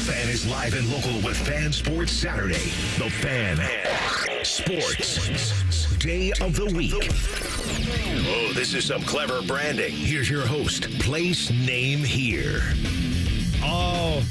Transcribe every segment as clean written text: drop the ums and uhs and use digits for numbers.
Fan is live and local with Fan Sports Saturday. The Fan Sports Day of the Week. Oh, this is some clever branding. Here's your host. Place, name, here. Oh,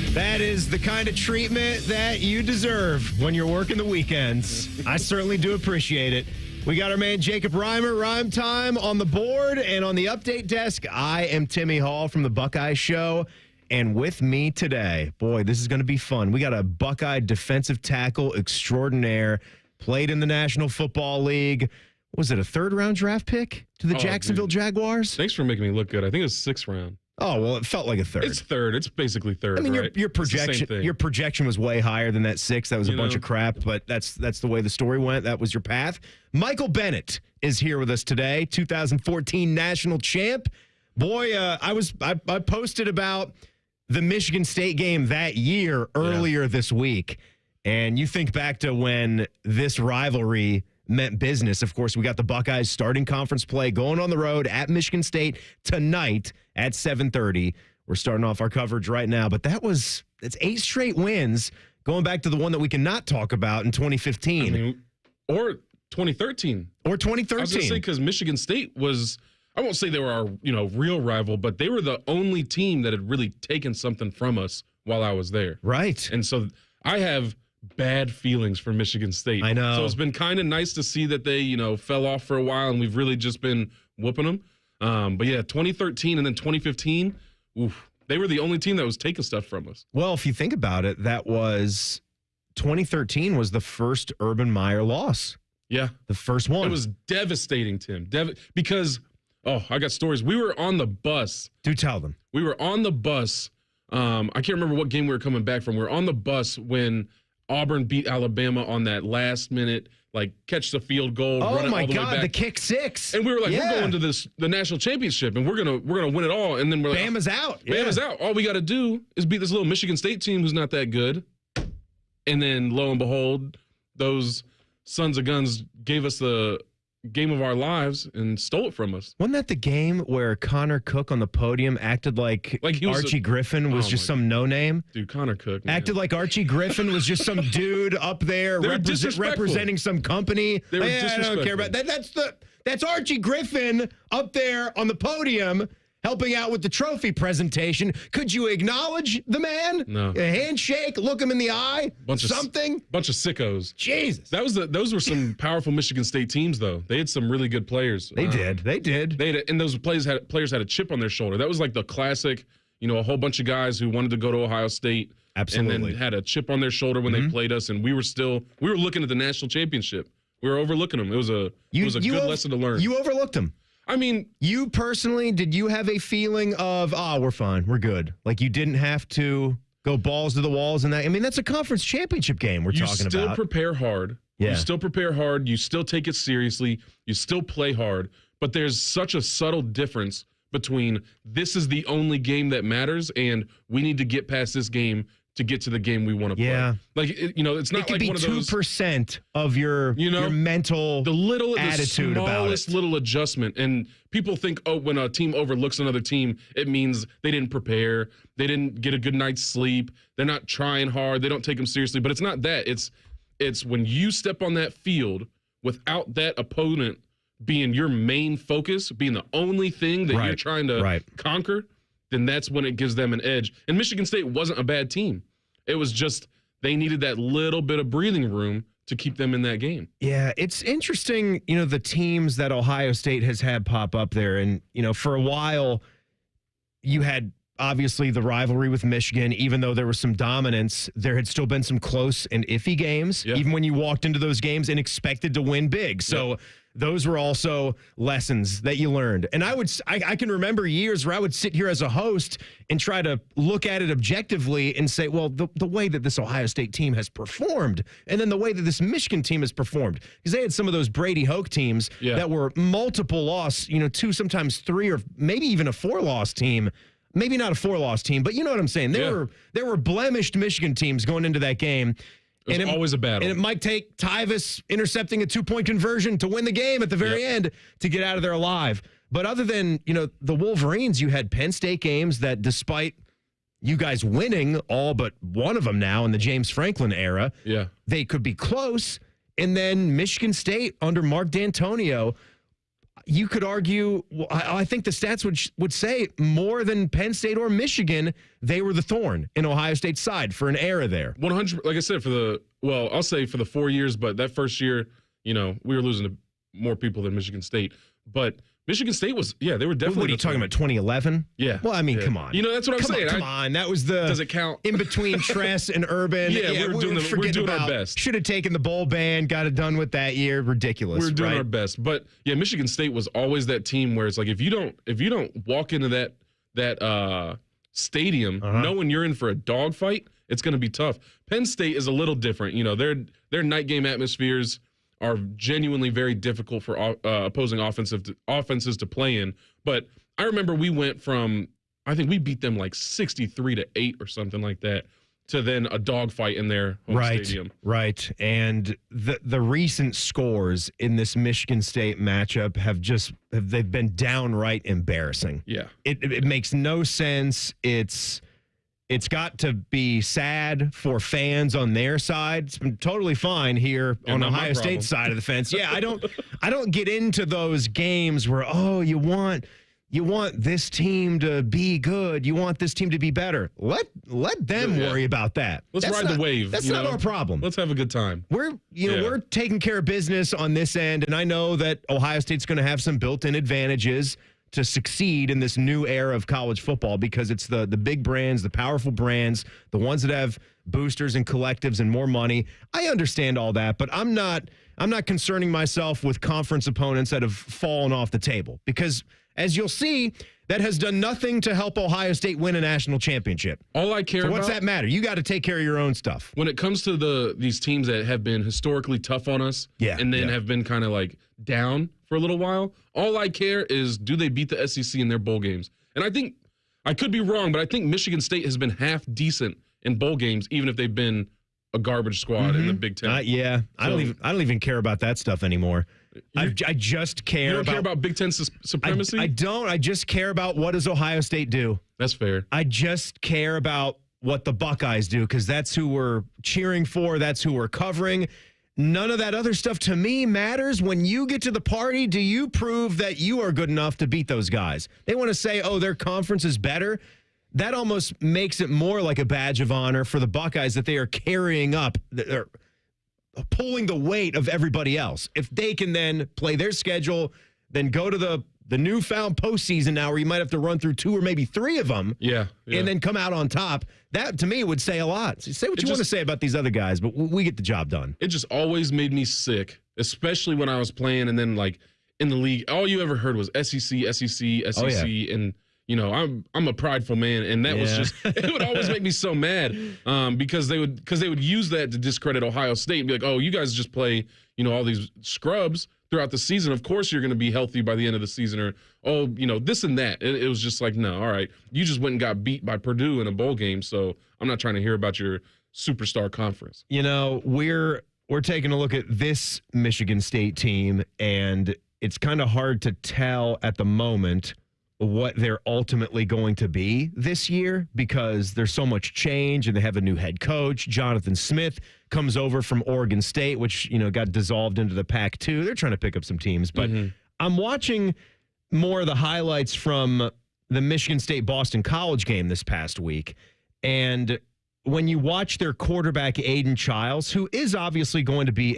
that is the kind of treatment that you deserve when you're working the weekends. I certainly do appreciate it. We got our man Jacob Reimer, Rhyme Time, on the board, and on the update desk, I am Timmy Hall from the Buckeye Show. And with me today, boy, this is going to be fun. We got a Buckeye defensive tackle extraordinaire, played in the National Football League. Was it a third-round draft pick to the Jacksonville Jaguars? Thanks for making me look good. I think it was 6th round. Oh, well, it felt like a third. It's third. It's basically third. I mean, right? your projection was way higher than that 6. That was a bunch of crap, but that's the way the story went. That was your path. Michael Bennett is here with us today, 2014 national champ. Boy, I posted about the Michigan State game that year earlier this week, and you think back to when this rivalry meant business. Of course, we got the Buckeyes starting conference play going on the road at Michigan State tonight at 7:30. We're starting off our coverage right now, but it's 8 straight wins going back to the one that we cannot talk about in 2015. Or 2013. Or 2013. I was going to say, because Michigan State was, I won't say they were our real rival, but they were the only team that had really taken something from us while I was there. Right. And so I have bad feelings for Michigan State. I know. So it's been kind of nice to see that they, fell off for a while, and we've really just been whooping them. But yeah, 2013 and then 2015, they were the only team that was taking stuff from us. Well, if you think about it, 2013 was the first Urban Meyer loss. Yeah. The first one. It was devastating, Tim. Because, I got stories. We were on the bus. Do tell them. We were on the bus. I can't remember what game we were coming back from. We were on the bus when Auburn beat Alabama on that last minute, catch the field goal. Oh run it my all the God, way back. the kick six. And we were like, we're going to the national championship, and we're gonna win it all. And then we're like, Bama's out. Bama's out. All we got to do is beat this little Michigan State team who's not that good. And then lo and behold, those sons of guns gave us the game of our lives and stole it from us. Wasn't that the game where Connor Cook on the podium acted like Archie Griffin was just some no-name? Dude, Connor Cook. Man. Acted like Archie Griffin was just some dude up there representing some company. They were I don't care about that. That's Archie Griffin up there on the podium helping out with the trophy presentation. Could you acknowledge the man? No. A handshake, look him in the eye, something? Bunch of sickos. Jesus. Those were some powerful Michigan State teams, though. They had some really good players. They did. And those players had a chip on their shoulder. That was like the classic, a whole bunch of guys who wanted to go to Ohio State. Absolutely. And then had a chip on their shoulder when they played us, and we were looking at the national championship. We were overlooking them. It was a good lesson to learn. You overlooked them. I mean, you personally, did you have a feeling of, we're fine, we're good? Like you didn't have to go balls to the walls and that? I mean, that's a conference championship game we're talking about. You still prepare hard. Yeah. You still prepare hard. You still take it seriously. You still play hard. But there's such a subtle difference between this is the only game that matters and we need to get past this game to get to the game we want to play. Yeah. It's not like one of those 2% of your mental attitude about it. The smallest little adjustment. And people think, when a team overlooks another team, it means they didn't prepare, they didn't get a good night's sleep, they're not trying hard, they don't take them seriously. But it's not that. It's when you step on that field without that opponent being your main focus, being the only thing that you're trying to conquer, then that's when it gives them an edge. And Michigan State wasn't a bad team. It was just they needed that little bit of breathing room to keep them in that game. Yeah, it's interesting, the teams that Ohio State has had pop up there. And, for a while, you had obviously the rivalry with Michigan. Even though there was some dominance, there had still been some close and iffy games, even when you walked into those games and expected to win big. So those were also lessons that you learned. And I can remember years where I would sit here as a host and try to look at it objectively and say, well, the way that this Ohio State team has performed and then the way that this Michigan team has performed, because they had some of those Brady Hoke teams that were multiple loss, 2, sometimes 3, or maybe even a 4-loss team. Maybe not a 4-loss team, but you know what I'm saying. There were blemished Michigan teams going into that game. It was always a battle. And it might take Tyvus intercepting a 2-point conversion to win the game at the very end to get out of there alive. But other than, the Wolverines, you had Penn State games that despite you guys winning all but one of them now in the James Franklin era. Yeah. They could be close. And then Michigan State under Mark D'Antonio, you could argue, I think the stats would say more than Penn State or Michigan, they were the thorn in Ohio State's side for an era there. 100, like I said, I'll say for the 4 years, but that first year, we were losing to more people than Michigan State. But Michigan State was, they were definitely. What are you talking about, 2011? Yeah. Well, I mean, come on. That's what I'm saying. Come on. That was the. Does it count? In between Tress and Urban. We're doing our best. Should have taken the bowl ban, got it done with that year. Ridiculous. We're doing right? our best. But Michigan State was always that team where it's like if you don't walk into that stadium knowing you're in for a dogfight, it's going to be tough. Penn State is a little different. Their night game atmospheres are genuinely very difficult for opposing offenses to play in. But I remember we went from, I think we beat them like 63-8 or something like that, to then a dogfight in their home stadium. Right. And the recent scores in this Michigan State matchup they've been downright embarrassing. Yeah. It makes no sense. It's got to be sad for fans on their side. It's been totally fine here on Ohio State's side of the fence. Yeah, I don't get into those games where you want this team to be good. You want this team to be better. Let them worry about that. Let's ride the wave. That's not our problem. Let's have a good time. We're taking care of business on this end, and I know that Ohio State's going to have some built-in advantages to succeed in this new era of college football because it's the big brands, the powerful brands, the ones that have boosters and collectives and more money. I understand all that, but I'm not concerning myself with conference opponents that have fallen off the table because, as you'll see, that has done nothing to help Ohio State win a national championship. All I care about. What's that matter? You got to take care of your own stuff. When it comes to these teams that have been historically tough on us and then have been kind of like down for a little while, all I care is do they beat the SEC in their bowl games? And I think, I could be wrong, but I think Michigan State has been half decent in bowl games, even if they've been a garbage squad in the Big Ten. I don't even care about that stuff anymore. I just care. You don't care about Big Ten supremacy? I don't. I just care about what does Ohio State do. That's fair. I just care about what the Buckeyes do because that's who we're cheering for. That's who we're covering. None of that other stuff to me matters. When you get to the party, do you prove that you are good enough to beat those guys? They want to say, their conference is better. That almost makes it more like a badge of honor for the Buckeyes that they are carrying up, they're pulling the weight of everybody else. If they can then play their schedule, then go to the newfound postseason now where you might have to run through 2 or maybe 3 of them and then come out on top. That, to me, would say a lot. So say what you want to say about these other guys, but we get the job done. It just always made me sick, especially when I was playing and then, like, in the league, all you ever heard was SEC, and, I'm a prideful man, and that was just, it would always make me so mad because they would use that to discredit Ohio State and be like, you guys just play, all these scrubs throughout the season. Of course you're going to be healthy by the end of the season, or, this and that. It was just like, no, all right. You just went and got beat by Purdue in a bowl game, so I'm not trying to hear about your superstar conference. We're taking a look at this Michigan State team, and it's kind of hard to tell at the moment what they're ultimately going to be this year because there's so much change and they have a new head coach. Jonathan Smith comes over from Oregon State, which, got dissolved into the Pac-2. They're trying to pick up some teams, but I'm watching more of the highlights from the Michigan State-Boston College game this past week. And when you watch their quarterback, Aiden Childs, who is obviously going to be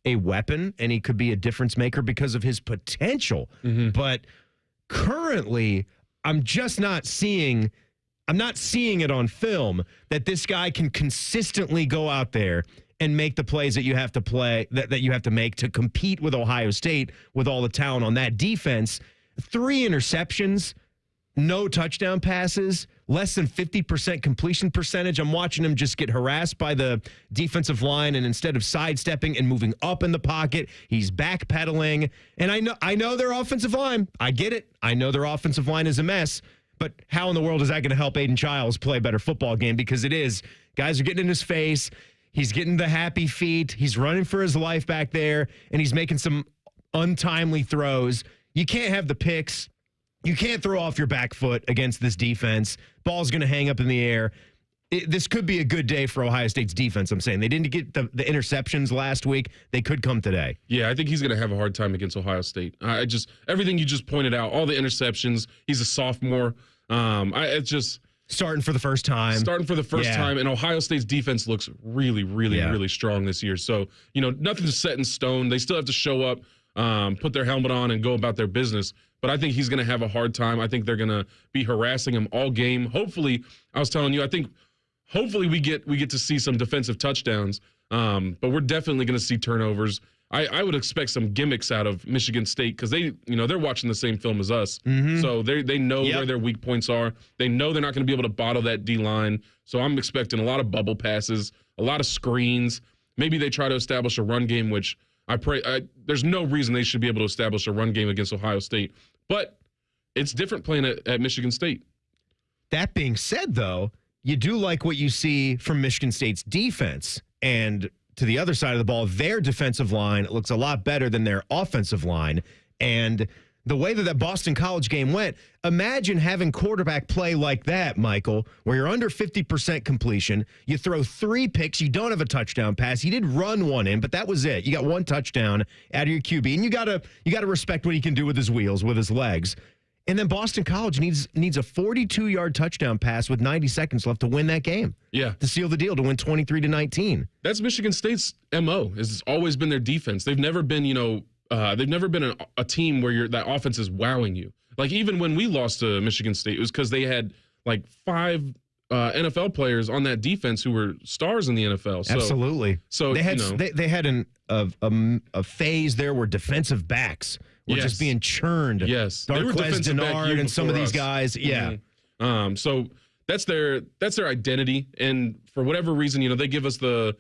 a weapon and he could be a difference maker because of his potential, but currently, I'm not seeing it on film that this guy can consistently go out there and make the plays that you have to play, that you have to make to compete with Ohio State with all the talent on that defense. 3 interceptions, no touchdown passes, less than 50% completion percentage. I'm watching him just get harassed by the defensive line, and instead of sidestepping and moving up in the pocket, he's backpedaling. And I know their offensive line. I get it. I know their offensive line is a mess. But how in the world is that going to help Aiden Childs play a better football game? Because it is. Guys are getting in his face. He's getting the happy feet. He's running for his life back there, and he's making some untimely throws. You can't have the picks. You can't throw off your back foot against this defense. Ball's going to hang up in the air. This could be a good day for Ohio State's defense, I'm saying. They didn't get the interceptions last week. They could come today. Yeah, I think he's going to have a hard time against Ohio State. Everything you just pointed out, all the interceptions, he's a sophomore. It's just starting for the first time. And Ohio State's defense looks really, really strong this year. So, nothing's set in stone. They still have to show up, put their helmet on, and go about their business. But I think he's going to have a hard time. I think they're going to be harassing him all game. Hopefully, I was telling you, I think hopefully we get to see some defensive touchdowns. But we're definitely going to see turnovers. I would expect some gimmicks out of Michigan State because they're watching the same film as us. Mm-hmm. So they know where their weak points are. They know they're not going to be able to bottle that D-line. So I'm expecting a lot of bubble passes, a lot of screens. Maybe they try to establish a run game, which there's no reason they should be able to establish a run game against Ohio State. But it's different playing at Michigan State. That being said, though, you do like what you see from Michigan State's defense. And to the other side of the ball, their defensive line looks a lot better than their offensive line. And the way that Boston College game went, imagine having quarterback play like that, Michael, where you're under 50% completion, you throw 3 picks, you don't have a touchdown pass. He did run one in, but that was it. You got 1 touchdown out of your QB, and you gotta respect what he can do with his wheels, with his legs. And then Boston College needs a 42-yard touchdown pass with 90 seconds left to win that game. Yeah. To seal the deal, to win 23-19. That's Michigan State's MO. It's always been their defense. They've never been, a team where that offense is wowing you. Like even when we lost to Michigan State, it was because they had like 5 NFL players on that defense who were stars in the NFL. So, absolutely. So they had a phase there where defensive backs were just being churned. Yes, Darquez Denard and some of these guys. Yeah. Mm-hmm. So that's their identity, and for whatever reason, they give us the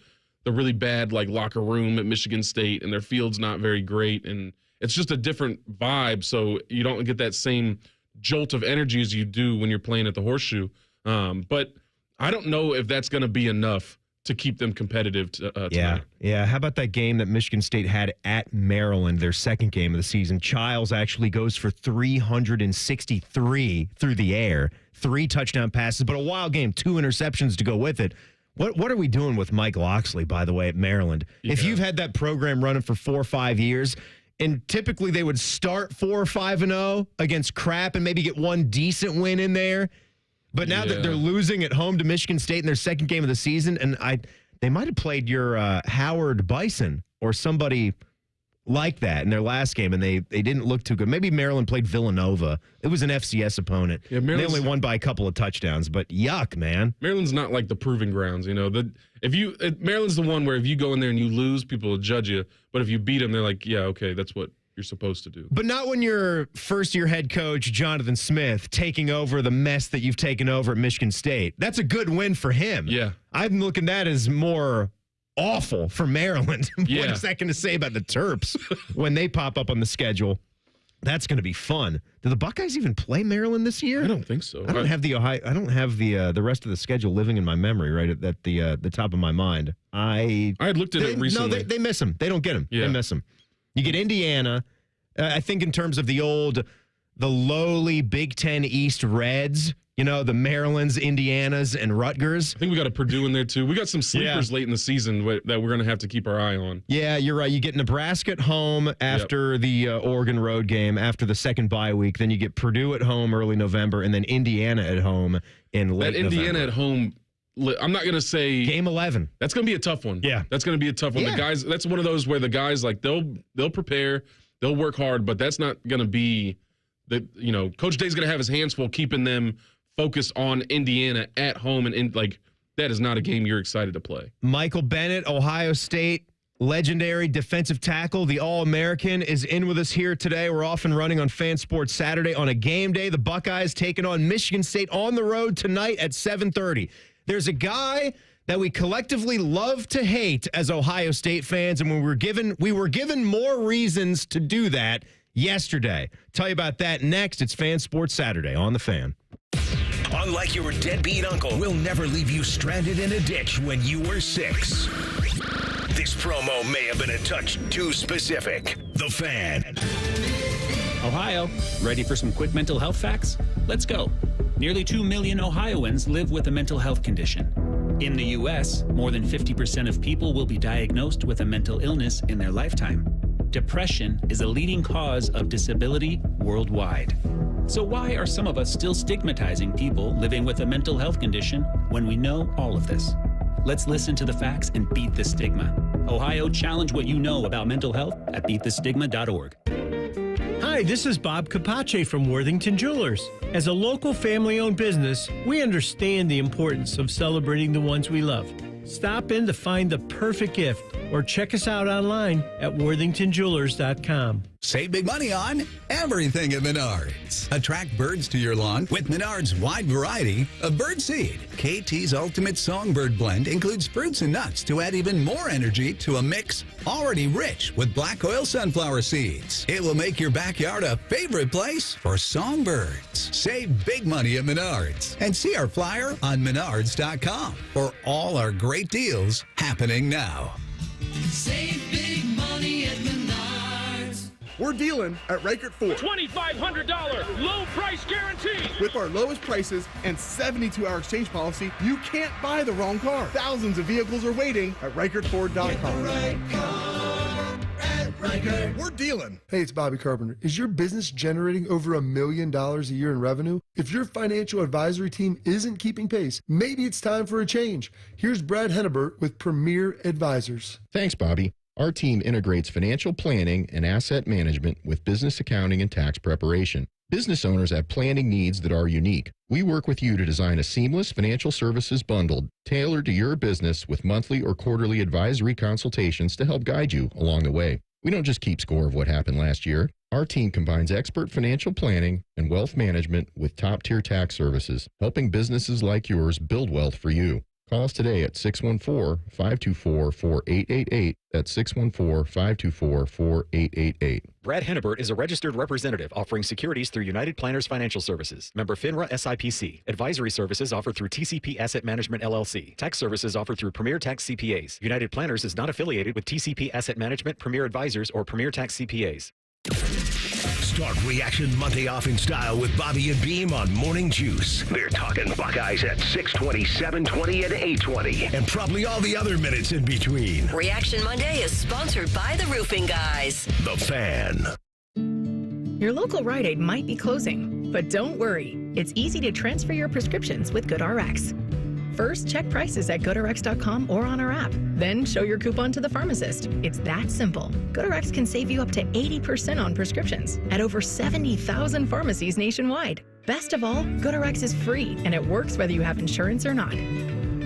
really bad like locker room at Michigan State, and their field's not very great, and it's just a different vibe. So you don't get that same jolt of energy as you do when you're playing at the Horseshoe. But I don't know if that's going to be enough to keep them competitive tonight. Yeah. How about that game that Michigan State had at Maryland, their second game of the season? Childs actually goes for 363 through the air, 3 touchdown passes, but a wild game, 2 interceptions to go with it. What are we doing with Mike Loxley, by the way, at Maryland? Yeah. If you've had that program running for 4 or 5 years, and typically they would start 4 or 5-0 against crap and maybe get 1 decent win in there. But now that they're losing at home to Michigan State in their second game of the season, and they might have played your Howard Bison or somebody like that in their last game, and they didn't look too good. Maybe Maryland played Villanova. It was an FCS opponent. Yeah, they only won by a couple of touchdowns, but yuck, man. Maryland's not like the proving grounds, Maryland's the one where if you go in there and you lose, people will judge you. But if you beat them, they're like, yeah, okay, that's what you're supposed to do. But not when you're first-year head coach Jonathan Smith taking over the mess that you've taken over at Michigan State. That's a good win for him. Yeah. I'm looking at that as more awful for Maryland. Yeah. What is that going to say about the Terps when they pop up on the schedule? That's going to be fun. Do the Buckeyes even play Maryland this year? I don't think so. I don't have the rest of the schedule living in my memory right at the top of my mind. I had looked at it recently. No, they miss them. They don't get them. Yeah. They miss them. You get Indiana. I think in terms of the lowly Big Ten East Reds, the Marylands, Indianas, and Rutgers. I think we got a Purdue in there, too. We got some sleepers late in the season that we're going to have to keep our eye on. Yeah, you're right. You get Nebraska at home after the Oregon road game, after the second bye week. Then you get Purdue at home early November, and then Indiana at home in late November. Indiana at home, I'm not going to say game 11. That's going to be a tough one. Yeah. That's going to be a tough one. Yeah. The guys, that's one of those where the guys like they'll prepare, they'll work hard, but that's not going to be Coach Day's going to have his hands full keeping them focused on Indiana at home, and that is not a game you're excited to play. Michael Bennett, Ohio State legendary defensive tackle, the All-American, is in with us here today. We're off and running on Fan Sports Saturday on a game day. The Buckeyes taking on Michigan State on the road tonight at 7:30. There's a guy that we collectively love to hate as Ohio State fans, and we were given more reasons to do that yesterday. Tell you about that next. It's Fan Sports Saturday on The Fan. Unlike your deadbeat uncle, we'll never leave you stranded in a ditch when you were 6. This promo may have been a touch too specific. The Fan. Ohio, ready for some quick mental health facts? Let's go. Nearly 2 million Ohioans live with a mental health condition. In the U.S., more than 50% of people will be diagnosed with a mental illness in their lifetime. Depression is a leading cause of disability worldwide. So why are some of us still stigmatizing people living with a mental health condition when we know all of this? Let's listen to the facts and beat the stigma. Ohio, challenge what you know about mental health at beatthestigma.org. Hi, this is Bob Capace from Worthington Jewelers. As a local family-owned business, we understand the importance of celebrating the ones we love. Stop in to find the perfect gift or check us out online at worthingtonjewelers.com. Save big money on everything at Menards. Attract birds to your lawn with Menards' wide variety of bird seed. KT's Ultimate Songbird Blend includes fruits and nuts to add even more energy to a mix already rich with black oil sunflower seeds. It will make your backyard a favorite place for songbirds. Save big money at Menards and see our flyer on menards.com for all our great deals happening now. Save big money at Menards. We're dealing at Rikert Ford. $2,500 low price guarantee. With our lowest prices and 72-hour exchange policy, you can't buy the wrong car. Thousands of vehicles are waiting at RikertFord.com. Right car at Rikert. We're dealing. Hey, it's Bobby Carpenter. Is your business generating over $1 million a year in revenue? If your financial advisory team isn't keeping pace, maybe it's time for a change. Here's Brad Hennebert with Premier Advisors. Thanks, Bobby. Our team integrates financial planning and asset management with business accounting and tax preparation. Business owners have planning needs that are unique. We work with you to design a seamless financial services bundle tailored to your business with monthly or quarterly advisory consultations to help guide you along the way. We don't just keep score of what happened last year. Our team combines expert financial planning and wealth management with top-tier tax services, helping businesses like yours build wealth for you. Call us today at 614-524-4888. That's 614-524-4888. Brad Hennebert is a registered representative offering securities through United Planners Financial Services. Member FINRA SIPC. Advisory services offered through TCP Asset Management LLC. Tax services offered through Premier Tax CPAs. United Planners is not affiliated with TCP Asset Management, Premier Advisors, or Premier Tax CPAs. Start Reaction Monday off in style with Bobby and Beam on Morning Juice. They're talking Buckeyes at 6:20, 7:20, and 8:20, and probably all the other minutes in between. Reaction Monday is sponsored by the Roofing Guys. The Fan. Your local Rite Aid might be closing, but don't worry. It's easy to transfer your prescriptions with GoodRx. First, check prices at GoodRx.com or on our app. Then show your coupon to the pharmacist. It's that simple. GoodRx can save you up to 80% on prescriptions at over 70,000 pharmacies nationwide. Best of all, GoodRx is free, and it works whether you have insurance or not.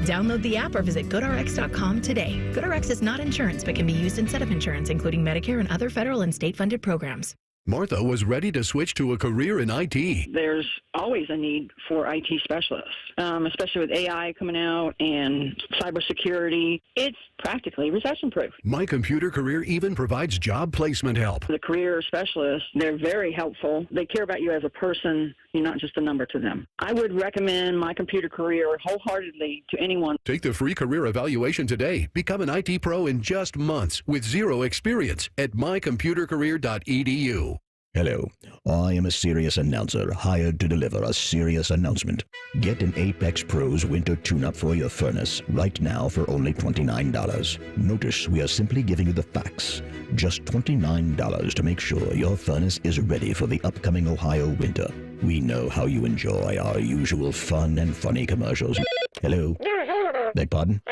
Download the app or visit GoodRx.com today. GoodRx is not insurance, but can be used instead of insurance, including Medicare and other federal and state-funded programs. Martha was ready to switch to a career in IT. There's always a need for IT specialists, especially with AI coming out and cybersecurity. It's practically recession-proof. My Computer Career even provides job placement help. The career specialists, they're very helpful. They care about you as a person. You're not just a number to them. I would recommend My Computer Career wholeheartedly to anyone. Take the free career evaluation today. Become an IT pro in just months with zero experience at mycomputercareer.edu. Hello, I am a serious announcer hired to deliver a serious announcement. Get an Apex Pros winter tune-up for your furnace right now for only $29. Notice we are simply giving you the facts. Just $29 to make sure your furnace is ready for the upcoming Ohio winter. We know how you enjoy our usual fun and funny commercials. Hello? Beg pardon?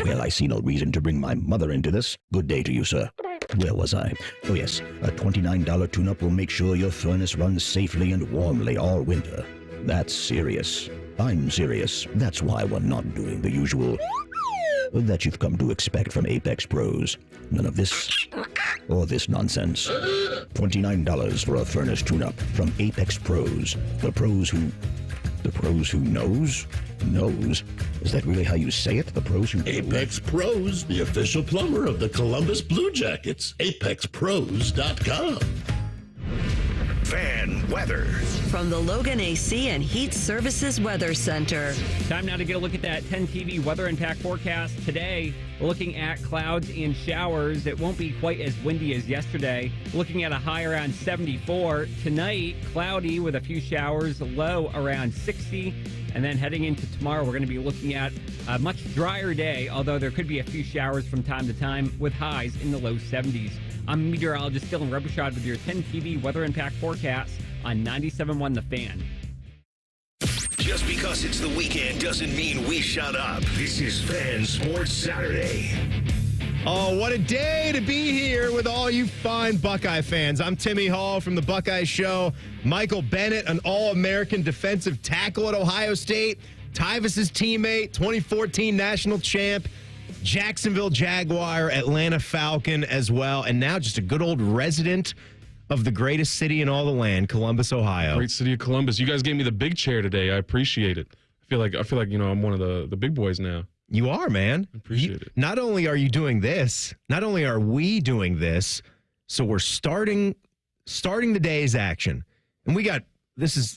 Well, I see no reason to bring my mother into this. Good day to you, sir. Where was I? Oh, yes. A $29 tune-up will make sure your furnace runs safely and warmly all winter. That's serious. I'm serious. That's why we're not doing the usual that you've come to expect from Apex Pros. None of this or this nonsense. $29 for a furnace tune-up from Apex Pros. The pros who knows? Knows? Is that really how you say it? The pros who... Apex Pros, the official plumber of the Columbus Blue Jackets. ApexPros.com. Fan weather. From the Logan AC and Heat Services Weather Center. Time now to get a look at that 10 TV weather impact forecast. Today, looking at clouds and showers. It won't be quite as windy as yesterday. Looking at a high around 74. Tonight, cloudy with a few showers, low around 60. And then heading into tomorrow, we're going to be looking at a much drier day, although there could be a few showers from time to time with highs in the low 70s. I'm meteorologist Dylan Robichaud with your 10 TV weather impact forecast on 97.1 The Fan. Just because it's the weekend doesn't mean we shut up. This is Fan Sports Saturday. Oh, what a day to be here with all you fine Buckeye fans. I'm Timmy Hall from the Buckeye Show. Michael Bennett, an All-American defensive tackle at Ohio State. Tyvus's teammate, 2014 national champ. Jacksonville Jaguar, Atlanta Falcon as well. And now just a good old resident of the greatest city in all the land, Columbus, Ohio. Great city of Columbus. You guys gave me the big chair today. I appreciate it. I feel like I'm one of the big boys now. You are, man. I appreciate it. Not only are you doing this, not only are we doing this, so we're starting the day's action. And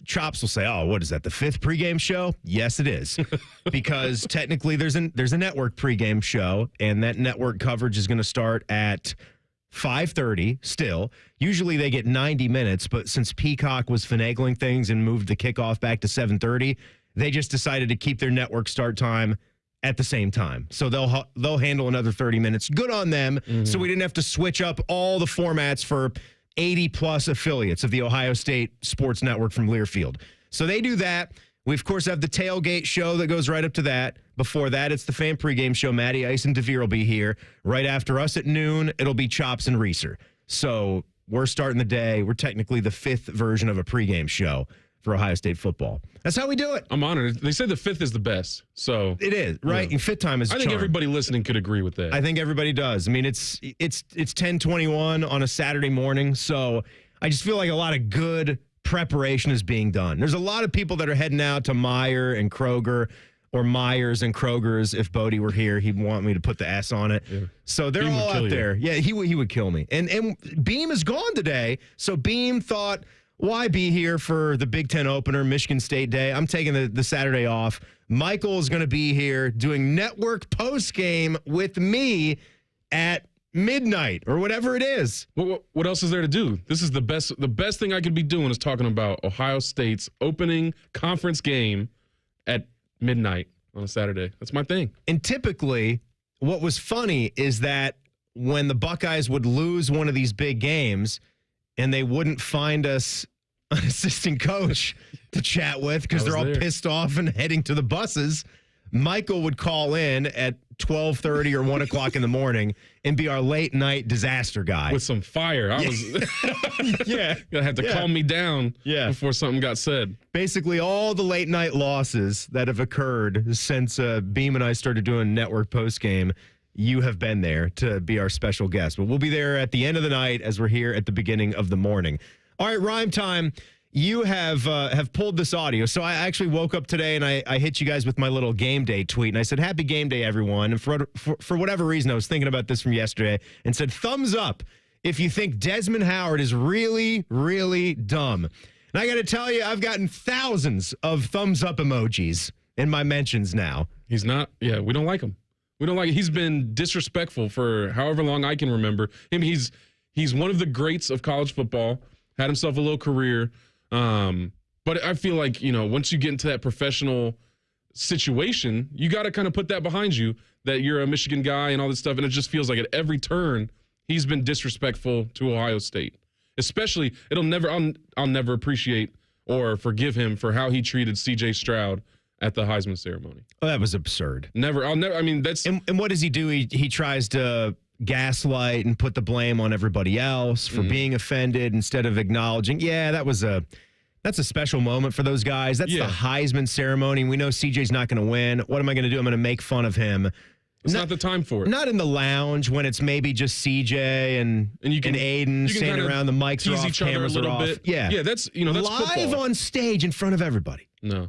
Chops will say, oh, what is that, the 5th pregame show? Yes, it is. Because technically there's a network pregame show, and that network coverage is going to start at 5:30 still. Usually they get 90 minutes, but since Peacock was finagling things and moved the kickoff back to 7:30, they just decided to keep their network start time at the same time. So they'll handle another 30 minutes. Good on them. Mm-hmm. So we didn't have to switch up all the formats for 80-plus affiliates of the Ohio State Sports Network from Learfield. So they do that. We, of course, have the tailgate show that goes right up to that. Before that, it's the fan pregame show. Matty Ice and DeVere will be here. Right after us at noon, it'll be Chops and Reeser. So we're starting the day. We're technically the 5th version of a pregame show for Ohio State football. That's how we do it. I'm honored. They say the 5th is the best. So it is, right? Yeah. And 5th time is I think everybody listening could agree with that. I think everybody does. I mean, it's 10:21 on a Saturday morning, so I just feel like a lot of good preparation is being done. There's a lot of people that are heading out to Meyer and Kroger, or Myers and Kroger's. If Bodie were here, he'd want me to put the S on it. Yeah. So they're all out there. Yeah, he would kill me. And Beam is gone today, so Beam thought, why be here for the Big Ten opener, Michigan State Day? I'm taking the Saturday off. Michael is going to be here doing network postgame with me at midnight or whatever it is. What else is there to do? This is the best thing I could be doing is talking about Ohio State's opening conference game at midnight on a Saturday. That's my thing. And typically, what was funny is that when the Buckeyes would lose one of these big games and they wouldn't find us an assistant coach to chat with because they're all pissed off and heading to the buses, Michael would call in at 12:30 or 1 o'clock in the morning and be our late night disaster guy. With some fire. I was gonna have to calm me down before something got said. Basically, all the late night losses that have occurred since Beam and I started doing network postgame, you have been there to be our special guest. But we'll be there at the end of the night as we're here at the beginning of the morning. All right, Rhyme Time. You have pulled this audio. So I actually woke up today and I hit you guys with my little game day tweet. And I said, happy game day, everyone. And for whatever reason, I was thinking about this from yesterday and said, thumbs up if you think Desmond Howard is really, really dumb. And I got to tell you, I've gotten thousands of thumbs up emojis in my mentions now. He's not. Yeah, we don't like him. We don't like it. He's been disrespectful for however long I can remember. I mean, he's one of the greats of college football, had himself a little career. But I feel like, once you get into that professional situation, you got to kind of put that behind you, that you're a Michigan guy and all this stuff. And it just feels like at every turn, he's been disrespectful to Ohio State. Especially, I'll never appreciate or forgive him for how he treated C.J. Stroud at the Heisman ceremony. Oh, that was absurd. I'll never, I mean, that's... And what does he do? He tries to gaslight and put the blame on everybody else for being offended instead of acknowledging, that's a special moment for those guys. That's the Heisman ceremony. We know CJ's not going to win. What am I going to do? I'm going to make fun of him. It's not the time for it. Not in the lounge when it's maybe just CJ and Aiden standing around, the mics are off, cameras are off. Yeah, that's that's live football. On stage in front of everybody. No.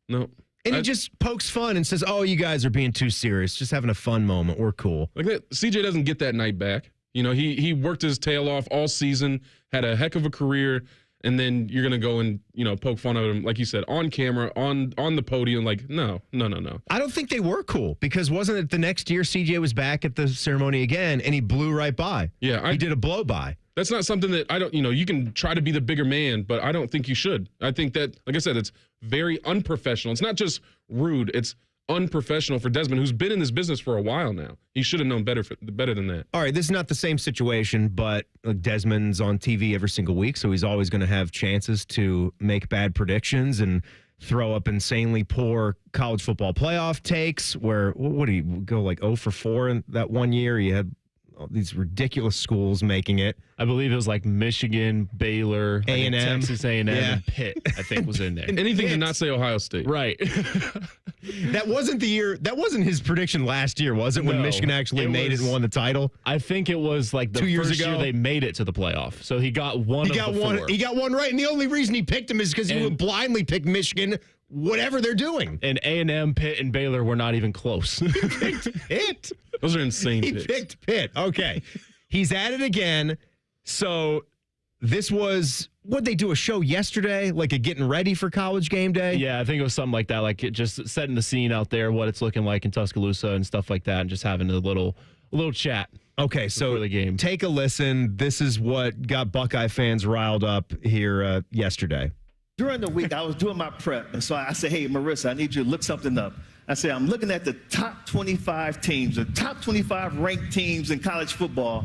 And he just pokes fun and says, oh, you guys are being too serious. Just having a fun moment. We're cool. Like that, CJ doesn't get that night back. He worked his tail off all season, had a heck of a career, and then you're going to go and, poke fun at him, like you said, on camera, on the podium. Like, no. I don't think they were cool, because wasn't it the next year CJ was back at the ceremony again, and he blew right by? Yeah. He did a blow by. That's not something that I don't, you can try to be the bigger man, but I don't think you should. I think that, like I said, it's very unprofessional. It's not just rude. It's unprofessional for Desmond, who's been in this business for a while now. He should have known better than that. All right, this is not the same situation, but Desmond's on TV every single week, so he's always going to have chances to make bad predictions and throw up insanely poor college football playoff takes where, what did he go, like 0 for 4 in that one year? He had all these ridiculous schools making it. I believe it was like Michigan, Baylor, A&M, Texas A&M, and Pitt, I think, was in there. Anything to not say Ohio State. Right. That wasn't the year. That wasn't his prediction last year, was it? When Michigan actually made it and won the title? I think it was like the 2 years first ago. year they made it to the playoff. So he got one. He got one right, and the only reason he picked him is because he would blindly pick Michigan, whatever they're doing. And A&M, Pitt, and Baylor were not even close. He picked Pitt. Those are insane He picks. picked Pitt. Okay. He's at it again. So this was, what'd they do, a show yesterday? Like a getting ready for college game day? Yeah, I think it was something like that. Like it just setting the scene out there, what it's looking like in Tuscaloosa and stuff like that, and just having a little chat. Okay, so the game. Take a listen. This is what got Buckeye fans riled up here yesterday. During the week, I was doing my prep, and so I said, hey, Marissa, I need you to look something up. I said, I'm looking at the top 25 teams, the top 25 ranked teams in college football,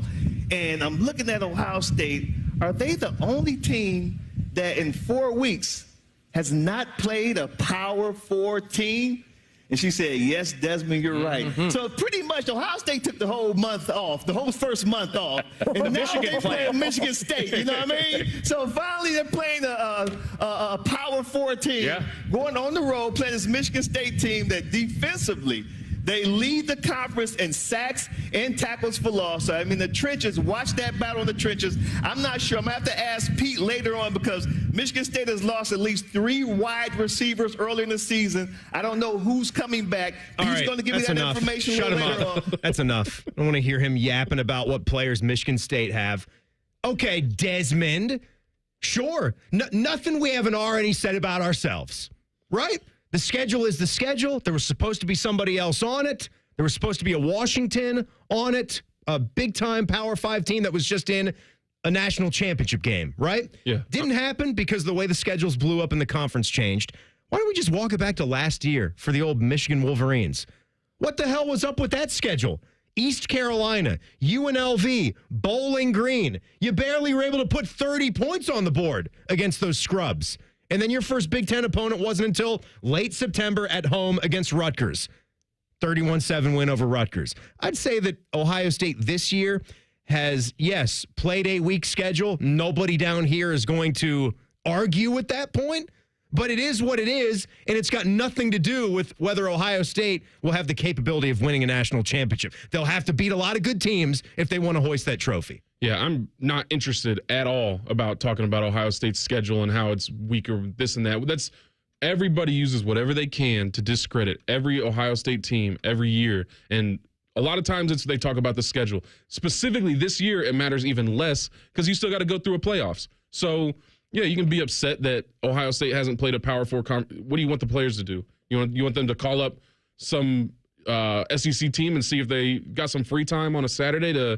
and I'm looking at Ohio State. Are they the only team that in 4 weeks has not played a Power 4 team? And she said, yes, Desmond, you're right. Mm-hmm. So pretty much Ohio State took the whole month off, the whole first month off. And now they play Michigan State, you know what I mean? So finally they're playing a Power 4 team, going on the road, playing this Michigan State team that defensively, they lead the conference in sacks and tackles for loss. So, I mean, the trenches, watch that battle in the trenches. I'm not sure. I'm going to have to ask Pete later on because Michigan State has lost at least 3 wide receivers early in the season. I don't know who's coming back. He's going to give me that information Shut him later up. on. That's enough. I don't want to hear him yapping about what players Michigan State have. Okay, Desmond. Sure. Nothing we haven't already said about ourselves, right? The schedule is the schedule. There was supposed to be somebody else on it. There was supposed to be a Washington on it, a big-time Power 5 team that was just in a national championship game, right? Yeah. Didn't happen because the way the schedules blew up and the conference changed. Why don't we just walk it back to last year for the old Michigan Wolverines? What the hell was up with that schedule? East Carolina, UNLV, Bowling Green. You barely were able to put 30 points on the board against those scrubs. And then your first Big Ten opponent wasn't until late September at home against Rutgers. 31-7 win over Rutgers. I'd say that Ohio State this year has, yes, played a weak schedule. Nobody down here is going to argue with that point. But it is what it is, and it's got nothing to do with whether Ohio State will have the capability of winning a national championship. They'll have to beat a lot of good teams if they want to hoist that trophy. Yeah, I'm not interested at all about talking about Ohio State's schedule and how it's weaker, this and that. That's everybody uses whatever they can to discredit every Ohio State team every year. And a lot of times they talk about the schedule. Specifically this year, it matters even less because you still got to go through a playoffs. So, yeah, you can be upset that Ohio State hasn't played a Power 4 What do you want the players to do? You want them to call up some SEC team and see if they got some free time on a Saturday to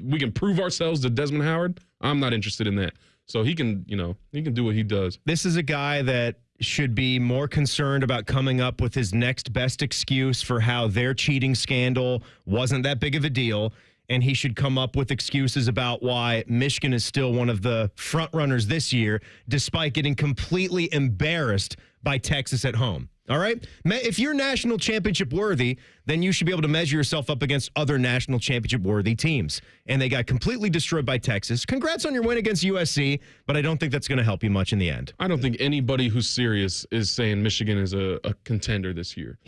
we can prove ourselves to Desmond Howard? I'm not interested in that. So he can do what he does. This is a guy that should be more concerned about coming up with his next best excuse for how their cheating scandal wasn't that big of a deal. And he should come up with excuses about why Michigan is still one of the front runners this year, despite getting completely embarrassed by Texas at home. All right? If you're national championship worthy, then you should be able to measure yourself up against other national championship worthy teams. And they got completely destroyed by Texas. Congrats on your win against USC, but I don't think that's going to help you much in the end. I don't think anybody who's serious is saying Michigan is a contender this year.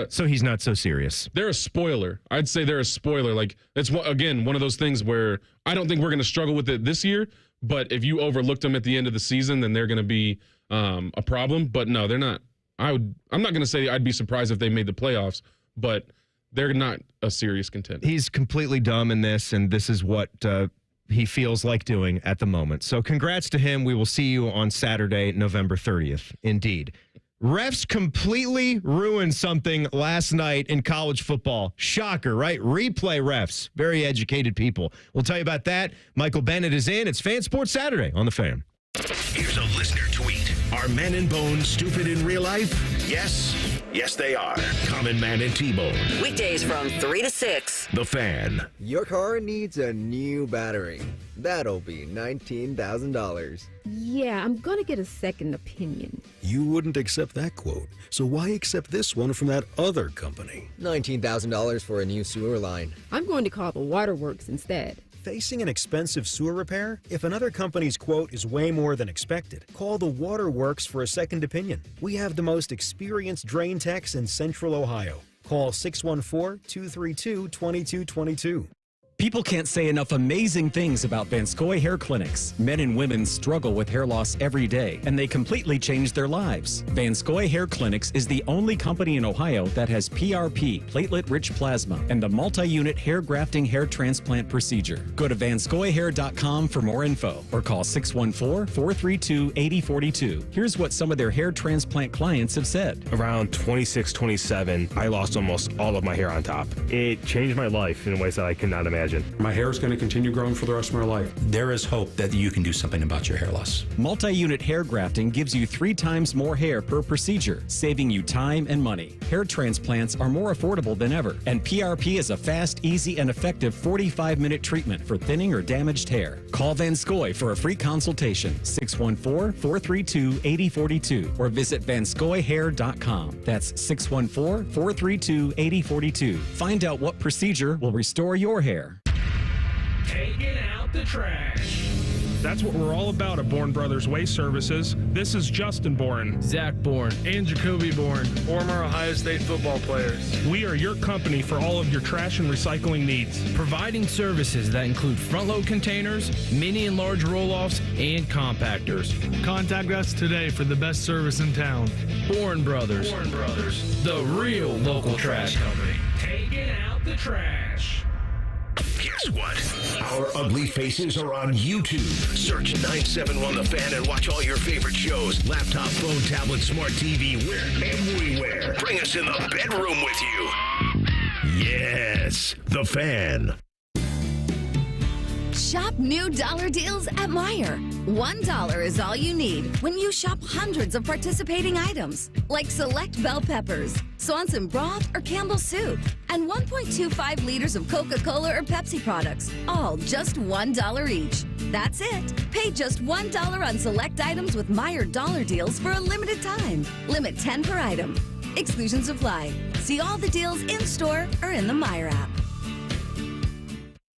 So he's not so serious. They're a spoiler. I'd say they're a spoiler. Like, it's, again, one of those things where I don't think we're going to struggle with it this year, but if you overlooked them at the end of the season, then they're going to be a problem. But no, they're not. I'm not going to say I'd be surprised if they made the playoffs, but they're not a serious contender. He's completely dumb in this, and this is what he feels like doing at the moment. So congrats to him. We will see you on Saturday, November 30th. Indeed. Refs completely ruined something last night in college football. Shocker, right? Replay refs. Very educated people. We'll tell you about that. Michael Bennett is in. It's Fan Sports Saturday on The Fan. Here's a listener tweet. Are men and Bone stupid in real life? Yes. Yes, they are. Common Man and T-Bone. Weekdays from 3 to 6. The Fan. Your car needs a new battery. That'll be $19,000. Yeah, I'm going to get a second opinion. You wouldn't accept that quote, so why accept this one from that other company? $19,000 for a new sewer line. I'm going to call the waterworks instead. Facing an expensive sewer repair? If another company's quote is way more than expected, call the Waterworks for a second opinion. We have the most experienced drain techs in Central Ohio. Call 614-232-2222. People can't say enough amazing things about Vanscoy Hair Clinics. Men and women struggle with hair loss every day, and they completely change their lives. Vanscoy Hair Clinics is the only company in Ohio that has PRP, platelet-rich plasma, and the multi-unit hair grafting hair transplant procedure. Go to vanscoyhair.com for more info, or call 614-432-8042. Here's what some of their hair transplant clients have said. Around 26, 27, I lost almost all of my hair on top. It changed my life in ways that I could not imagine. My hair is going to continue growing for the rest of my life. There is hope that you can do something about your hair loss. Multi-unit hair grafting gives you 3 times more hair per procedure, saving you time and money. Hair transplants are more affordable than ever, and PRP is a fast, easy, and effective 45-minute treatment for thinning or damaged hair. Call Vanscoy for a free consultation, 614-432-8042, or visit vanscoyhair.com. That's 614-432-8042. Find out what procedure will restore your hair. Taking out the trash. That's what we're all about at Bourne Brothers Waste Services. This is Justin Bourne, Zach Bourne, and Jacoby Bourne, former Ohio State football players. We are your company for all of your trash and recycling needs. Providing services that include front-load containers, mini and large roll-offs, and compactors. Contact us today for the best service in town. Bourne Brothers. Bourne Brothers. The real local trash company. Taking out the trash. Guess what? Our ugly faces are on YouTube. Search 971 The Fan and watch all your favorite shows. Laptop, phone, tablet, smart TV, we're everywhere. Bring us in the bedroom with you. Yes, The Fan. Shop new dollar deals at Meijer. $1 is all you need when you shop hundreds of participating items, like select bell peppers, Swanson broth, or Campbell's soup, and 1.25 liters of Coca-Cola or Pepsi products, all just $1 each. That's it. Pay just $1 on select items with Meijer dollar deals for a limited time. Limit 10 per item. Exclusions apply. See all the deals in-store or in the Meijer app.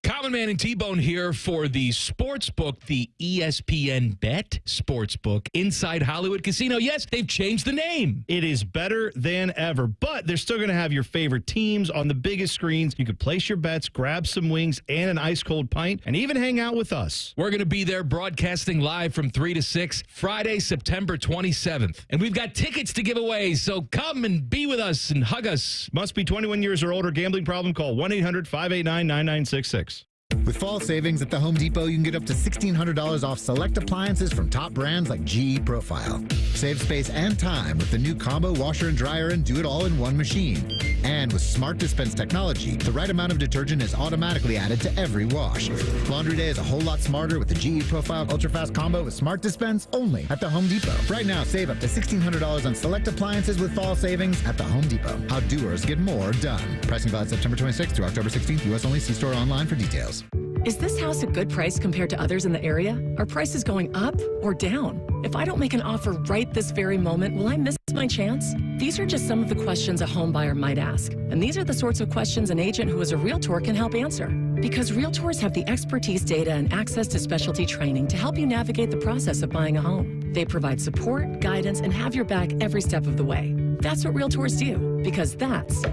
Common Man and T-Bone here for the Sportsbook, the ESPN Bet Sportsbook inside Hollywood Casino. Yes, they've changed the name. It is better than ever, but they're still going to have your favorite teams on the biggest screens. You can place your bets, grab some wings and an ice-cold pint, and even hang out with us. We're going to be there broadcasting live from 3 to 6, Friday, September 27th. And we've got tickets to give away, so come and be with us and hug us. Must be 21 years or older. Gambling problem? Call 1-800-589-9966. With fall savings at the Home Depot, you can get up to $1,600 off select appliances from top brands like GE Profile. Save space and time with the new combo washer and dryer and do-it-all-in-one machine. And with Smart Dispense technology, the right amount of detergent is automatically added to every wash. Laundry day is a whole lot smarter with the GE Profile Ultra-Fast Combo with Smart Dispense only at the Home Depot. Right now, save up to $1,600 on select appliances with fall savings at the Home Depot. How doers get more done. Pricing valid September 26th through October 16th. U.S. only. See store online for details. Is this house a good price compared to others in the area? Are prices going up or down? If I don't make an offer right this very moment, will I miss my chance? These are just some of the questions a home buyer might ask. And these are the sorts of questions an agent who is a realtor can help answer. Because realtors have the expertise, data, and access to specialty training to help you navigate the process of buying a home. They provide support, guidance, and have your back every step of the way. That's what realtors do, because that's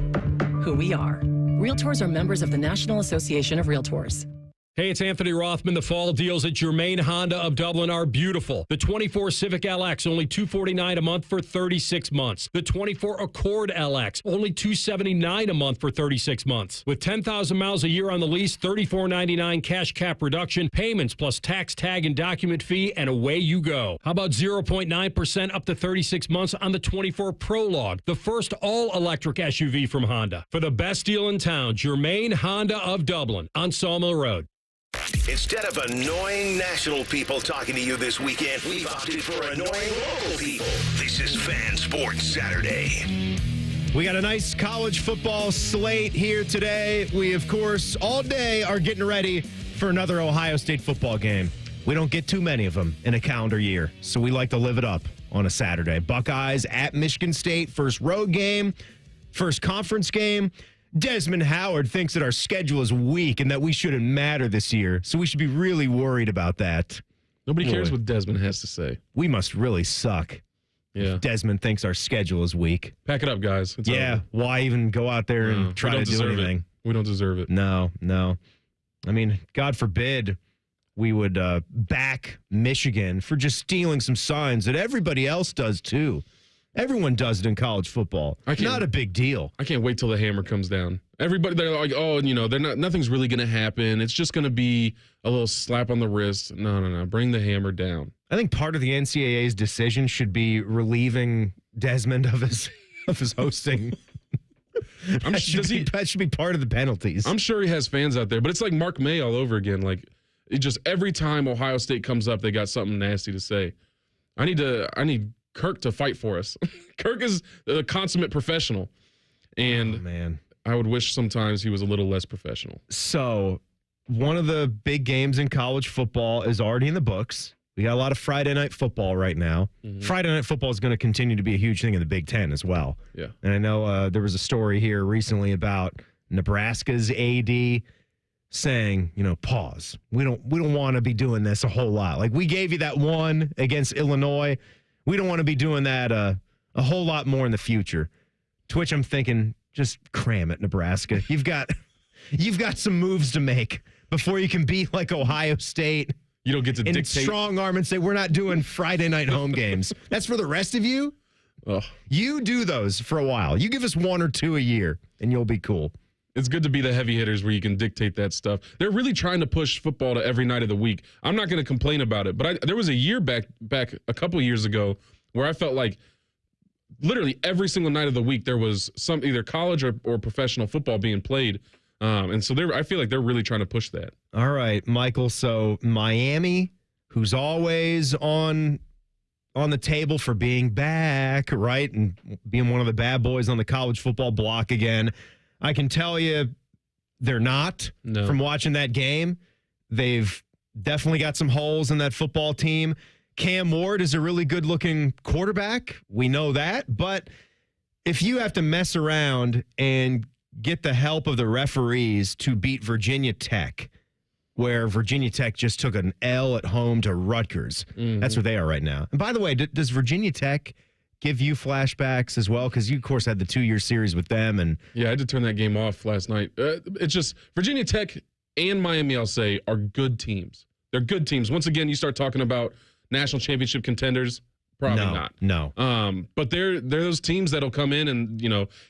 who we are. Realtors are members of the National Association of Realtors. Hey, it's Anthony Rothman. The fall deals at Germain Honda of Dublin are beautiful. The 24 Civic LX, only $249 a month for 36 months. The 24 Accord LX, only $279 a month for 36 months. With 10,000 miles a year on the lease, $34.99 cash cap reduction, payments plus tax, tag, and document fee, and away you go. How about 0.9% up to 36 months on the 24 Prologue, the first all-electric SUV from Honda. For the best deal in town, Germain Honda of Dublin on Sawmill Road. Instead of annoying national people talking to you this weekend, we've opted for annoying local people. This is Fan Sports Saturday. We got a nice college football slate here today. We, of course, all day are getting ready for another Ohio State football game. We don't get too many of them in a calendar year, so we like to live it up on a Saturday. Buckeyes at Michigan State, first road game, first conference game. Desmond Howard thinks that our schedule is weak and that we shouldn't matter this year, so we should be really worried about that. Nobody cares what Desmond has to say. We must really suck. Yeah. If Desmond thinks our schedule is weak. Pack it up, guys. It's over. Why even go out there and try to do anything? We don't deserve it. No. I mean, God forbid we would back Michigan for just stealing some signs that everybody else does too. Everyone does it in college football. Not a big deal. I can't wait till the hammer comes down. Everybody, they're like, oh, nothing's really going to happen. It's just going to be a little slap on the wrist. No. Bring the hammer down. I think part of the NCAA's decision should be relieving Desmond of his hosting. That should be part of the penalties. I'm sure he has fans out there, but it's like Mark May all over again. Like, it just every time Ohio State comes up, they got something nasty to say. I need Kirk to fight for us. Kirk is a consummate professional. And man, I would wish sometimes he was a little less professional. So one of the big games in college football is already in the books. We got a lot of Friday night football right now. Mm-hmm. Friday night football is going to continue to be a huge thing in the Big Ten as well. Yeah. And I know there was a story here recently about Nebraska's AD saying, pause. We don't want to be doing this a whole lot. Like, we gave you that one against Illinois. We don't want to be doing that a whole lot more in the future. To which I'm thinking, just cram it, Nebraska. You've got some moves to make before you can be like Ohio State. You don't get to dictate. Strong arm and say, we're not doing Friday night home games. That's for the rest of you. Ugh. You do those for a while. You give us 1 or 2 a year, and you'll be cool. It's good to be the heavy hitters where you can dictate that stuff. They're really trying to push football to every night of the week. I'm not going to complain about it, but there was a year back a couple of years ago where I felt like literally every single night of the week there was some either college or professional football being played. And so I feel like they're really trying to push that. All right, Michael. So Miami, who's always on the table for being back, right, and being one of the bad boys on the college football block again. I can tell you they're not from watching that game. They've definitely got some holes in that football team. Cam Ward is a really good-looking quarterback. We know that. But if you have to mess around and get the help of the referees to beat Virginia Tech, where Virginia Tech just took an L at home to Rutgers, that's where they are right now. And by the way, does Virginia Tech give you flashbacks as well? Because you, of course, had the 2-year series with them. And yeah, I had to turn that game off last night. It's just Virginia Tech and Miami, I'll say, are good teams. They're good teams. Once again, you start talking about national championship contenders, probably not. No. But they're those teams that'll come in and,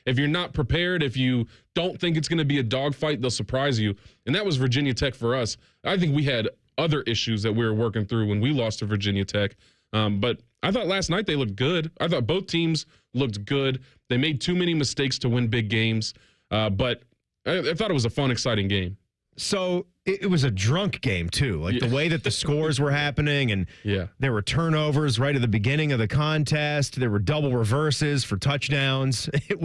if you're not prepared, if you don't think it's going to be a dogfight, they'll surprise you. And that was Virginia Tech for us. I think we had other issues that we were working through when we lost to Virginia Tech. But I thought last night they looked good. I thought both teams looked good. They made too many mistakes to win big games. But I thought it was a fun, exciting game. So it was a drunk game, too. Like the way that the scores were happening, and there were turnovers right at the beginning of the contest. There were double reverses for touchdowns. It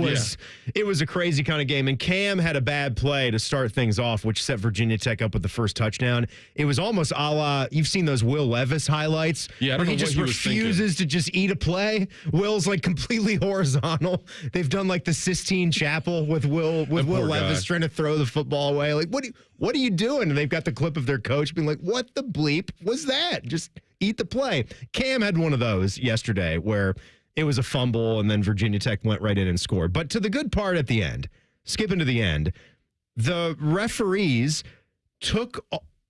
was a crazy kind of game. And Cam had a bad play to start things off, which set Virginia Tech up with the first touchdown. It was almost a la, you've seen those Will Levis highlights? Yeah, where he just refuses to just eat a play. Will's like completely horizontal. They've done like the Sistine Chapel with Will Levis trying to throw the football away. Like, what are you doing? And they've got the clip of their coach being like, what the bleep was that? Just eat the play. Cam had one of those yesterday where it was a fumble and then Virginia Tech went right in and scored. But to the good part at the end, skipping to the end, the referees took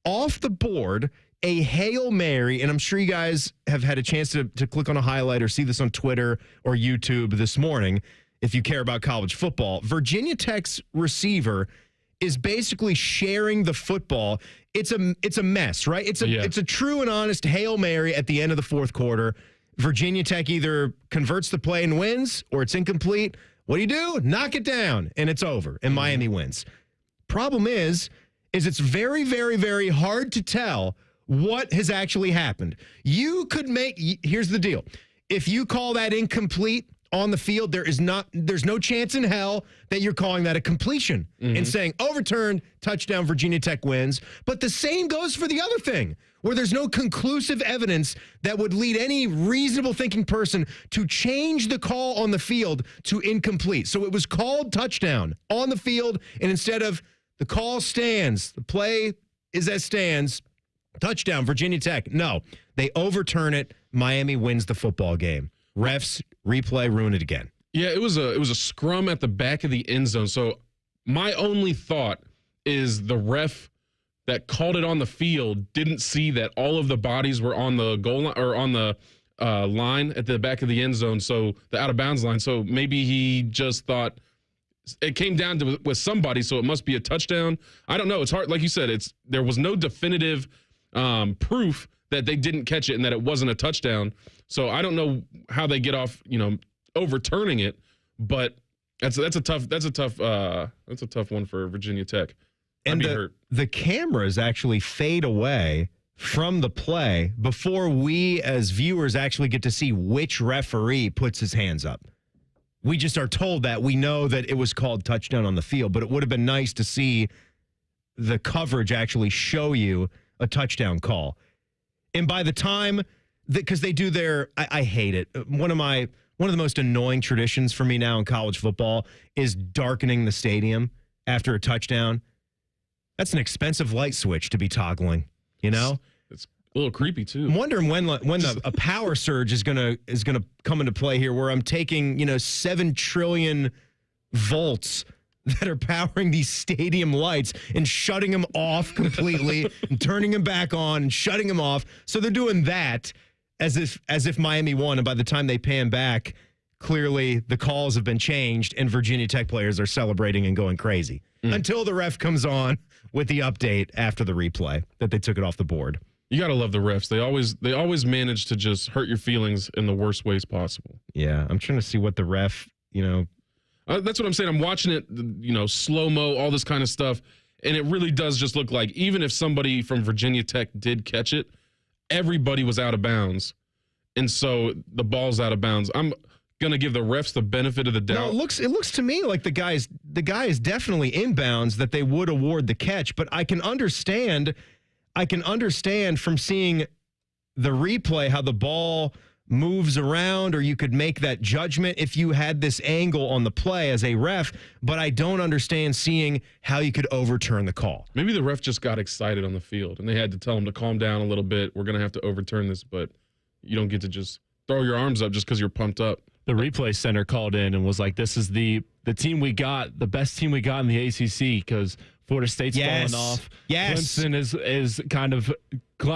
off the board a Hail Mary, and I'm sure you guys have had a chance to click on a highlight or see this on Twitter or YouTube this morning if you care about college football. Virginia Tech's receiver is basically sharing the football. It's a mess, right? It's a true and honest Hail Mary at the end of the fourth quarter. Virginia Tech either converts the play and wins, or it's incomplete. What do? Knock it down, and it's over, and Miami wins. Problem is it's very, very, very hard to tell what has actually happened. Here's the deal. If you call that incomplete on the field, there's no chance in hell that you're calling that a completion and saying overturned, touchdown, Virginia Tech wins. But the same goes for the other thing, where there's no conclusive evidence that would lead any reasonable thinking person to change the call on the field to incomplete. So it was called touchdown on the field, and instead of the call stands, the play is as stands, touchdown, Virginia Tech. No, they overturn it. Miami wins the football game. Refs, replay, ruin it again. Yeah, it was a scrum at the back of the end zone. So my only thought is the ref that called it on the field didn't see that all of the bodies were on the goal line or on the line at the back of the end zone, so the out of bounds line. So maybe he just thought it came down to with somebody, so it must be a touchdown. I don't know. It's hard. Like you said, there was no definitive proof that they didn't catch it and that it wasn't a touchdown. So I don't know how they get off, overturning it, but that's a tough one for Virginia Tech. And the cameras actually fade away from the play before we as viewers actually get to see which referee puts his hands up. We just are told that. We know that it was called touchdown on the field, but it would have been nice to see the coverage actually show you a touchdown call. And by the time, because they do I hate it. One of the most annoying traditions for me now in college football is darkening the stadium after a touchdown. That's an expensive light switch to be toggling, It's a little creepy too. I'm wondering when a power surge is gonna come into play here, where I'm taking 7 trillion volts that are powering these stadium lights and shutting them off completely and turning them back on and shutting them off. So they're doing that as if Miami won, and by the time they pan back, clearly the calls have been changed and Virginia Tech players are celebrating and going crazy until the ref comes on with the update after the replay that they took it off the board. You got to love the refs. They always manage to just hurt your feelings in the worst ways possible. Yeah, I'm trying to see what the ref, that's what I'm saying. I'm watching it, slow-mo, all this kind of stuff, and it really does just look like even if somebody from Virginia Tech did catch it, everybody was out of bounds. And so the ball's out of bounds. I'm going to give the refs the benefit of the doubt. No, it looks to me like the guy is definitely inbounds that they would award the catch, but I can understand from seeing the replay how the ball moves around, or you could make that judgment if you had this angle on the play as a ref, but I don't understand seeing how you could overturn the call. Maybe the ref just got excited on the field and they had to tell him to calm down a little bit. We're going to have to overturn this, but you don't get to just throw your arms up just because you're pumped up. The replay center called in and was like, this is the team we got, the best team we got in the ACC, because Florida State's fallen off. Yes. Clemson is kind of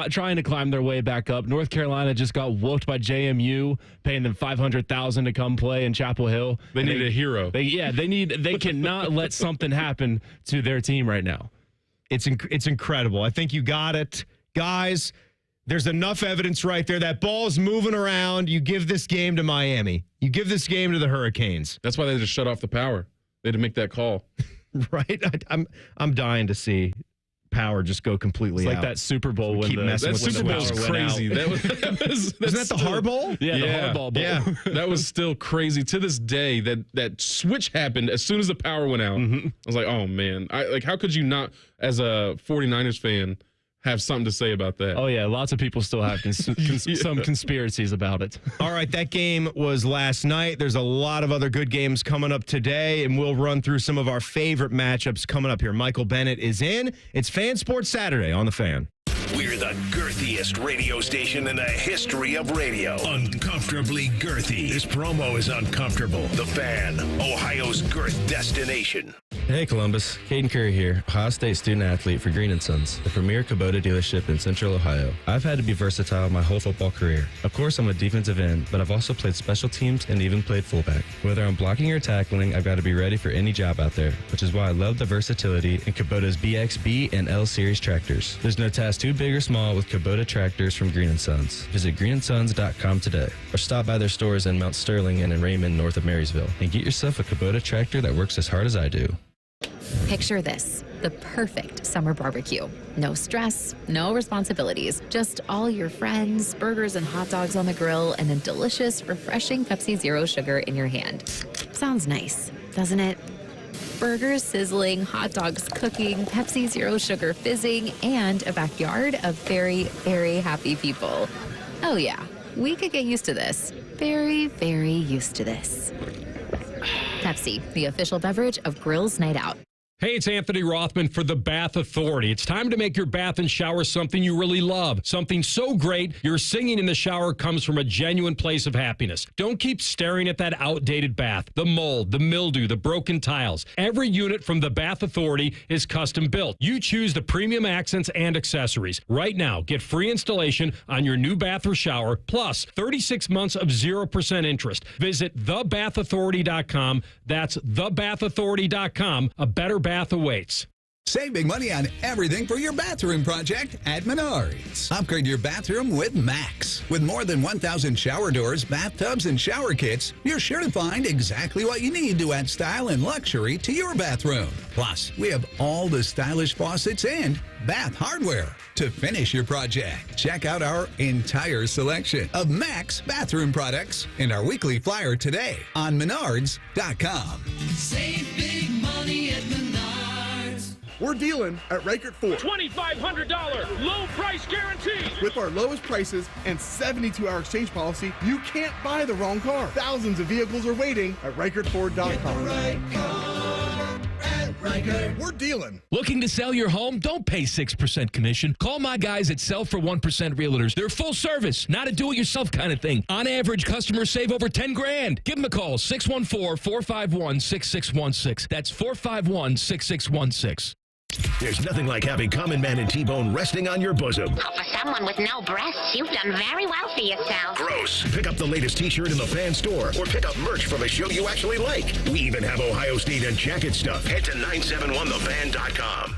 trying to climb their way back up. North Carolina just got whooped by JMU, paying them $500,000 to come play in Chapel Hill. They need a hero. They cannot let something happen to their team right now. It's incredible. I think you got it. Guys, there's enough evidence right there. That ball's moving around. You give this game to Miami. You give this game to the Hurricanes. That's why they just shut off the power. They had to make that call. Right? I'm dying to see power just go completely out. It's out. like that Super Bowl when that Super Bowl was crazy. Wasn't that the Harbaugh? Yeah, the Harbaugh Bowl. Yeah. That was still crazy. To this day, that switch happened as soon as the power went out. I was like, oh, man. How could you not, as a 49ers fan, have something to say about that? Oh, yeah. Lots of people still have some conspiracies about it. All right. That game was last night. There's a lot of other good games coming up today, and we'll run through some of our favorite matchups coming up here. Michael Bennett is in. It's Fan Sports Saturday on The Fan. We're the girthiest radio station in the history of radio. Uncomfortably girthy. This promo is uncomfortable. The Fan, Ohio's girth destination. Hey Columbus, Caden Curry here, Ohio State student-athlete for Green & Sons, the premier Kubota dealership in Central Ohio. I've had to be versatile my whole football career. Of course, I'm a defensive end, but I've also played special teams and even played fullback. Whether I'm blocking or tackling, I've got to be ready for any job out there, which is why I love the versatility in Kubota's BXB and L Series tractors. There's no task too big or small with Kubota tractors from Green & Sons. Visit greenandsons.com today or stop by their stores in Mount Sterling and in Raymond, north of Marysville, and get yourself a Kubota tractor that works as hard as I do. Picture this, the perfect summer barbecue. No stress, no responsibilities, just all your friends, burgers and hot dogs on the grill, and a delicious, refreshing Pepsi Zero Sugar in your hand. Sounds nice, doesn't it? Burgers sizzling, hot dogs cooking, Pepsi Zero Sugar fizzing, and a backyard of very, very happy people. Oh yeah, we could get used to this. Very, very used to this. Pepsi, the official beverage of Grill's Night Out. Hey, it's Anthony Rothman for the Bath Authority. It's time to make your bath and shower something you really love. Something so great, your singing in the shower comes from a genuine place of happiness. Don't keep staring at that outdated bath, the mold, the mildew, the broken tiles. Every unit from the Bath Authority is custom built. You choose the premium accents and accessories. Right now, get free installation on your new bath or shower, plus 36 months of 0% interest. Visit thebathauthority.com. That's thebathauthority.com. A better bath awaits. Save big money on everything for your bathroom project at Menards. Upgrade your bathroom with Max. With more than 1,000 shower doors, bathtubs, and shower kits, you're sure to find exactly what you need to add style and luxury to your bathroom. Plus, we have all the stylish faucets and bath hardware to finish your project. Check out our entire selection of Max bathroom products in our weekly flyer today on Menards.com. Save big money at Menards. We're dealing at Reichert Ford. $2,500 low price guarantee. With our lowest prices and 72-hour exchange policy, you can't buy the wrong car. Thousands of vehicles are waiting at ReichertFord.com. Get the right car at Reichert. We're dealing. Looking to sell your home? Don't pay 6% commission. Call my guys at Sell for 1% Realtors. They're full service, not a do-it-yourself kind of thing. On average, customers save over $10,000. Give them a call, 614-451-6616. That's 451-6616. There's nothing like having Common Man and T-Bone resting on your bosom. Oh, for someone with no breasts, you've done very well for yourself. Gross. Pick up the latest T-shirt in the fan store or pick up merch from a show you actually like. We even have Ohio State and jacket stuff. Head to 971thefan.com.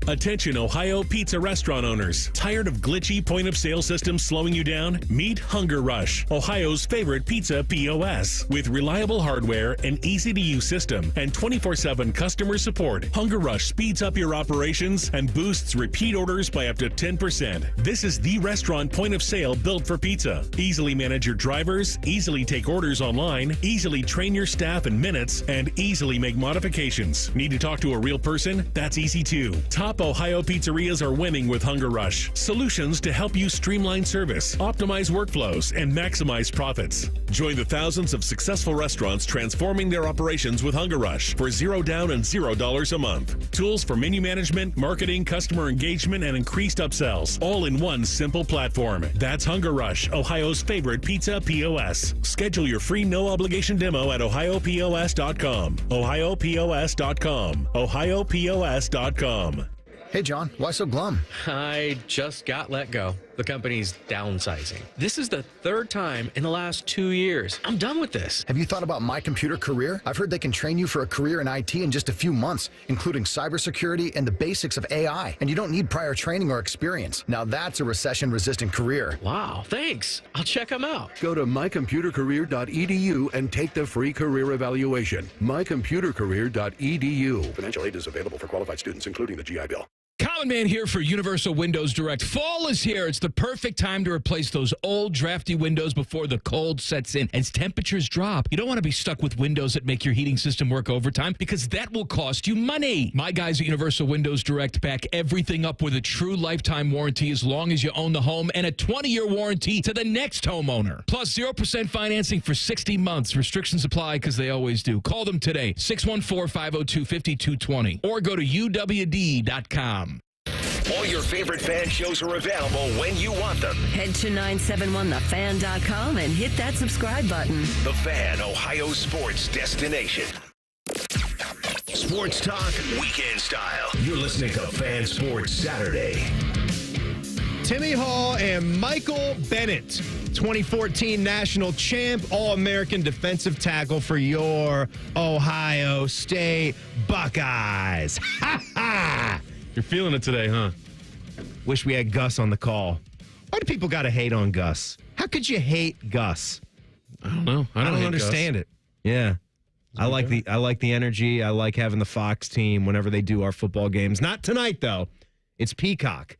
Attention Ohio pizza restaurant owners. Tired of glitchy point-of-sale systems slowing you down? Meet Hunger Rush, Ohio's favorite pizza POS. With reliable hardware, an easy-to-use system, and 24/7 customer support, Hunger Rush speeds up your operations and boosts repeat orders by up to 10%. This is the restaurant point-of-sale built for pizza. Easily manage your drivers, easily take orders online, easily train your staff in minutes, and easily make modifications. Need to talk to a real person? That's easy too. Top Ohio pizzerias are winning with Hunger Rush. Solutions to help you streamline service, optimize workflows, and maximize profits. Join the thousands of successful restaurants transforming their operations with Hunger Rush for $0 down and $0 a month. Tools for menu management, marketing, customer engagement, and increased upsells, all in one simple platform. That's Hunger Rush, Ohio's favorite pizza POS. Schedule your free no-obligation demo at ohiopos.com. ohiopos.com. ohiopos.com. Hey, John, why so glum? I just got let go. The company's downsizing. This is the third time in the last 2 years. I'm done with this. Have you thought about My Computer Career? I've heard they can train you for a career in IT in just a few months, including cybersecurity and the basics of AI. And you don't need prior training or experience. Now that's a recession-resistant career. Wow, thanks. I'll check them out. Go to mycomputercareer.edu and take the free career evaluation. mycomputercareer.edu. Financial aid is available for qualified students, including the GI Bill. Common Man here for Universal Windows Direct. Fall is here. It's the perfect time to replace those old, drafty windows before the cold sets in. As temperatures drop, you don't want to be stuck with windows that make your heating system work overtime because that will cost you money. My guys at Universal Windows Direct back everything up with a true lifetime warranty as long as you own the home and a 20-year warranty to the next homeowner. Plus 0% financing for 60 months. Restrictions apply because they always do. Call them today, 614-502-5220, or go to uwd.com. All your favorite fan shows are available when you want them. Head to 971thefan.com and hit that subscribe button. The Fan, Ohio sports destination. Sports talk, weekend style. You're listening to Fan Sports Saturday. Timmy Hall and Michael Bennett, 2014 national champ, All-American defensive tackle for your Ohio State Buckeyes. Ha ha! You're feeling it today, huh? Wish we had Gus on the call. Why do people got to hate on Gus? How could you hate Gus? I don't know. I don't understand it. Yeah. I like the energy. I like having the Fox team whenever they do our football games. Not tonight, though. It's Peacock.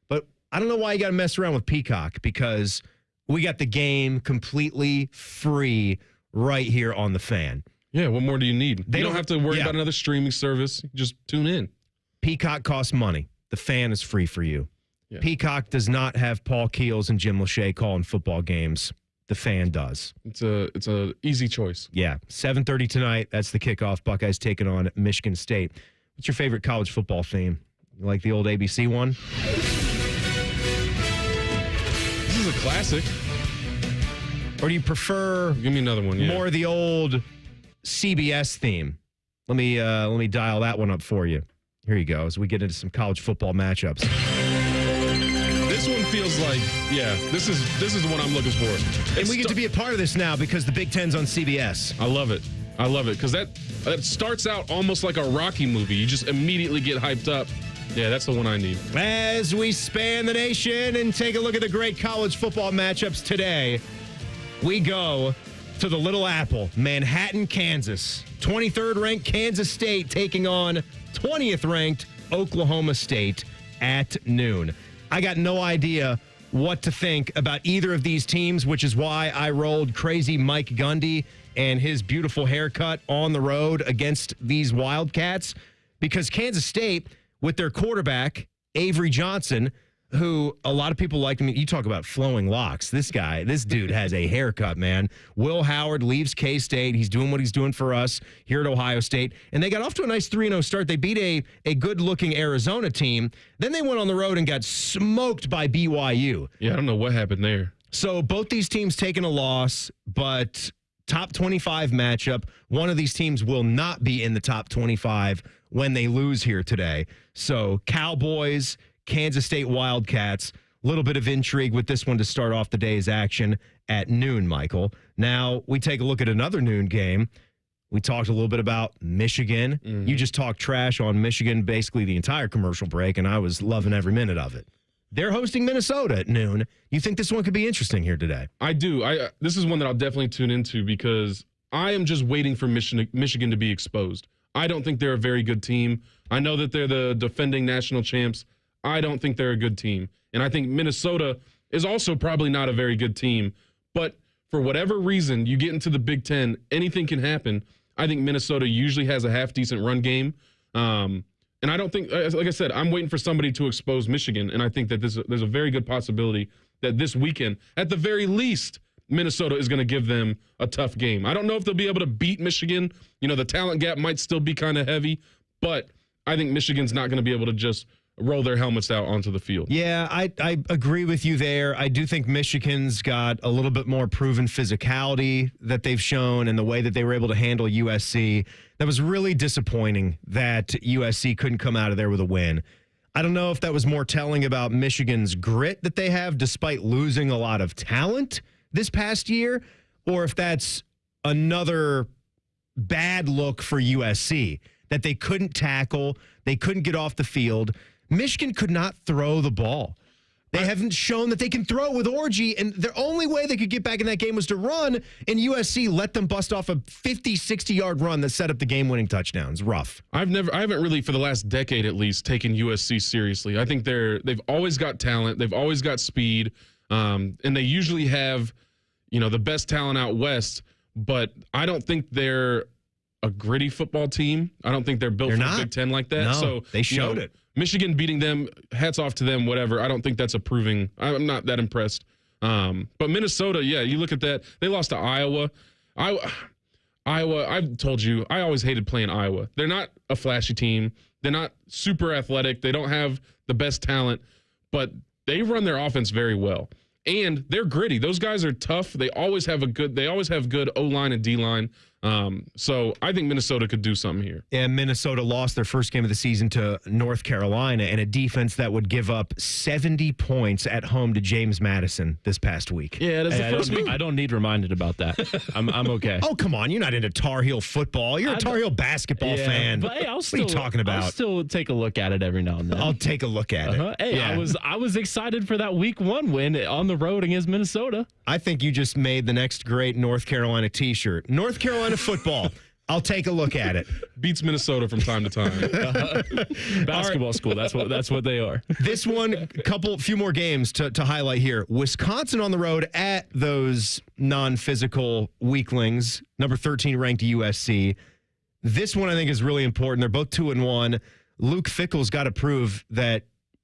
But I don't know why you got to mess around with Peacock, because we got the game completely free right here on the Fan. Yeah, what more do you need? You don't have to worry about another streaming service. Just tune in. Peacock costs money. The Fan is free for you. Yeah. Peacock does not have Paul Keels and Jim Lachey calling football games. The Fan does. It's a easy choice. Yeah, 7:30 tonight. That's the kickoff. Buckeyes taking on Michigan State. What's your favorite college football theme? You like the old ABC one? This is a classic. Or do you prefer? Give me another one. Yeah. More of the old CBS theme. Let me dial that one up for you. Here you go. As we get into some college football matchups. This one feels like, this is the one I'm looking for. And we get to be a part of this now because the Big Ten's on CBS. I love it. Because that starts out almost like a Rocky movie. You just immediately get hyped up. Yeah, that's the one I need. As we span the nation and take a look at the great college football matchups today, we go to the Little Apple, Manhattan, Kansas. 23rd ranked Kansas State taking on 20th ranked Oklahoma State at noon. I got no idea what to think about either of these teams, which is why I rolled crazy Mike Gundy and his beautiful haircut on the road against these Wildcats, because Kansas State, with their quarterback, Avery Johnson, who a lot of people like him. You talk about flowing locks. This dude has a haircut, man. Will Howard leaves K-State. He's doing what he's doing for us here at Ohio State. And they got off to a nice 3-0 start. They beat a good-looking Arizona team. Then they went on the road and got smoked by BYU. Yeah, I don't know what happened there. So both these teams taking a loss, but top 25 matchup. One of these teams will not be in the top 25 when they lose here today. So Cowboys, Kansas State Wildcats, a little bit of intrigue with this one to start off the day's action at noon, Michael. Now we take a look at another noon game. We talked a little bit about Michigan. Mm-hmm. You just talked trash on Michigan basically the entire commercial break, and I was loving every minute of it. They're hosting Minnesota at noon. You think this one could be interesting here today? I do. This is one that I'll definitely tune into because I am just waiting for Michigan to be exposed. I don't think they're a very good team. I know that they're the defending national champs. I don't think they're a good team. And I think Minnesota is also probably not a very good team. But for whatever reason, you get into the Big Ten, anything can happen. I think Minnesota usually has a half-decent run game. And I don't think, like I said, I'm waiting for somebody to expose Michigan. And I think that there's a very good possibility that this weekend, at the very least, Minnesota is going to give them a tough game. I don't know if they'll be able to beat Michigan. You know, the talent gap might still be kind of heavy. But I think Michigan's not going to be able to just roll their helmets out onto the field. Yeah, I agree with you there. I do think Michigan's got a little bit more proven physicality that they've shown and the way that they were able to handle USC. That was really disappointing that USC couldn't come out of there with a win. I don't know if that was more telling about Michigan's grit that they have despite losing a lot of talent this past year, or if that's another bad look for USC, that they couldn't tackle, they couldn't get off the field. Michigan could not throw the ball. They haven't shown that they can throw with Orgy, and the only way they could get back in that game was to run, and USC let them bust off a 50, 60-yard run that set up the game-winning touchdowns. Rough. I haven't really, for the last decade at least, taken USC seriously. I think they've always got talent. They've always got speed, and they usually have, the best talent out west, but I don't think they're a gritty football team. I don't think they're built for the Big Ten like that. No, so they showed it. Michigan beating them, hats off to them, whatever. I don't think that's approving. I'm not that impressed. But Minnesota, yeah, you look at that. They lost to Iowa. Iowa, I've told you, I always hated playing Iowa. They're not a flashy team. They're not super athletic. They don't have the best talent, but they run their offense very well. And they're gritty. Those guys are tough. They always have good O-line and D-line. So I think Minnesota could do something here. And Minnesota lost their first game of the season to North Carolina and a defense that would give up 70 points at home to James Madison this past week. Yeah, that's the first week. I don't need reminded about that. I'm okay. Oh, come on. You're not into Tar Heel football. You're a Tar Heel basketball fan. But, hey, what are you talking about? I'll still take a look at it every now and then. I'll take a look at it. Hey, Yeah. I was excited for that week 1 win on the road against Minnesota. I think you just made the next great North Carolina t-shirt. North Carolina football. I'll take a look at it. Beats Minnesota from time to time. Basketball school. That's what they are. This one, few more games to highlight here. Wisconsin on the road at those non-physical weaklings. Number 13 ranked USC. This one I think is really important. They're both 2-1. Luke Fickell's got to prove that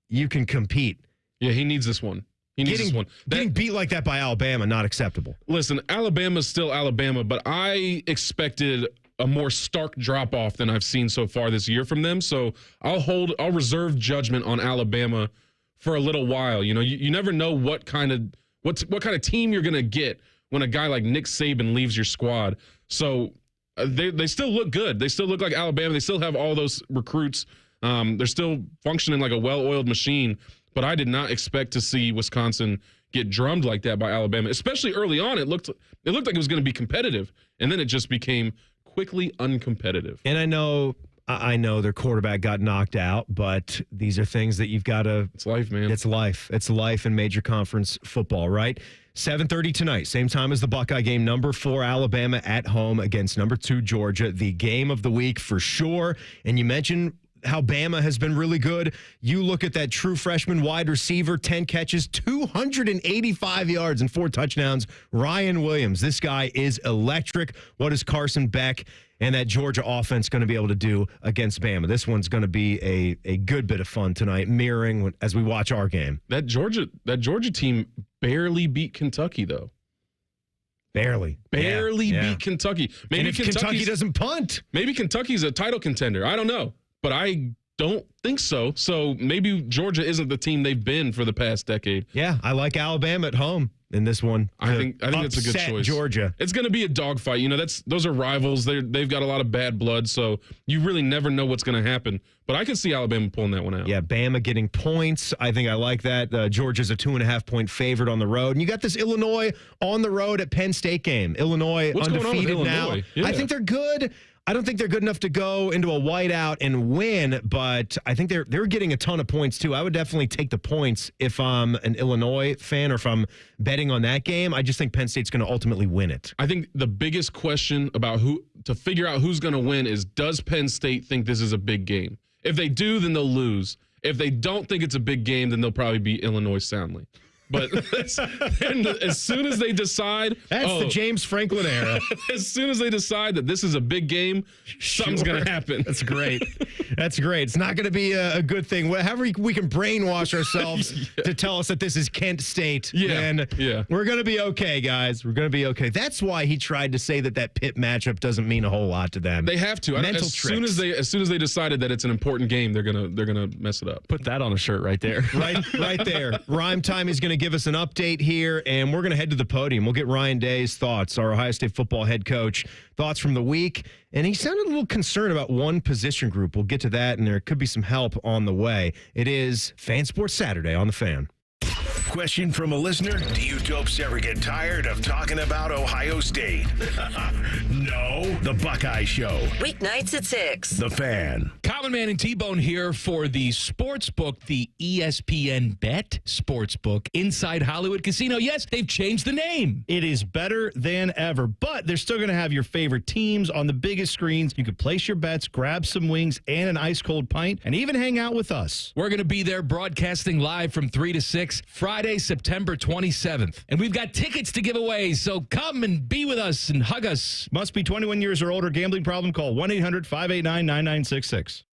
you can compete. Yeah, he needs this one. He needs this one. Getting beat like that by Alabama, not acceptable. Listen, Alabama's still Alabama, but I expected a more stark drop-off than I've seen so far this year from them. So I'll reserve judgment on Alabama for a little while. You know, you never know what kind of team you're going to get when a guy like Nick Saban leaves your squad. So they still look good. They still look like Alabama. They still have all those recruits. They're still functioning like a well-oiled machine. But I did not expect to see Wisconsin get drummed like that by Alabama, especially early on. It looked like it was going to be competitive, and then it just became quickly uncompetitive. And I know their quarterback got knocked out, but these are things that you've got to. It's life, man. It's life. It's life in major conference football, right? 7:30 tonight, same time as the Buckeye game. Number 4 Alabama at home against number 2 Georgia. The game of the week for sure. And you mentioned how Bama has been really good. You look at that true freshman wide receiver, 10 catches, 285 yards and 4 touchdowns. Ryan Williams, this guy is electric. What is Carson Beck and that Georgia offense going to be able to do against Bama? This one's going to be a good bit of fun tonight, mirroring as we watch our game. That Georgia team barely beat Kentucky, though. Barely beat Kentucky. Maybe if Kentucky doesn't punt. Maybe Kentucky's a title contender. I don't know. But I don't think so. So maybe Georgia isn't the team they've been for the past decade. Yeah, I like Alabama at home in this one. I think that's a good choice. Georgia. It's going to be a dogfight. You know, those are rivals. They've got a lot of bad blood, so you really never know what's going to happen. But I can see Alabama pulling that one out. Yeah, Bama getting points. I think I like that. Georgia's a 2.5-point favorite on the road. And you got this Illinois on the road at Penn State game. Illinois What's undefeated going on with now. Illinois? Yeah. I think they're good. I don't think they're good enough to go into a whiteout and win, but I think they're getting a ton of points too. I would definitely take the points if I'm an Illinois fan or if I'm betting on that game. I just think Penn State's going to ultimately win it. I think the biggest question about to figure out who's going to win is, does Penn State think this is a big game? If they do, then they'll lose. If they don't think it's a big game, then they'll probably beat Illinois soundly. But as soon as they decide... That's the James Franklin era. As soon as they decide that this is a big game, something's going to happen. That's great. That's great. It's not going to be a good thing. However we can brainwash ourselves to tell us that this is Kent State, then we're going to be okay, guys. We're going to be okay. That's why he tried to say that Pitt matchup doesn't mean a whole lot to them. They have to. Mental as tricks. soon as they decided that it's an important game, they're gonna mess it up. Put that on a shirt right there. Right there. Rhyme Time is going to give us an update here, and we're going to head to the podium. We'll get Ryan Day's thoughts, our Ohio State football head coach, thoughts from the week. And he sounded a little concerned about one position group. We'll get to that, and there could be some help on the way. It is Fan Sports Saturday on The Fan. Question from a listener: do you dopes ever get tired of talking about Ohio State? No. The Buckeye Show. Weeknights at 6. The Fan. Common Man and T-Bone here for the sportsbook, the ESPN Bet Sportsbook inside Hollywood Casino. Yes, they've changed the name. It is better than ever, but they're still going to have your favorite teams on the biggest screens. You can place your bets, grab some wings and an ice-cold pint, and even hang out with us. We're going to be there broadcasting live from 3 to 6, Friday, September 27th. And we've got tickets to give away, so come and be with us and hug us. Must be 21 years or older. Gambling problem? Call 1-800-589-9966.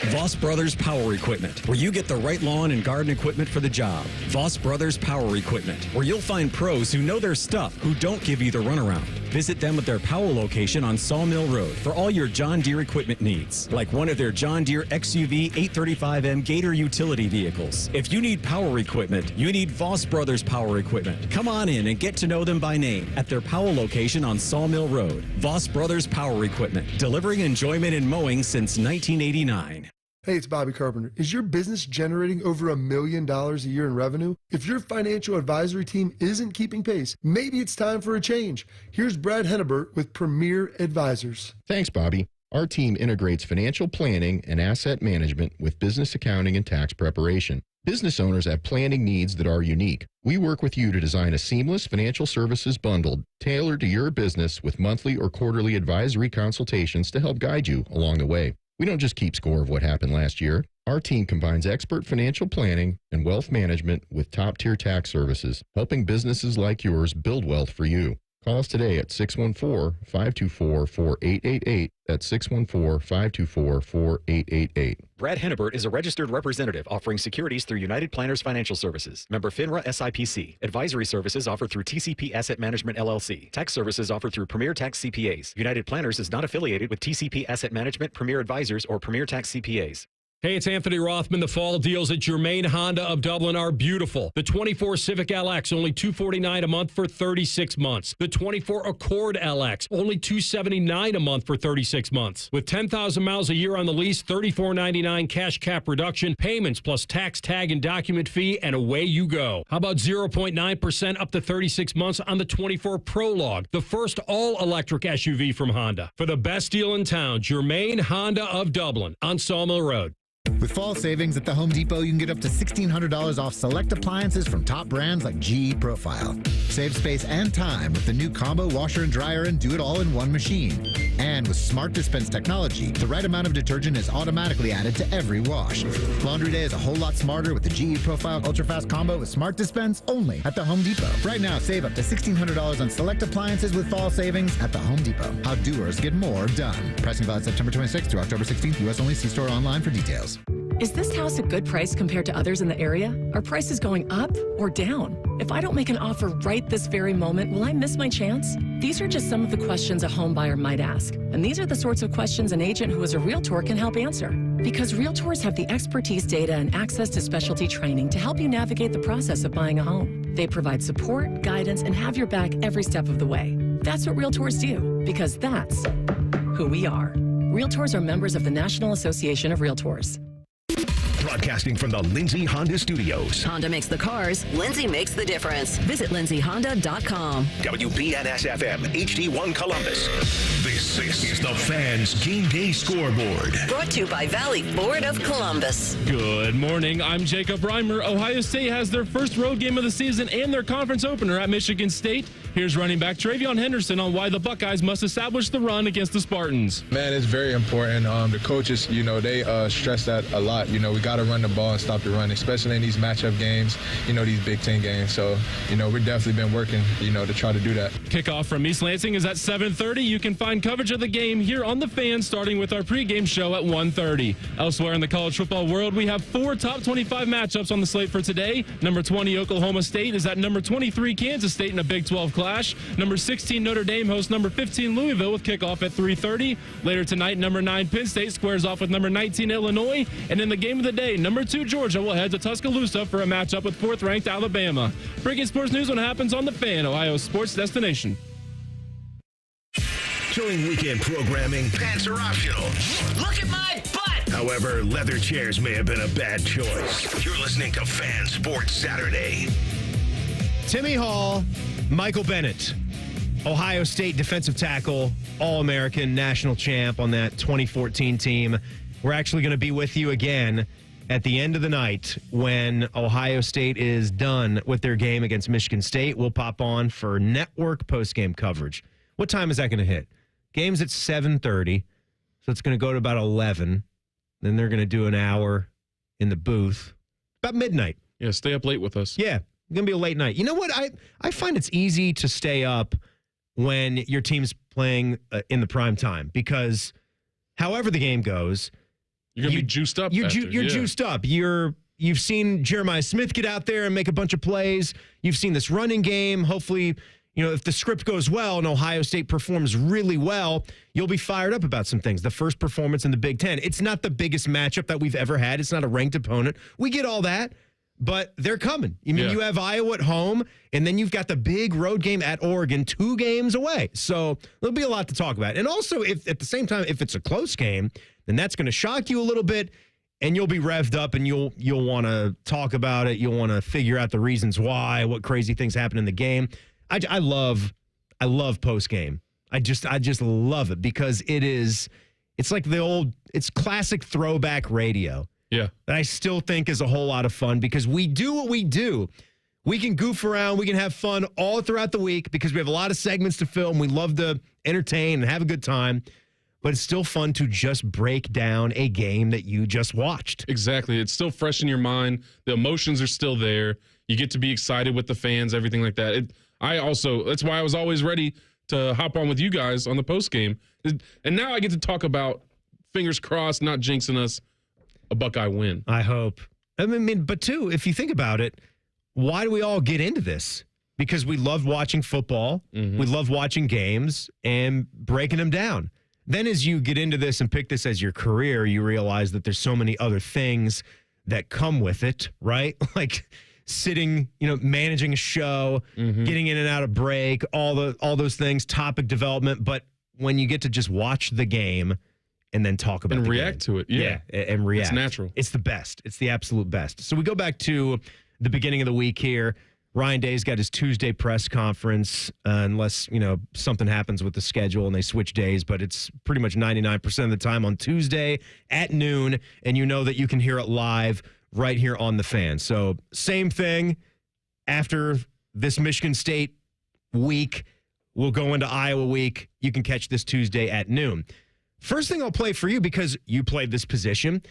Voss Brothers Power Equipment, where you get the right lawn and garden equipment for the job. Voss Brothers Power Equipment, where you'll find pros who know their stuff, who don't give you the runaround. Visit them at their Powell location on Sawmill Road for all your John Deere equipment needs, like one of their John Deere XUV 835M Gator utility vehicles. If you need power equipment, you need Voss Brothers Power Equipment. Come on in and get to know them by name at their Powell location on Sawmill Road. Voss Brothers Power Equipment, delivering enjoyment in mowing since 1989. Hey, it's Bobby Carpenter. Is your business generating over $1 million a year in revenue? If your financial advisory team isn't keeping pace, maybe it's time for a change. Here's Brad Hennebert with Premier Advisors. Thanks, Bobby. Our team integrates financial planning and asset management with business accounting and tax preparation. Business owners have planning needs that are unique. We work with you to design a seamless financial services bundle tailored to your business with monthly or quarterly advisory consultations to help guide you along the way. We don't just keep score of what happened last year. Our team combines expert financial planning and wealth management with top-tier tax services, helping businesses like yours build wealth for you. Call us today at 614-524-4888. That's 614-524-4888. Brad Hennebert is a registered representative offering securities through United Planners Financial Services. Member FINRA SIPC. Advisory services offered through TCP Asset Management LLC. Tax services offered through Premier Tax CPAs. United Planners is not affiliated with TCP Asset Management, Premier Advisors, or Premier Tax CPAs. Hey, it's Anthony Rothman. The fall deals at Germain Honda of Dublin are beautiful. The 24 Civic LX, only $249 a month for 36 months. The 24 Accord LX, only $279 a month for 36 months. With 10,000 miles a year on the lease, $34.99 cash cap reduction, payments plus tax, tag, and document fee, and away you go. How about 0.9% up to 36 months on the 24 Prologue, the first all-electric SUV from Honda? For the best deal in town, Germain Honda of Dublin on Sawmill Road. With fall savings at the Home Depot, you can get up to $1,600 off select appliances from top brands like GE Profile. Save space and time with the new combo washer and dryer and do-it-all-in-one machine. And with Smart Dispense technology, the right amount of detergent is automatically added to every wash. Laundry day is a whole lot smarter with the GE Profile Ultra-Fast Combo with Smart Dispense only at the Home Depot. Right now, save up to $1,600 on select appliances with fall savings at the Home Depot. How doers get more done. Pricing valid September 26th through October 16th. U.S. only. See store online for details. Is this house a good price compared to others in the area? Are prices going up or down? If I don't make an offer right this very moment, will I miss my chance? These are just some of the questions a home buyer might ask. And these are the sorts of questions an agent who is a realtor can help answer. Because realtors have the expertise, data, and access to specialty training to help you navigate the process of buying a home. They provide support, guidance, and have your back every step of the way. That's what realtors do, because that's who we are. Realtors are members of the National Association of Realtors. Broadcasting from the Lindsay Honda Studios. Honda makes the cars. Lindsay makes the difference. Visit lindsayhonda.com. WBNS-FM, HD1 Columbus. This is the Fans Game Day Scoreboard. Brought to you by Valley Ford of Columbus. Good morning. I'm Jacob Reimer. Ohio State has their first road game of the season and their conference opener at Michigan State. Here's running back Travion Henderson on why the Buckeyes must establish the run against the Spartans. Man, it's very important. The coaches, they stress that a lot. We got to run the ball and stop the run, especially in these matchup games, these Big Ten games. So, we've definitely been working, to try to do that. Kickoff from East Lansing is at 7:30. You can find coverage of the game here on The Fan, starting with our pregame show at 1:30. Elsewhere in the college football world, we have 4 top 25 matchups on the slate for today. Number 20, Oklahoma State is at number 23, Kansas State in a Big 12 clash. Number 16, Notre Dame hosts number 15, Louisville, with kickoff at 3:30. Later tonight, number 9, Penn State squares off with number 19, Illinois. And in the game of the day, number 2, Georgia will head to Tuscaloosa for a matchup with 4th-ranked Alabama. Breaking sports news when it happens on The Fan, Ohio's sports destination. During weekend programming, pants are optional. Look at my butt! However, leather chairs may have been a bad choice. You're listening to Fan Sports Saturday. Timmy Hall, Michael Bennett, Ohio State defensive tackle, All-American, national champ on that 2014 team. We're actually going to be with you again at the end of the night when Ohio State is done with their game against Michigan State. We'll pop on for network postgame coverage. What time is that going to hit? Game's at 7:30, so it's going to go to about 11. Then they're going to do an hour in the booth. About midnight. Yeah, stay up late with us. Yeah, going to be a late night. You know what? I find it's easy to stay up when your team's playing in the prime time because however the game goes, you're going to be juiced up. You're juiced up. You've seen Jeremiah Smith get out there and make a bunch of plays. You've seen this running game. Hopefully, if the script goes well and Ohio State performs really well, you'll be fired up about some things. The first performance in the Big Ten. It's not the biggest matchup that we've ever had. It's not a ranked opponent. We get all that, but they're coming. You have Iowa at home, and then you've got the big road game at Oregon, 2 games away. So there'll be a lot to talk about. And also, if at the same time, if it's a close game, then that's going to shock you a little bit, and you'll be revved up, and you'll want to talk about it. You'll want to figure out the reasons why, what crazy things happen in the game. I love post game. I just love it because it's like it's classic throwback radio. Yeah. That I still think is a whole lot of fun because we do what we do. We can goof around, we can have fun all throughout the week because we have a lot of segments to film. We love to entertain and have a good time. But it's still fun to just break down a game that you just watched. Exactly. It's still fresh in your mind. The emotions are still there. You get to be excited with the fans, everything like that. That's why I was always ready to hop on with you guys on the post game. And now I get to talk about, fingers crossed, not jinxing us, a Buckeye win. I hope. I mean, but too, if you think about it, why do we all get into this? Because we love watching football. Mm-hmm. We love watching games and breaking them down. Then as you get into this and pick this as your career, you realize that there's so many other things that come with it, right? Like sitting, managing a show, getting in and out of break, all those things, topic development. But when you get to just watch the game and then talk about and the react game, to it, yeah, and react, it's natural. It's the best. It's the absolute best. So we go back to the beginning of the week here. Ryan Day's got his Tuesday press conference, unless, something happens with the schedule and they switch days, but it's pretty much 99% of the time on Tuesday at noon, and you know that you can hear it live right here on The Fan. So same thing after this Michigan State week. We'll go into Iowa week. You can catch this Tuesday at noon. First thing I'll play for you, because you played this position,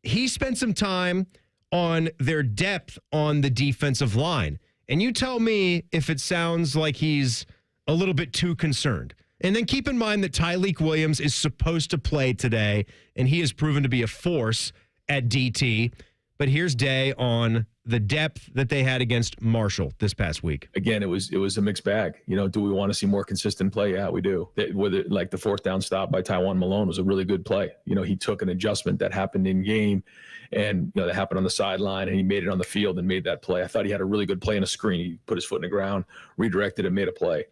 he spent some time on their depth on the defensive line. And you tell me if it sounds like he's a little bit too concerned. And then keep in mind that Tyleik Williams is supposed to play today, and he has proven to be a force at DT. But here's Day on the depth that they had against Marshall this past week. Again, it was a mixed bag. Do we want to see more consistent play? Yeah, we do. Whether like the 4th down stop by Tywan Malone was a really good play. He took an adjustment that happened in game, and that happened on the sideline, and he made it on the field and made that play. I thought he had a really good play in a screen. He put his foot in the ground, redirected, and made a play.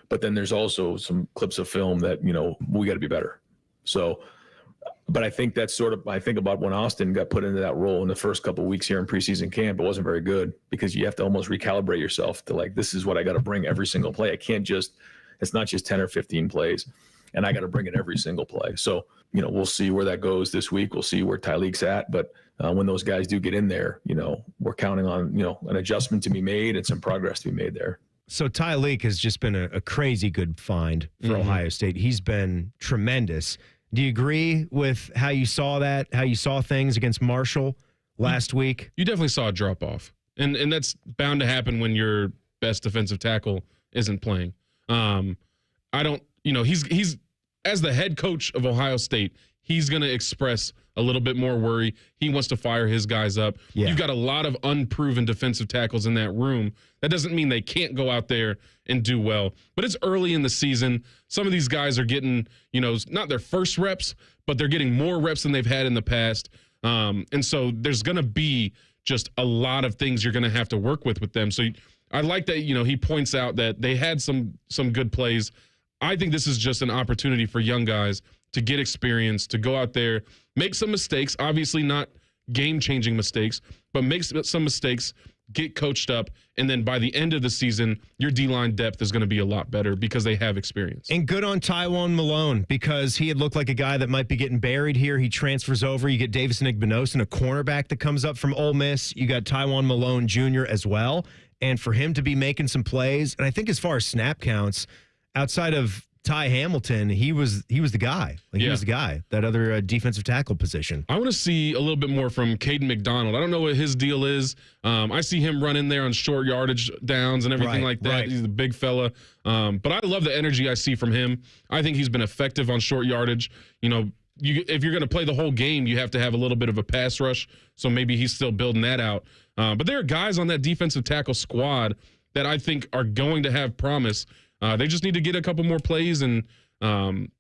But then there's also some clips of film that we got to be better. So. But I think that's I think about when Austin got put into that role in the first couple of weeks here in preseason camp. It wasn't very good because you have to almost recalibrate yourself to this is what I got to bring every single play. It's not just 10 or 15 plays, and I got to bring it every single play. So, we'll see where that goes this week. We'll see where Tyleik's at. But when those guys do get in there, we're counting on, an adjustment to be made and some progress to be made there. So Tyleik has just been a crazy good find for Ohio State. He's been tremendous. Do you agree with how you saw that, how you saw things against Marshall last week? You definitely saw a drop-off, and that's bound to happen when your best defensive tackle isn't playing. He's as the head coach of Ohio State, he's going to express a little bit more worry. He wants to fire his guys up. Yeah. You've got a lot of unproven defensive tackles in that room. That doesn't mean they can't go out there and do well. But it's early in the season. Some of these guys are getting, not their first reps, but they're getting more reps than they've had in the past. And so there's going to be just a lot of things you're going to have to work with them. So I like that, he points out that they had some good plays. I think this is just an opportunity for young guys to get experience, to go out there, make some mistakes, obviously not game-changing mistakes, but make some mistakes, get coached up, and then by the end of the season, your D-line depth is going to be a lot better because they have experience. And good on Tywan Malone because he had looked like a guy that might be getting buried here. He transfers over. You get Davison Igbinosun, a cornerback that comes up from Ole Miss. You got Tywan Malone Jr. as well. And for him to be making some plays, and I think as far as snap counts, outside of Ty Hamilton, he was the guy. He was the guy, that other defensive tackle position. I want to see a little bit more from Caden McDonald. I don't know what his deal is. I see him run in there on short yardage downs and everything like that. Right. He's a big fella. But I love the energy I see from him. I think he's been effective on short yardage. If you're going to play the whole game, you have to have a little bit of a pass rush. So maybe he's still building that out. But there are guys on that defensive tackle squad that I think are going to have promise. They just need to get a couple more plays and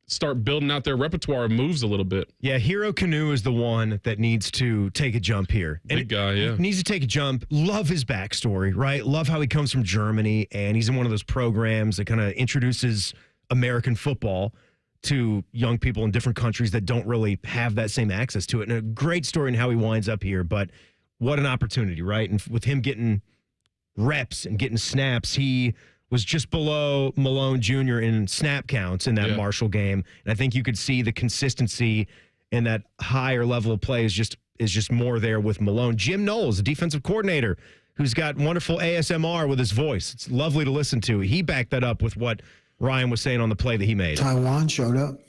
start building out their repertoire of moves a little bit. Yeah, Hero Kanu is the one that needs to take a jump here. Big guy, yeah. Needs to take a jump. Love his backstory, right? Love how he comes from Germany, and he's in one of those programs that kind of introduces American football to young people in different countries that don't really have that same access to it. And a great story in how he winds up here, but what an opportunity, right? And with him getting reps and getting snaps, he was just below Malone Jr. in snap counts in that Marshall game. And I think you could see the consistency and that higher level of play is just more there with Malone. Jim Knowles, the defensive coordinator, who's got wonderful ASMR with his voice. It's lovely to listen to. He backed that up with what Ryan was saying on the play that he made. Taiwan showed up,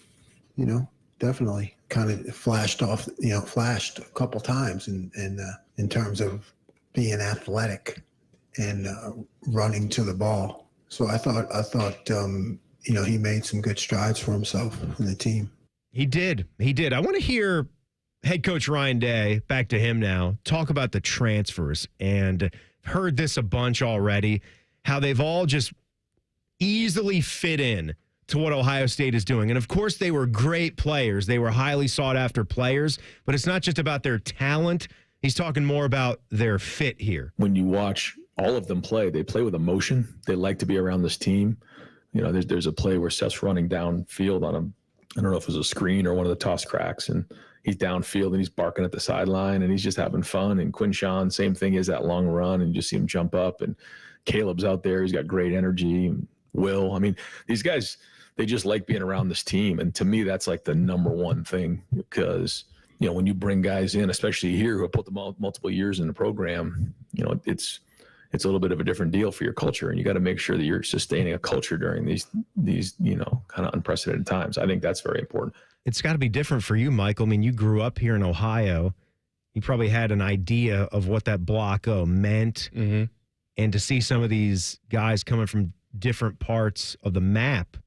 definitely kind of flashed a couple times in terms of being athletic and running to the ball. So I thought, he made some good strides for himself and the team. He did. I want to hear head coach Ryan Day, back to him now, talk about the transfers. And heard this a bunch already, how they've all just easily fit in to what Ohio State is doing. And of course, they were great players. They were highly sought after players, but it's not just about their talent. He's talking more about their fit here. When you watch all of them play, they play with emotion. They like to be around this team. There's a play where Seth's running downfield on I don't know if it was a screen or one of the toss cracks, and he's downfield and he's barking at the sideline and he's just having fun. And Quinshawn, same thing, is that long run and you just see him jump up. And Caleb's out there. He's got great energy. And Will, these guys, they just like being around this team. And to me, that's like the number one thing, because when you bring guys in, especially here who have put them multiple years in the program, it's a little bit of a different deal for your culture, and you got to make sure that you're sustaining a culture during these kind of unprecedented times. I think that's very important. It's got to be different for you, Michael. You grew up here in Ohio. You probably had an idea of what that Block O meant, and to see some of these guys coming from different parts of the map,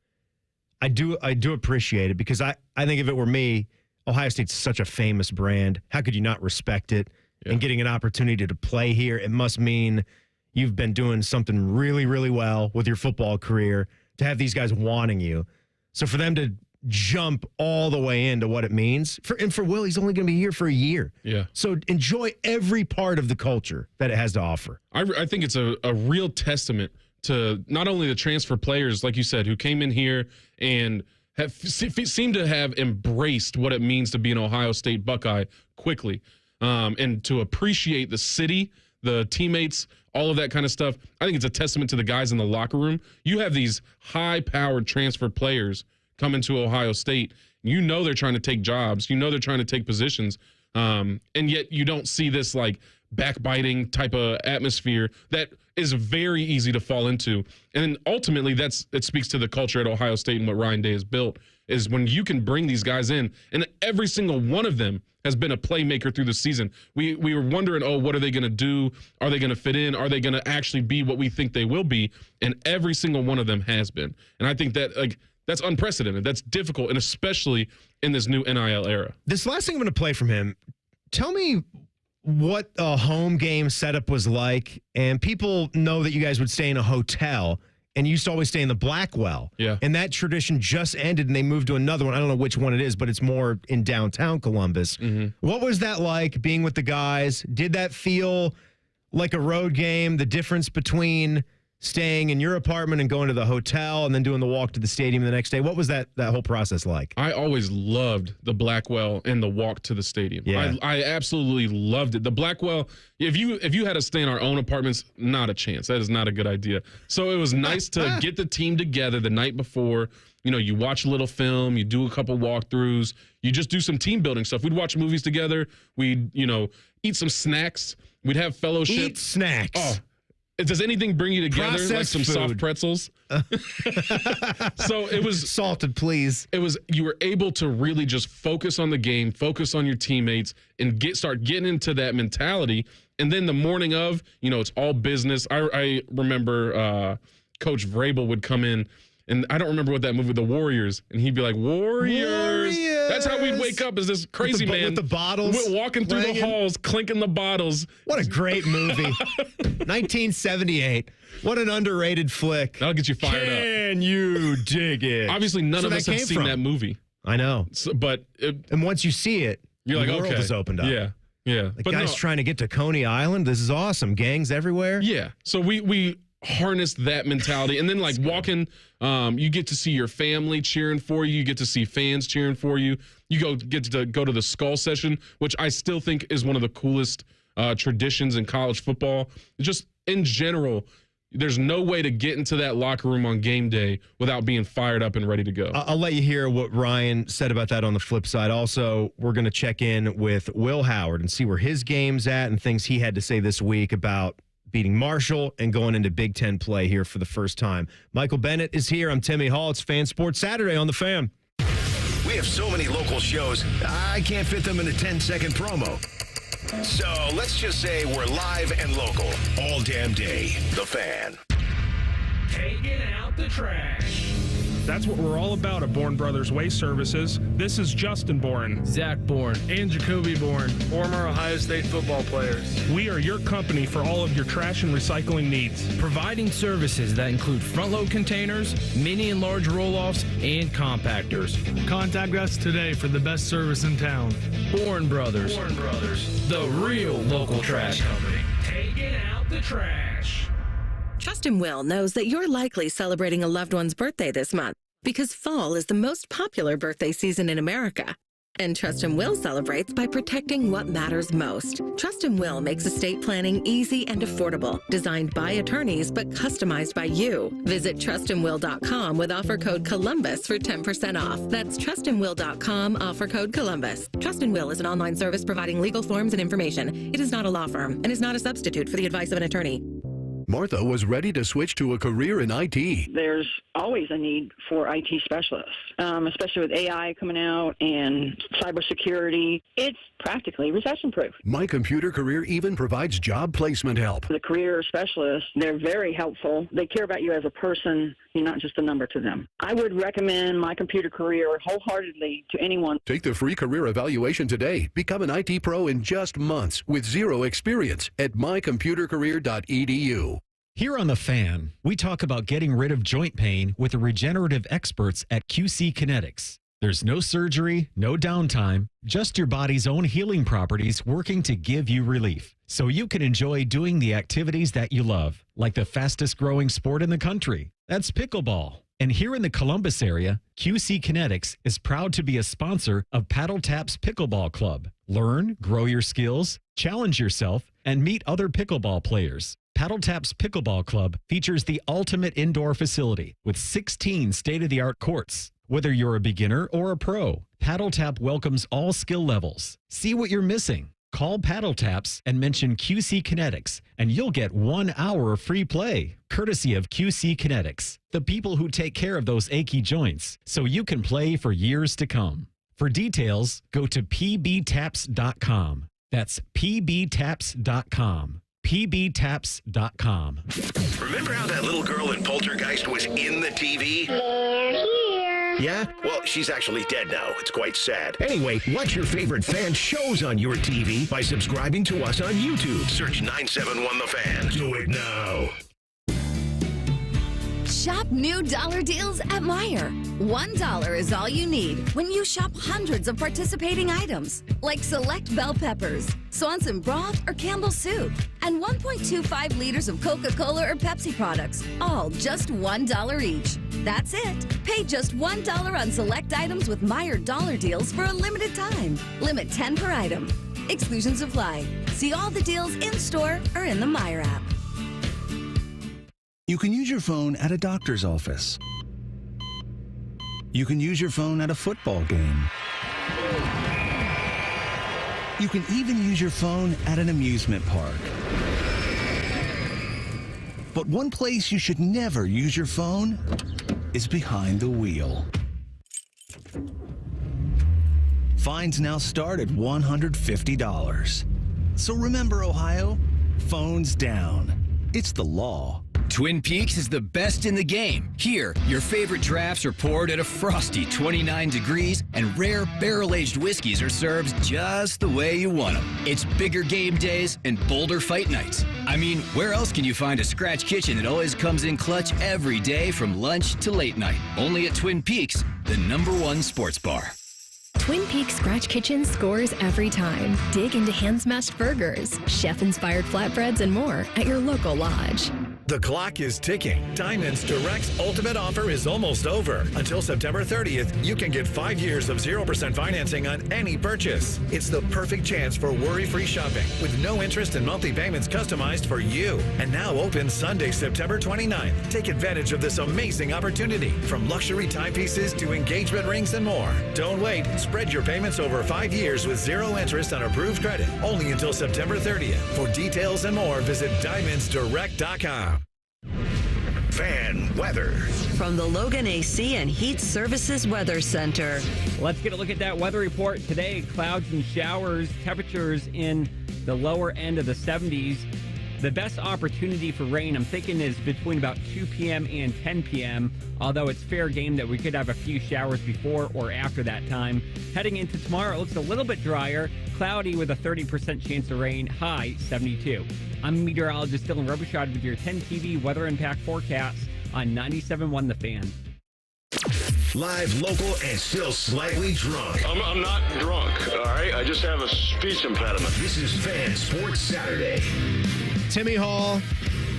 I do appreciate it, because I think if it were me, Ohio State's such a famous brand. How could you not respect it? Yeah. And getting an opportunity to play here, it must mean you've been doing something really, really well with your football career to have these guys wanting you. So for them to jump all the way into what it means, for Will, he's only going to be here for a year. Yeah. So enjoy every part of the culture that it has to offer. I think it's a real testament to not only the transfer players, like you said, who came in here and seem to have embraced what it means to be an Ohio State Buckeye quickly, and to appreciate the city, the teammates, all of that kind of stuff. I think it's a testament to the guys in the locker room. You have these high-powered transfer players coming to Ohio State. They're trying to take jobs. They're trying to take positions. And yet you don't see this like backbiting type of atmosphere that is very easy to fall into. And ultimately it speaks to the culture at Ohio State and what Ryan Day has built, is when you can bring these guys in, and every single one of them has been a playmaker through the season. We were wondering, what are they going to do? Are they going to fit in? Are they going to actually be what we think they will be? And every single one of them has been. And I think that that's unprecedented. That's difficult, and especially in this new NIL era. This last thing I'm going to play from him, tell me what a home game setup was like. And people know that you guys would stay in a hotel, and you used to always stay in the Blackwell. Yeah. And that tradition just ended, and they moved to another one. I don't know which one it is, but it's more in downtown Columbus. What was that like, being with the guys? Did that feel like a road game, the difference between staying in your apartment and going to the hotel and then doing the walk to the stadium the next day? What was that whole process like? I always loved the Blackwell and the walk to the stadium. Yeah. I absolutely loved it. The Blackwell, if you had to stay in our own apartments, not a chance. That is not a good idea. So it was nice to get the team together the night before. You watch a little film, you do a couple walkthroughs, you just do some team building stuff. We'd watch movies together. We'd, eat some snacks. We'd have fellowship. Eat snacks. Oh, does anything bring you together? Processed like some food. Soft pretzels? So it was salted, please. You were able to really just focus on the game, focus on your teammates, and start getting into that mentality. And then the morning of, it's all business. I remember Coach Vrabel would come in, and I don't remember what that movie, The Warriors, and he'd be like, Warriors. That's how we'd wake up as this crazy man. With the bottles. Walking through the halls, clinking the bottles. What a great movie. 1978. What an underrated flick. That'll get you fired up. Can you dig it? Obviously, none of us have seen that movie. I know. And once you see it, you're like, the world has opened up. Yeah. Yeah. The guy's trying to get to Coney Island. This is awesome. Gangs everywhere. Yeah. So we harnessed that mentality. And then walking, you get to see your family cheering for you. You get to see fans cheering for you. You get to go to the skull session, which I still think is one of the coolest traditions in college football. Just in general, there's no way to get into that locker room on game day without being fired up and ready to go. I'll let you hear what Ryan said about that on the flip side. Also, we're going to check in with Will Howard and see where his game's at and things he had to say this week about beating Marshall and going into Big Ten play here for the first time. Michael Bennett is here. I'm Timmy Hall. It's Fan Sports Saturday on The Fan. We have so many local shows, I can't fit them in a 10-second promo. So let's just say we're live and local all damn day. The Fan. Taking out the trash. That's what we're all about at Bourne Brothers Waste Services. This is Justin Bourne, Zach Bourne, and Jacoby Bourne, former Ohio State football players. We are your company for all of your trash and recycling needs. Providing services that include front-load containers, mini and large roll-offs, and compactors. Contact us today for the best service in town. Bourne Brothers. Bourne Brothers. The real local trash company. Taking out the trash. Trust and Will knows that you're likely celebrating a loved one's birthday this month because fall is the most popular birthday season in America. And Trust and Will celebrates by protecting what matters most. Trust and Will makes estate planning easy and affordable, designed by attorneys but customized by you. Visit trustandwill.com with offer code Columbus for 10% off. That's trustandwill.com, offer code Columbus. Trust and Will is an online service providing legal forms and information. It is not a law firm and is not a substitute for the advice of an attorney. Martha was ready to switch to a career in IT. There's always a need for IT specialists, especially with AI coming out and cybersecurity. It's practically recession-proof. My Computer Career even provides job placement help. The career specialists, they're very helpful. They care about you as a person. You're not just a number to them. I would recommend My Computer Career wholeheartedly to anyone. Take the free career evaluation today. Become an IT pro in just months with zero experience at mycomputercareer.edu. Here on The Fan, we talk about getting rid of joint pain with the regenerative experts at QC Kinetics. There's no surgery, no downtime, just your body's own healing properties working to give you relief. So you can enjoy doing the activities that you love, like the fastest growing sport in the country. That's pickleball. And here in the Columbus area, QC Kinetics is proud to be a sponsor of Paddle Tap's Pickleball Club. Learn, grow your skills, challenge yourself, and meet other pickleball players. Paddle Tap's Pickleball Club features the ultimate indoor facility with 16 state-of-the-art courts. Whether you're a beginner or a pro, Paddle Tap welcomes all skill levels. See what you're missing. Call Paddle Taps and mention QC Kinetics, and you'll get 1 hour of free play, courtesy of QC Kinetics, the people who take care of those achy joints, so you can play for years to come. For details, go to pbtaps.com. That's pbtaps.com. pbtaps.com. Remember how that little girl in Poltergeist was in the TV? Yeah? Well, she's actually dead now. It's quite sad. Anyway, watch your favorite fan shows on your TV by subscribing to us on YouTube. Search 971 The Fan. Do it now. Shop new dollar deals at Meijer. $1 is all you need when you shop hundreds of participating items, like select bell peppers, Swanson broth, or Campbell's soup, and 1.25 liters of Coca-Cola or Pepsi products, all just $1 each. That's it. Pay just $1 on select items with Meijer dollar deals for a limited time. Limit 10 per item. Exclusions apply. See all the deals in-store or in the Meijer app. You can use your phone at a doctor's office. You can use your phone at a football game. You can even use your phone at an amusement park. But one place you should never use your phone is behind the wheel. Fines now start at $150. So remember, Ohio, phones down. It's the law. Twin Peaks is the best in the game. Here, your favorite drafts are poured at a frosty 29 degrees, and rare barrel-aged whiskeys are served just the way you want them. It's bigger game days and bolder fight nights. I mean, where else can you find a scratch kitchen that always comes in clutch every day from lunch to late night? Only at Twin Peaks, the #1 sports bar. Twin Peaks Scratch Kitchen scores every time. Dig into hand-smashed burgers, chef-inspired flatbreads, and more at your local lodge. The clock is ticking. Diamonds Direct's ultimate offer is almost over. Until September 30th, you can get 5 years of 0% financing on any purchase. It's the perfect chance for worry-free shopping with no interest and monthly payments customized for you. And now open Sunday, September 29th. Take advantage of this amazing opportunity. From luxury timepieces to engagement rings and more. Don't wait. Spread your payments over 5 years with 0 interest on approved credit. Only until September 30th. For details and more, visit diamondsdirect.com. Fan weather. From the Logan AC and Heat Services Weather Center. Let's get a look at that weather report today. Clouds and showers, temperatures in the lower end of the 70s. The best opportunity for rain, I'm thinking, is between about 2 p.m. and 10 p.m., although it's fair game that we could have a few showers before or after that time. Heading into tomorrow, it looks a little bit drier, cloudy with a 30% chance of rain, high 72. I'm meteorologist Dylan Robichaud with your 10 TV weather impact forecast on 97.1 The Fan. Live, local, and still slightly drunk. I'm not drunk, all right? I just have a speech impediment. This is Fan Sports Saturday. Timmy Hall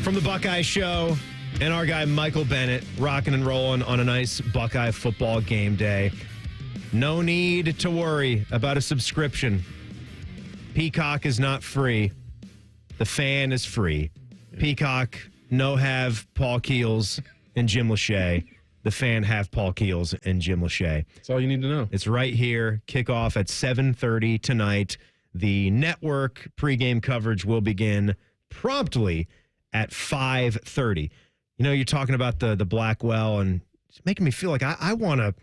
from the Buckeye Show and our guy Michael Bennett rocking and rolling on a nice Buckeye football game day. No need to worry about a subscription. Peacock is not free. The Fan is free. Peacock, no have Paul Keels and Jim Lachey. The Fan have Paul Keels and Jim Lachey. That's all you need to know. It's right here. Kickoff at 7:30 tonight. The network pregame coverage will begin promptly at 5:30. You know, you're talking about the Blackwell, and it's making me feel like I want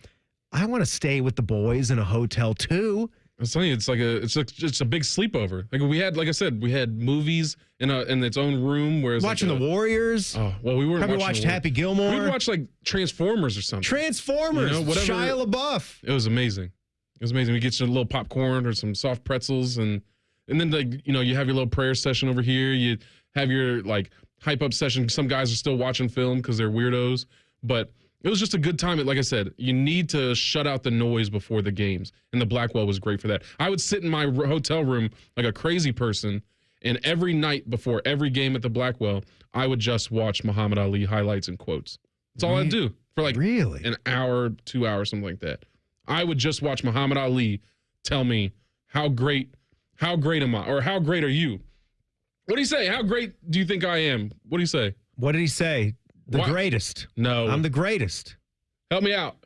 to stay with the boys in a hotel too. I'm telling you, it's a big sleepover. Like I said, we had movies in its own room. Where watching the Warriors. Oh well, we weren't. Probably watched Happy Gilmore. We watched like Transformers or something. Transformers. You know, Shia LaBeouf. It was amazing. It was amazing. We get you a little popcorn or some soft pretzels, and then you have your little prayer session over here. You have your like hype up session. Some guys are still watching film because they're weirdos, but it was just a good time. Like I said, you need to shut out the noise before the games, and the Blackwell was great for that. I would sit in my hotel room like a crazy person, and every night before every game at the Blackwell, I would just watch Muhammad Ali highlights and quotes. That's all I'd do for like an hour, 2 hours, something like that. I would just watch Muhammad Ali tell me how great am I, or how great are you? What do you say? How great do you think I am? What do you say? What did he say? The greatest. No. I'm the greatest. Help me out.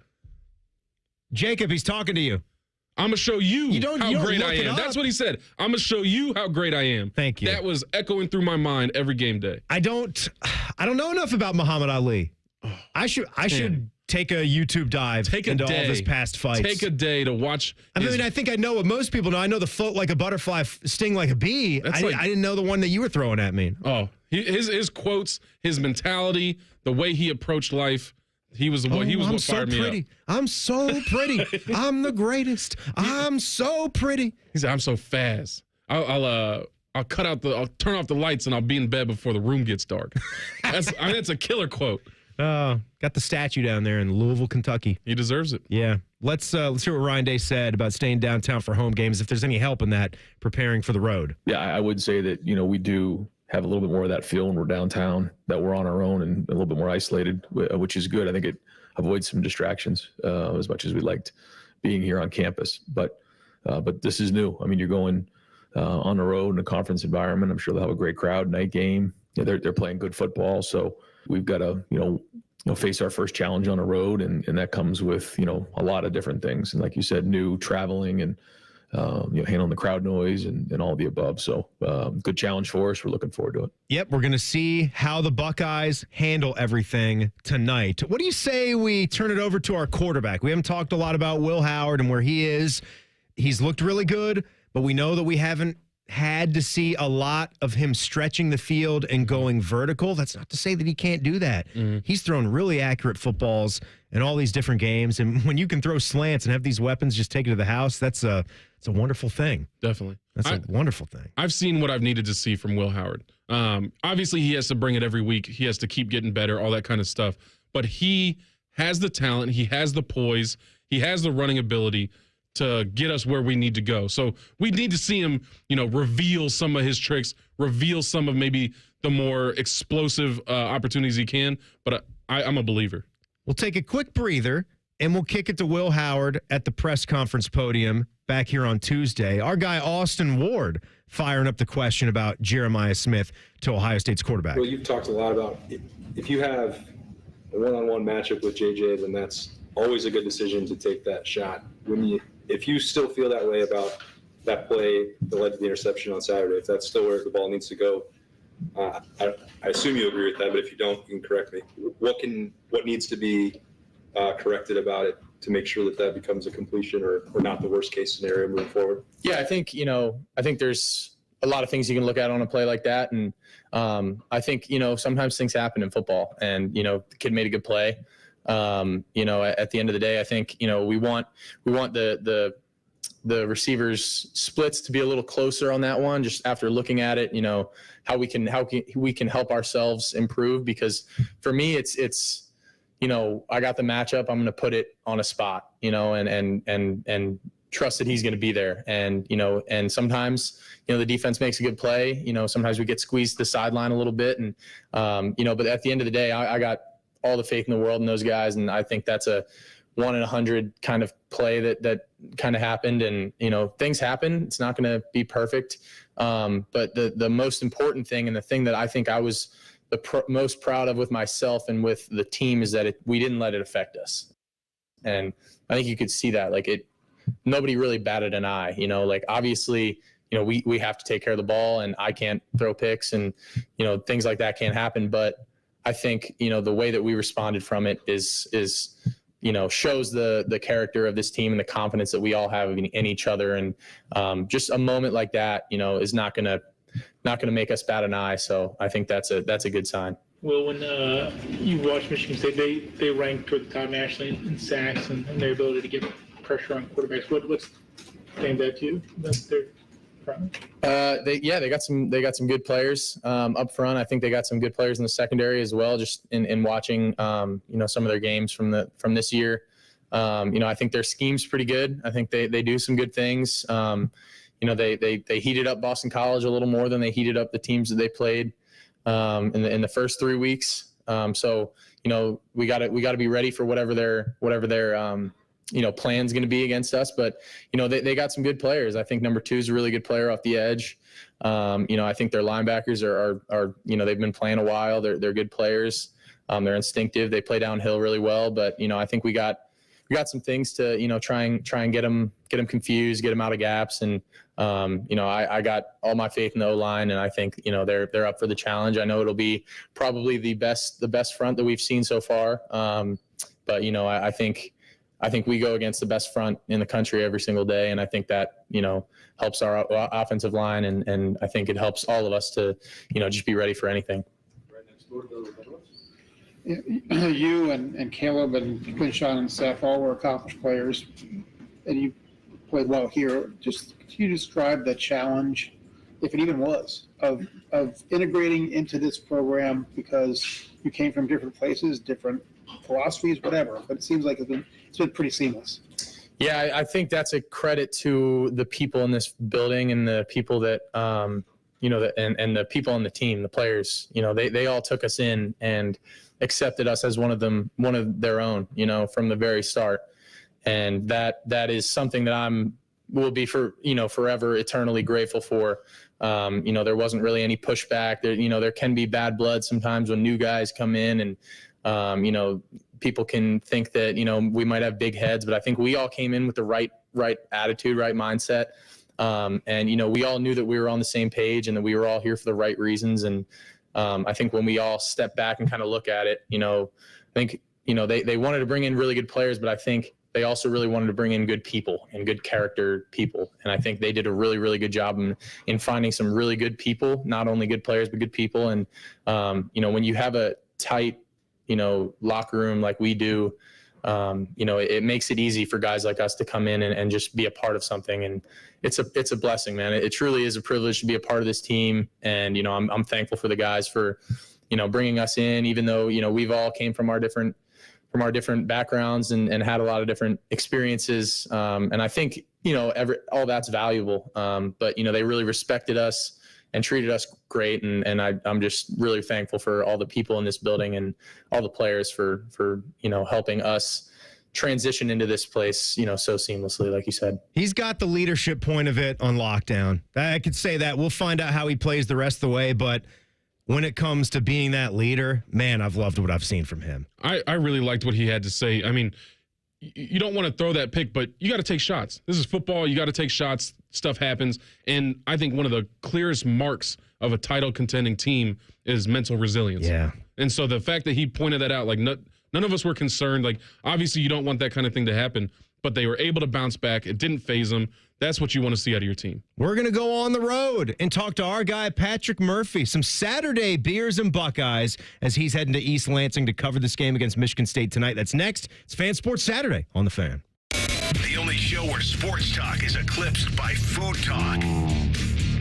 Jacob, he's talking to you. I'm going to show you how great I am. That's what he said. I'm going to show you how great I am. Thank you. That was echoing through my mind every game day. I don't know enough about Muhammad Ali. I should take a YouTube dive into all of his past fights. Take a day to watch. I think I know what most people know. I know the float like a butterfly, sting like a bee. I didn't know the one that you were throwing at me. Oh, his quotes, his mentality, the way he approached life. He was what fired me up. I'm so pretty. I'm the greatest. I'm so pretty. He said, "I'm so fast. I'll turn off the lights and I'll be in bed before the room gets dark." That's a killer quote. Got the statue down there in Louisville, Kentucky. He deserves it. Yeah. Let's hear what Ryan Day said about staying downtown for home games, if there's any help in that, preparing for the road. Yeah, I would say that, we do have a little bit more of that feel when we're downtown, that we're on our own and a little bit more isolated, which is good. I think it avoids some distractions as much as we liked being here on campus. But this is new. I mean, you're going on the road in a conference environment. I'm sure they'll have a great crowd, night game. They're playing good football. So we've got to, face our first challenge on the road. And that comes with, a lot of different things. And like you said, new traveling and, handling the crowd noise and all the above. So good challenge for us. We're looking forward to it. Yep. We're going to see how the Buckeyes handle everything tonight. What do you say we turn it over to our quarterback? We haven't talked a lot about Will Howard and where he is. He's looked really good, but we know that we haven't had to see a lot of him stretching the field and going vertical. That's not to say that he can't do that. He's thrown really accurate footballs in all these different games. And when you can throw slants and have these weapons just take it to the house, it's a wonderful thing. Definitely. That's a wonderful thing. I've seen what I've needed to see from Will Howard. Obviously, he has to bring it every week. He has to keep getting better, all that kind of stuff. But he has the talent. He has the poise. He has the running ability to get us where we need to go. So we need to see him, reveal some of his tricks, reveal some of maybe the more explosive opportunities he can. But I'm a believer. We'll take a quick breather, and we'll kick it to Will Howard at the press conference podium back here on Tuesday. Our guy, Austin Ward, firing up the question about Jeremiah Smith to Ohio State's quarterback. Well, you've talked a lot about if you have a one-on-one matchup with JJ, then that's always a good decision to take that shot. If you still feel that way about that play that led to the interception on Saturday, if that's still where the ball needs to go, I assume you agree with that, but if you don't, you can correct me. What needs to be corrected about it to make sure that becomes a completion or not the worst case scenario moving forward? Yeah, I think there's a lot of things you can look at on a play like that. And I think, sometimes things happen in football, and, the kid made a good play. At the end of the day, I think, we want the receivers splits to be a little closer on that one, just after looking at it, how we can help ourselves improve. Because for me, it's I got the matchup, I'm going to put it on a spot, and trust that he's going to be there. And, and sometimes, the defense makes a good play, sometimes we get squeezed to the sideline a little bit. And, but at the end of the day, I got all the faith in the world in those guys. And I think that's a 1 in 100 kind of play that kind of happened. And, things happen. It's not going to be perfect. But the most important thing, and the thing that I think I was most proud of with myself and with the team, is that we didn't let it affect us. And I think you could see that, nobody really batted an eye, obviously, we have to take care of the ball, and I can't throw picks, and, things like that can't happen. But I think, the way that we responded from it is shows the character of this team and the confidence that we all have in each other. And just a moment like that, is not going to make us bat an eye. So I think that's a good sign. Well, when you watch Michigan State, they rank toward the top nationally in sacks and their ability to get pressure on quarterbacks. What's named that to you? That's their front. They got some good players up front. I think they got some good players in the secondary as well. Just in watching some of their games from this year. I think their scheme's pretty good. I think they do some good things. They heated up Boston College a little more than they heated up the teams that they played in the first 3 weeks. So we got to be ready for whatever their plan's going to be against us. But they got some good players. I think number 2 is a really good player off the edge. I think their linebackers are they've been playing a while. They're good players. They're instinctive. They play downhill really well. But I think we got some things to try and get them confused, get them out of gaps. And I got all my faith in the O-line, and I think they're up for the challenge. I know it'll be probably the best front that we've seen so far. But I think we go against the best front in the country every single day, and I think that helps our offensive line, and I think it helps all of us to just be ready for anything. Right next door to you and Caleb and Quinshon and Seth all were accomplished players, and you played well here. Just can you describe the challenge, if it even was, of integrating into this program, because you came from different places, different philosophies, whatever, but it seems like it's been pretty seamless. Yeah, I think that's a credit to the people in this building and the people that and the people on the team, the players. They all took us in and accepted us as one of their own, from the very start. And that is something that will be forever eternally grateful for. There wasn't really any pushback. There can be bad blood sometimes when new guys come in, and people can think that we might have big heads, but I think we all came in with the right attitude, right mindset. And we all knew that we were on the same page and that we were all here for the right reasons. And I think when we all step back and kind of look at it, I think they wanted to bring in really good players, but I think they also really wanted to bring in good people and good character people. And I think they did a really, really good job in finding some really good people, not only good players, but good people. And, when you have a tight, locker room like we do, it makes it easy for guys like us to come in and just be a part of something. And it's a blessing, man. It truly is a privilege to be a part of this team. And, I'm thankful for the guys for, bringing us in, even though, we've all came from our different backgrounds and had a lot of different experiences. And I think, all that's valuable. But, they really respected us and treated us great. And I'm just really thankful for all the people in this building and all the players for helping us transition into this place, so seamlessly, like you said. He's got the leadership point of it on lockdown. I could say that. We'll find out how he plays the rest of the way, but when it comes to being that leader, man, I've loved what I've seen from him. I really liked what he had to say. I mean, you don't want to throw that pick, but you got to take shots. This is football. You got to take shots. Stuff happens. And I think one of the clearest marks of a title contending team is mental resilience. Yeah. And so the fact that he pointed that out, like none of us were concerned. Like, obviously you don't want that kind of thing to happen, but they were able to bounce back. It didn't faze them. That's what you want to see out of your team. We're going to go on the road and talk to our guy, Patrick Murphy, some Saturday beers and Buckeyes as he's heading to East Lansing to cover this game against Michigan State tonight. That's next. It's Fan Sports Saturday on The Fan. The only show where sports talk is eclipsed by food talk.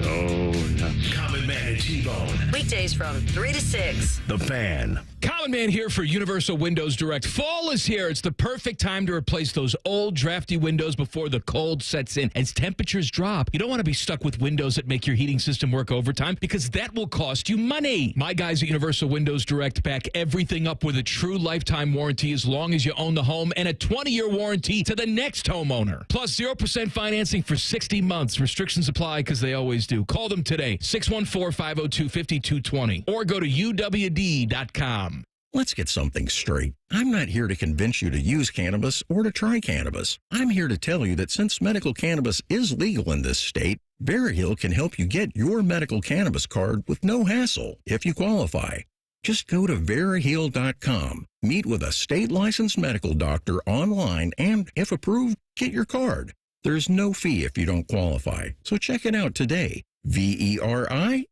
Oh, nuts. Common Man and T-Bone. Weekdays from 3 to 6. The Fan. Common Man here for Universal Windows Direct. Fall is here. It's the perfect time to replace those old, drafty windows before the cold sets in. As temperatures drop, you don't want to be stuck with windows that make your heating system work overtime because that will cost you money. My guys at Universal Windows Direct back everything up with a true lifetime warranty as long as you own the home and a 20-year warranty to the next homeowner. Plus 0% financing for 60 months. Restrictions apply because they always do. Call them today, 614-502-5220, or go to uwd.com. Let's get something straight. I'm not here to convince you to use cannabis or to try cannabis. I'm here to tell you that since medical cannabis is legal in this state, Berryhill can help you get your medical cannabis card with no hassle if you qualify. Just go to berryhill.com, meet with a state-licensed medical doctor online, and if approved, get your card. There's no fee if you don't qualify, so check it out today. Verihel.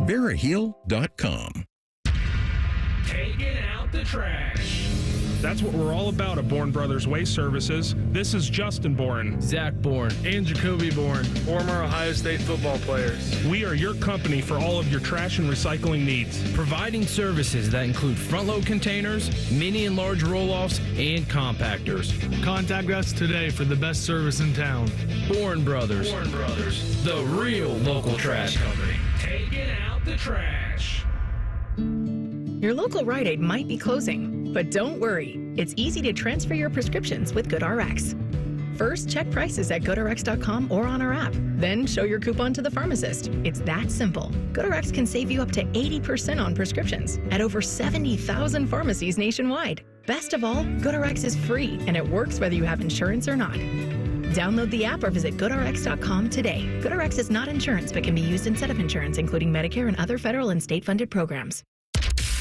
Berryhill.com. Taking out the trash. That's what we're all about at Bourne Brothers Waste Services. This is Justin Bourne, Zach Bourne, and Jacoby Bourne, former Ohio State football players. We are your company for all of your trash and recycling needs. Providing services that include front-load containers, mini and large roll-offs, and compactors. Contact us today for the best service in town. Bourne Brothers. Bourne Brothers. The real local trash company. Taking out the trash. Your local Rite Aid might be closing, but don't worry. It's easy to transfer your prescriptions with GoodRx. First, check prices at GoodRx.com or on our app. Then show your coupon to the pharmacist. It's that simple. GoodRx can save you up to 80% on prescriptions at over 70,000 pharmacies nationwide. Best of all, GoodRx is free, and it works whether you have insurance or not. Download the app or visit GoodRx.com today. GoodRx is not insurance, but can be used instead of insurance, including Medicare and other federal and state-funded programs.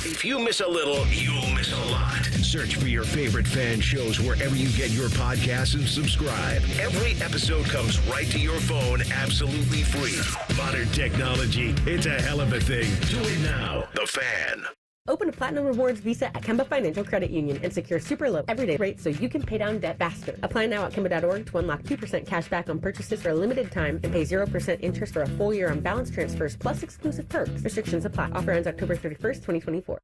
If you miss a little, you'll miss a lot. Search for your favorite fan shows wherever you get your podcasts and subscribe. Every episode comes right to your phone absolutely free. Modern technology, it's a hell of a thing. Do it now. The Fan. Open a Platinum Rewards Visa at Kemba Financial Credit Union and secure super low everyday rates so you can pay down debt faster. Apply now at Kemba.org to unlock 2% cash back on purchases for a limited time and pay 0% interest for a full year on balance transfers plus exclusive perks. Restrictions apply. Offer ends October 31st, 2024.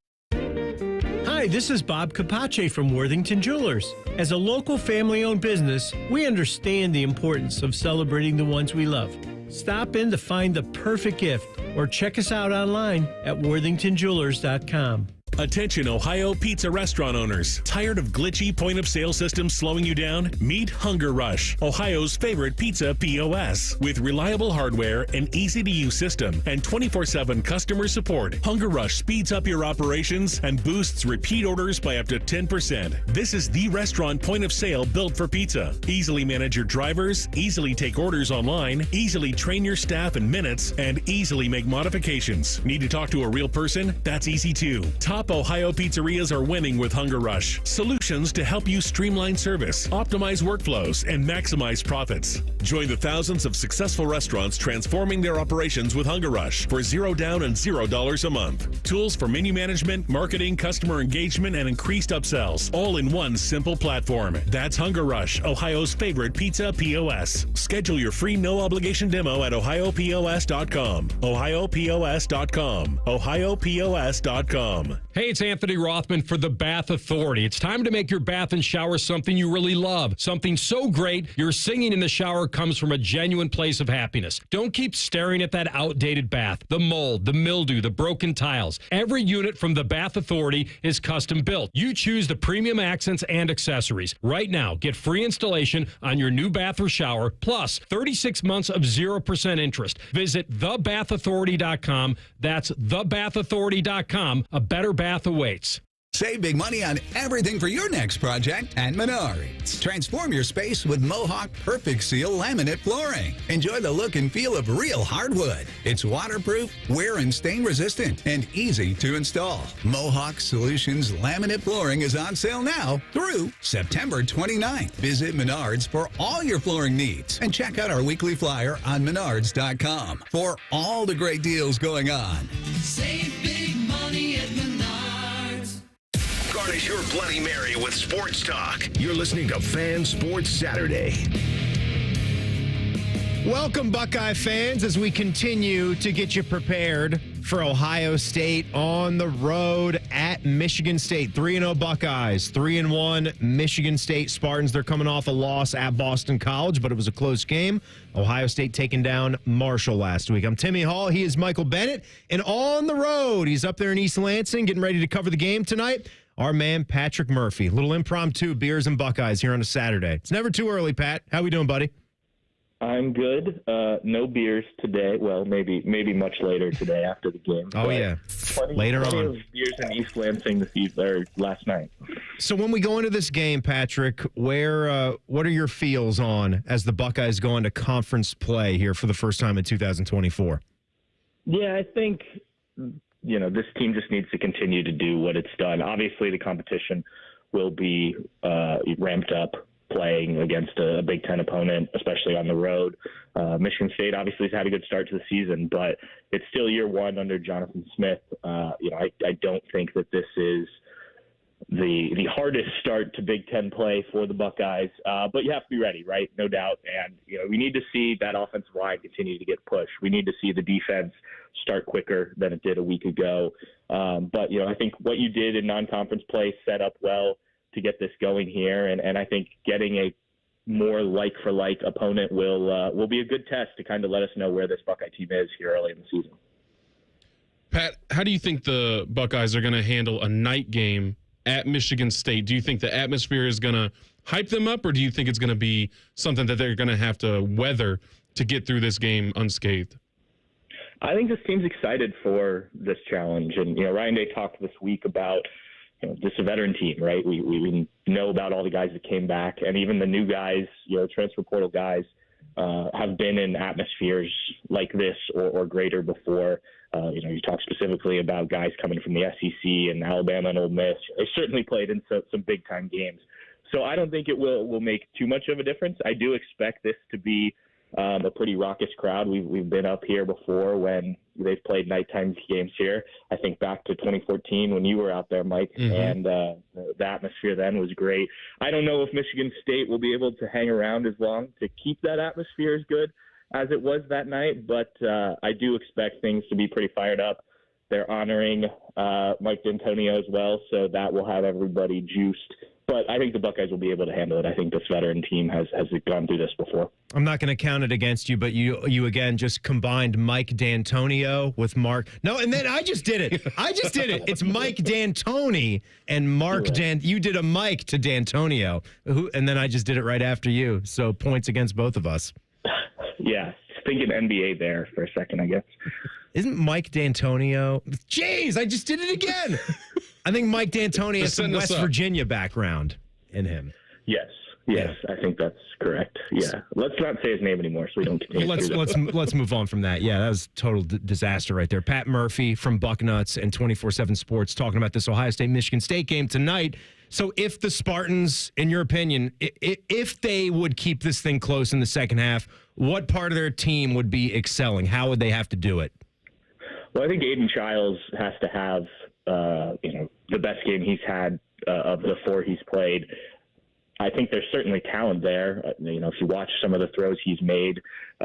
Hi, this is Bob Capace from Worthington Jewelers. As a local family-owned business, we understand the importance of celebrating the ones we love. Stop in to find the perfect gift or check us out online at worthingtonjewelers.com. Attention Ohio pizza restaurant owners. Tired of glitchy point-of-sale systems slowing you down? Meet Hunger Rush, Ohio's favorite pizza POS. With reliable hardware, an easy-to-use system, and 24/7 customer support, Hunger Rush speeds up your operations and boosts repeat orders by up to 10%. This is the restaurant point-of-sale built for pizza. Easily manage your drivers, easily take orders online, easily train your staff in minutes, and easily make modifications. Need to talk to a real person? That's easy too. Top Top Ohio pizzerias are winning with Hunger Rush. Solutions to help you streamline service, optimize workflows, and maximize profits. Join the thousands of successful restaurants transforming their operations with Hunger Rush for $0 down and $0 a month. Tools for menu management, marketing, customer engagement, and increased upsells, all in one simple platform. That's Hunger Rush, Ohio's favorite pizza POS. Schedule your free no-obligation demo at ohiopos.com. ohiopos.com. ohiopos.com. Hey, it's Anthony Rothman for the Bath Authority. It's time to make your bath and shower something you really love. Something so great, your singing in the shower comes from a genuine place of happiness. Don't keep staring at that outdated bath, the mold, the mildew, the broken tiles. Every unit from the Bath Authority is custom built. You choose the premium accents and accessories. Right now, get free installation on your new bath or shower, plus 36 months of 0% interest. Visit thebathauthority.com. That's thebathauthority.com. A better bath awaits. Save big money on everything for your next project at Menards. Transform your space with Mohawk Perfect Seal laminate flooring. Enjoy the look and feel of real hardwood. It's waterproof, wear and stain resistant, and easy to install. Mohawk Solutions laminate flooring is on sale now through September 29th. Visit Menards for all your flooring needs and check out our weekly flyer on menards.com for all the great deals going on. Save big money at Menards. Garnish your Bloody Mary with sports talk. You're listening to Fan Sports Saturday. Welcome, Buckeye fans, as we continue to get you prepared for Ohio State on the road at Michigan State. 3-0 Buckeyes, 3-1 Michigan State Spartans. They're coming off a loss at Boston College, but it was a close game. Ohio State taking down Marshall last week. I'm Timmy Hall. He is Michael Bennett. And on the road, he's up there in East Lansing getting ready to cover the game tonight. Our man, Patrick Murphy. Little impromptu beers and Buckeyes here on a Saturday. It's never too early, Pat. How we doing, buddy? I'm good. No beers today. Well, maybe much later today after the game. Oh, yeah. Later on. Of beers in East Lansing last night. So when we go into this game, Patrick, what are your feels on as the Buckeyes go into conference play here for the first time in 2024? Yeah, I think this team just needs to continue to do what it's done. Obviously, the competition will be ramped up playing against a Big Ten opponent, especially on the road. Michigan State obviously has had a good start to the season, but it's still year one under Jonathan Smith. I don't think that this is the hardest start to Big Ten play for the Buckeyes, but you have to be ready, right? No doubt. And, we need to see that offensive line continue to get pushed. We need to see the defense start quicker than it did a week ago. But I think what you did in non-conference play set up well to get this going here. And I think getting a more like-for-like opponent will be a good test to kind of let us know where this Buckeye team is here early in the season. Pat, how do you think the Buckeyes are going to handle a night game at Michigan State? Do you think the atmosphere is going to hype them up, or do you think it's going to be something that they're going to have to weather to get through this game unscathed? I think this team's excited for this challenge. And, Ryan Day talked this week about this is a veteran team, right? We know about all the guys that came back, and even the new guys, transfer portal guys, have been in atmospheres like this or greater before. You talk specifically about guys coming from the SEC and Alabama and Ole Miss. They certainly played in some big-time games. So I don't think it will make too much of a difference. I do expect this to be a pretty raucous crowd. We've been up here before when they've played nighttime games here. I think back to 2014 when you were out there, Mike, and the atmosphere then was great. I don't know if Michigan State will be able to hang around as long to keep that atmosphere as good as it was that night, but I do expect things to be pretty fired up. They're honoring Mike D'Antonio as well, so that will have everybody juiced. But I think the Buckeyes will be able to handle it. I think this veteran team has gone through this before. I'm not going to count it against you, but you again just combined Mike D'Antonio with Mark. No, and then I just did it. It's Mike D'Antoni and Mark You did a Mike to D'Antonio, and then I just did it right after you. So points against both of us. Yeah, thinking NBA there for a second, I guess. Isn't Mike D'Antonio? Jeez, I just did it again. I think Mike D'Antonio has some West Virginia background in him. Yes. Yes, I think that's correct. Yeah, let's not say his name anymore, so we don't continue. Let's move on from that. Yeah, that was total disaster right there. Pat Murphy from Bucknuts and 24/7 Sports talking about this Ohio State-Michigan State game tonight. So, if the Spartans, in your opinion, if they would keep this thing close in the second half, what part of their team would be excelling? How would they have to do it? Well, I think Aiden Childs has to have the best game he's had of the 4 he's played. I think there's certainly talent there. If you watch some of the throws he's made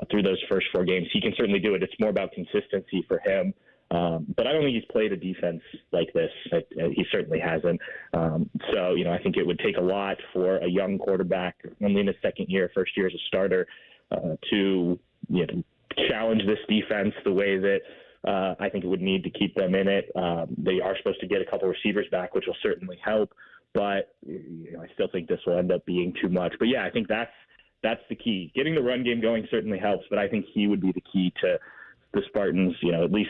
through those first 4 games, he can certainly do it. It's more about consistency for him. But I don't think he's played a defense like this. He certainly hasn't. So, I think it would take a lot for a young quarterback, only in his second year, first year as a starter, to challenge this defense the way that I think it would need to keep them in it. They are supposed to get a couple receivers back, which will certainly help. But I still think this will end up being too much. But yeah, I think that's the key. Getting the run game going certainly helps, but I think he would be the key to the Spartans. At least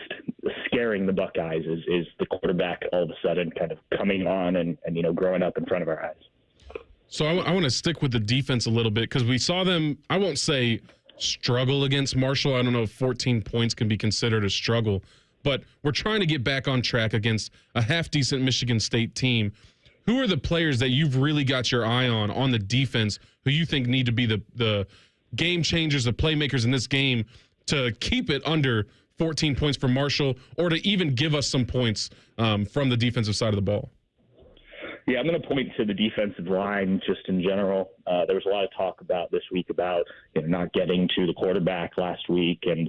scaring the Buckeyes is the quarterback all of a sudden kind of coming on and growing up in front of our eyes. So I want to stick with the defense a little bit because we saw them. I won't say struggle against Marshall. I don't know if 14 points can be considered a struggle, but we're trying to get back on track against a half-decent Michigan State team. Who are the players that you've really got your eye on the defense who you think need to be the game changers, the playmakers in this game to keep it under 14 points for Marshall or to even give us some points from the defensive side of the ball? Yeah, I'm going to point to the defensive line just in general. There was a lot of talk about this week about not getting to the quarterback last week, and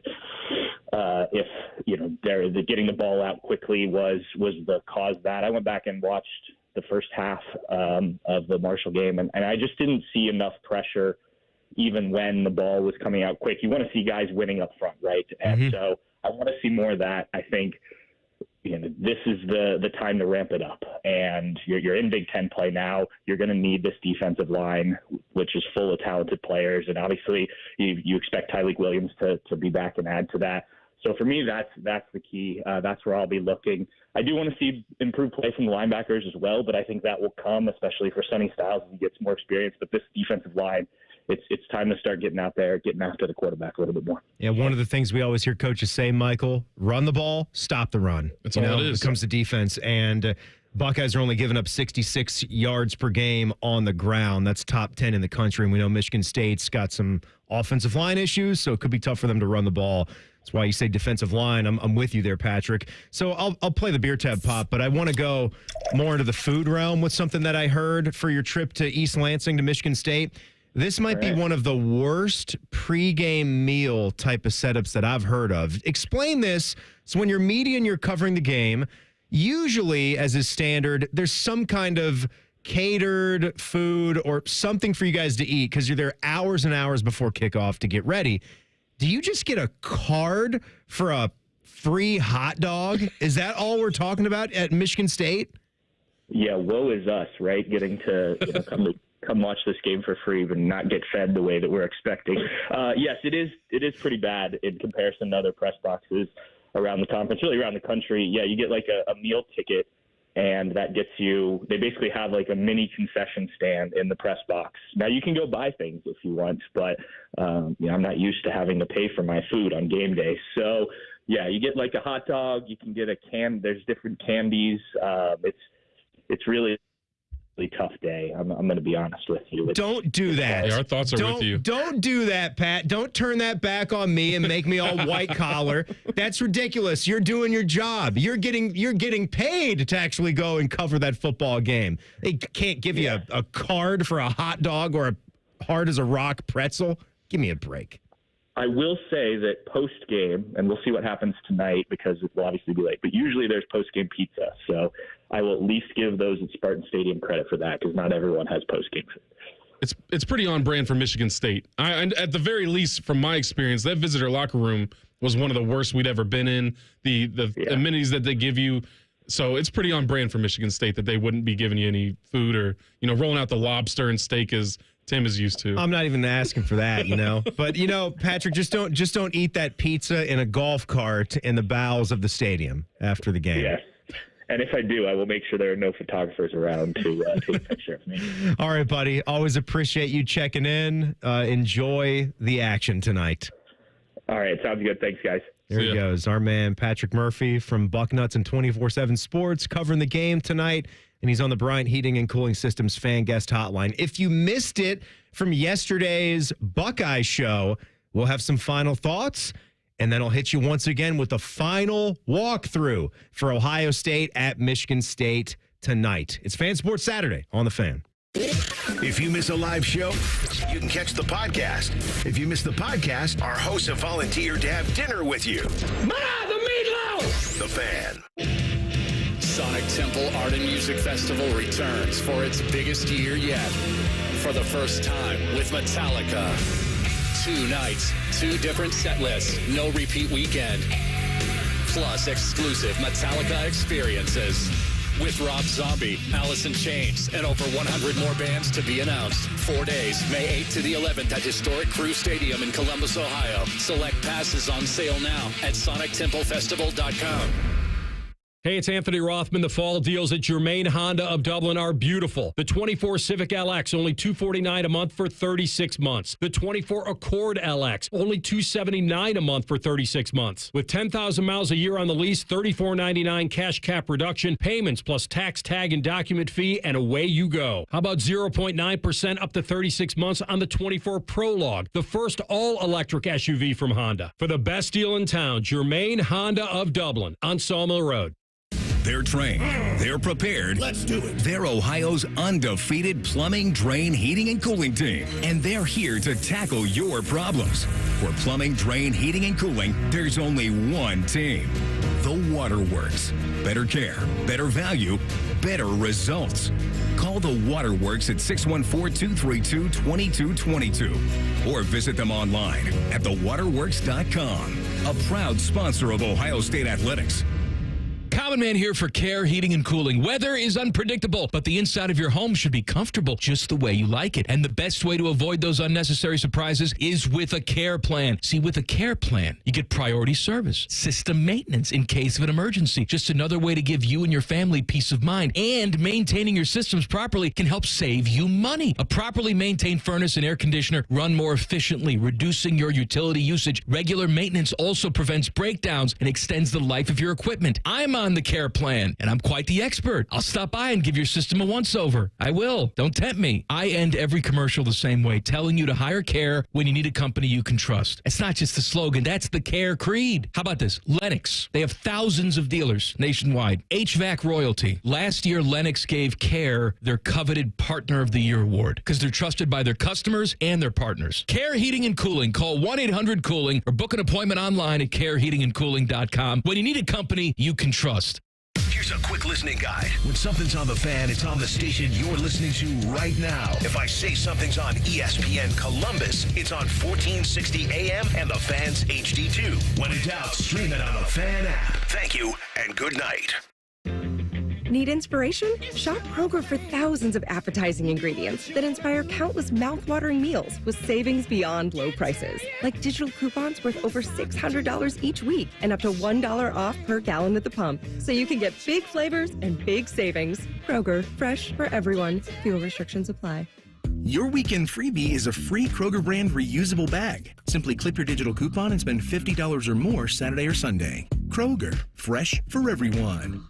if getting the ball out quickly was the cause of that. I went back and watched the first half of the Marshall game, and I just didn't see enough pressure even when the ball was coming out quick. You want to see guys winning up front, right? And so I want to see more of that. I think this is the time to ramp it up. And you're in Big Ten play now. You're going to need this defensive line, which is full of talented players. And obviously you expect Tyleik Williams to be back and add to that. So for me, that's the key. That's where I'll be looking. I do want to see improved play from the linebackers as well, but I think that will come, especially for Sonny Styles as he gets more experience. But this defensive line, it's time to start getting out there, getting after the quarterback a little bit more. Yeah, one of the things we always hear coaches say, Michael, run the ball, stop the run. That's all it is. When it comes to defense. And Buckeyes are only giving up 66 yards per game on the ground. That's top 10 in the country. And we know Michigan State's got some offensive line issues, so it could be tough for them to run the ball. That's why you say defensive line. I'm with you there, Patrick. So I'll play the beer tab pop, but I want to go more into the food realm with something that I heard for your trip to East Lansing to Michigan State. This might be one of the worst pregame meal type of setups that I've heard of. Explain this. So when you're media and you're covering the game, usually, as is standard, there's some kind of catered food or something for you guys to eat because you're there hours and hours before kickoff to get ready. Do you just get a card for a free hot dog? Is that all we're talking about at Michigan State? Yeah, woe is us, right? Getting to come watch this game for free but not get fed the way that we're expecting. Yes, it is pretty bad in comparison to other press boxes around the conference, really around the country. Yeah, you get like a meal ticket, and that gets you – they basically have like a mini concession stand in the press box. Now, you can go buy things if you want, but I'm not used to having to pay for my food on game day. So, yeah, you get like a hot dog. You can get there's different candies. It's really tough day. I'm going to be honest with you. Don't do that. Yeah, our thoughts are with you. Don't do that, Pat. Don't turn that back on me and make me all white collar. That's ridiculous. You're doing your job. You're getting paid to actually go and cover that football game. They can't give you a card for a hot dog or a hard as a rock pretzel. Give me a break. I will say that post-game, and we'll see what happens tonight because it will obviously be late, but usually there's post-game pizza. So I will at least give those at Spartan Stadium credit for that because not everyone has post-game food. It's pretty on brand for Michigan State. And at the very least, from my experience, that visitor locker room was one of the worst we'd ever been in. The amenities that they give you. So it's pretty on brand for Michigan State that they wouldn't be giving you any food or, rolling out the lobster and steak as Tim is used to. I'm not even asking for that, But, Patrick, just don't eat that pizza in a golf cart in the bowels of the stadium after the game. Yes. And if I do, I will make sure there are no photographers around to take a picture of me. All right, buddy. Always appreciate you checking in. Enjoy the action tonight. All right. Sounds good. Thanks, guys. There he goes. Our man, Patrick Murphy from Bucknuts and 24/7 Sports, covering the game tonight. And he's on the Bryant Heating and Cooling Systems fan guest hotline. If you missed it from yesterday's Buckeye show, we'll have some final thoughts. And then I'll hit you once again with the final walkthrough for Ohio State at Michigan State tonight. It's Fan Sports Saturday on The Fan. If you miss a live show, you can catch the podcast. If you miss the podcast, our hosts have volunteered to have dinner with you. Ma, the meatloaf! The Fan. Sonic Temple Art and Music Festival returns for its biggest year yet. For the first time with Metallica. 2 nights, 2 different set lists, no repeat weekend. Plus exclusive Metallica experiences. With Rob Zombie, Alice in Chains, and over 100 more bands to be announced. 4 days, May 8th to the 11th at historic Crew Stadium in Columbus, Ohio. Select passes on sale now at sonictemplefestival.com. Hey, it's Anthony Rothman. The fall deals at Germain Honda of Dublin are beautiful. The 24 Civic LX, only $249 a month for 36 months. The 24 Accord LX, only $279 a month for 36 months. With 10,000 miles a year on the lease, $34.99 cash cap reduction, payments plus tax, tag, and document fee, and away you go. How about 0.9% up to 36 months on the 24 Prologue, the first all-electric SUV from Honda. For the best deal in town, Germain Honda of Dublin on Sawmill Road. They're trained. They're prepared. Let's do it. They're Ohio's undefeated plumbing, drain, heating, and cooling team. And they're here to tackle your problems. For plumbing, drain, heating, and cooling, there's only one team. The Waterworks. Better care, better value, better results. Call the Waterworks at 614-232-2222 or visit them online at thewaterworks.com. A proud sponsor of Ohio State Athletics. Common Man here for Care Heating and Cooling. Weather is unpredictable, but the inside of your home should be comfortable just the way you like it. And the best way to avoid those unnecessary surprises is with a care plan. See, with a care plan, you get priority service, system maintenance in case of an emergency. Just another way to give you and your family peace of mind. And maintaining your systems properly can help save you money. A properly maintained furnace and air conditioner run more efficiently, reducing your utility usage. Regular maintenance also prevents breakdowns and extends the life of your equipment. I'm on the care plan, and I'm quite the expert. I'll stop by and give your system a once-over. I will. Don't tempt me. I end every commercial the same way, telling you to hire Care when you need a company you can trust. It's not just the slogan. That's the Care creed. How about this? Lennox. They have thousands of dealers nationwide. HVAC royalty. Last year, Lennox gave Care their coveted Partner of the Year award because they're trusted by their customers and their partners. Care Heating and Cooling. Call 1-800-COOLING or book an appointment online at careheatingandcooling.com. When you need a company you can trust. Here's a quick listening guide. When something's on the fan, it's on the station you're listening to right now. If I say something's on ESPN Columbus, it's on 1460 AM and the Fan's HD2. When in doubt, stream it on the Fan app. Thank you and good night. Need inspiration? Shop Kroger for thousands of appetizing ingredients that inspire countless mouth-watering meals with savings beyond low prices. Like digital coupons worth over $600 each week and up to $1 off per gallon at the pump. So you can get big flavors and big savings. Kroger, fresh for everyone. Fuel restrictions apply. Your weekend freebie is a free Kroger brand reusable bag. Simply clip your digital coupon and spend $50 or more Saturday or Sunday. Kroger, fresh for everyone.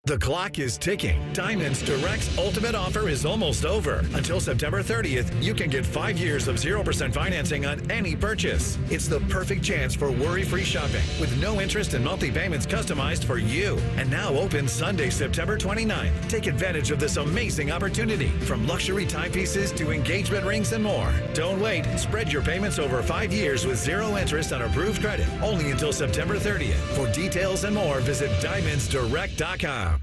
The clock is ticking. Diamonds Direct's ultimate offer is almost over. Until September 30th, you can get 5 years of 0% financing on any purchase. It's the perfect chance for worry-free shopping with no interest and monthly payments customized for you. And now open Sunday, September 29th. Take advantage of this amazing opportunity. From luxury timepieces to engagement rings and more. Don't wait. Spread your payments over 5 years with zero interest on approved credit. Only until September 30th. For details and more, visit diamondsdirect.com.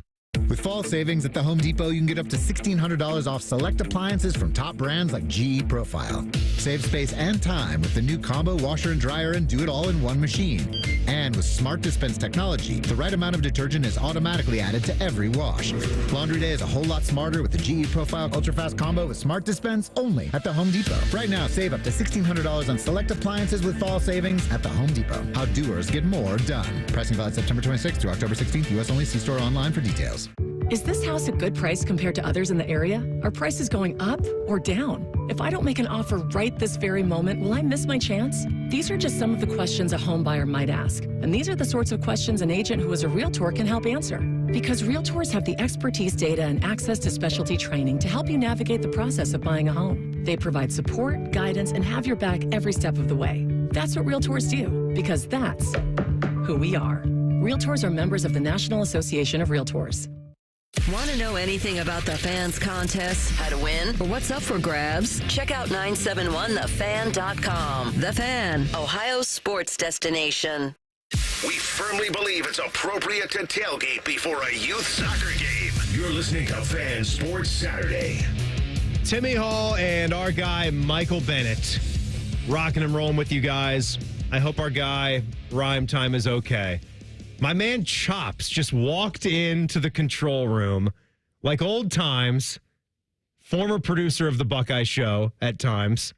With fall savings at the Home Depot, you can get up to $1,600 off select appliances from top brands like GE Profile. Save space and time with the new combo washer and dryer and do-it-all-in-one machine. And with Smart Dispense technology, the right amount of detergent is automatically added to every wash. Laundry day is a whole lot smarter with the GE Profile Ultra-Fast Combo with Smart Dispense only at the Home Depot. Right now, save up to $1,600 on select appliances with fall savings at the Home Depot. How doers get more done. Pricing valid September 26th through October 16th. U.S. only. See store online for details. Is this house a good price compared to others in the area? Are prices going up or down? If I don't make an offer right this very moment, will I miss my chance? These are just some of the questions a home buyer might ask. And these are the sorts of questions an agent who is a realtor can help answer. Because realtors have the expertise, data, and access to specialty training to help you navigate the process of buying a home. They provide support, guidance, and have your back every step of the way. That's what realtors do, because that's who we are. Realtors are members of the National Association of Realtors. Want to know anything about the Fans contest, how to win, or what's up for grabs? Check out 971thefan.com. The Fan, Ohio's sports destination. We firmly believe it's appropriate to tailgate before a youth soccer game. You're listening to Fan Sports Saturday. Timmy Hall and our guy, Michael Bennett, rocking and rolling with you guys. I hope our guy, Rhyme Time, is okay. My man Chops just walked into the control room like old times, former producer of the Buckeye Show at times.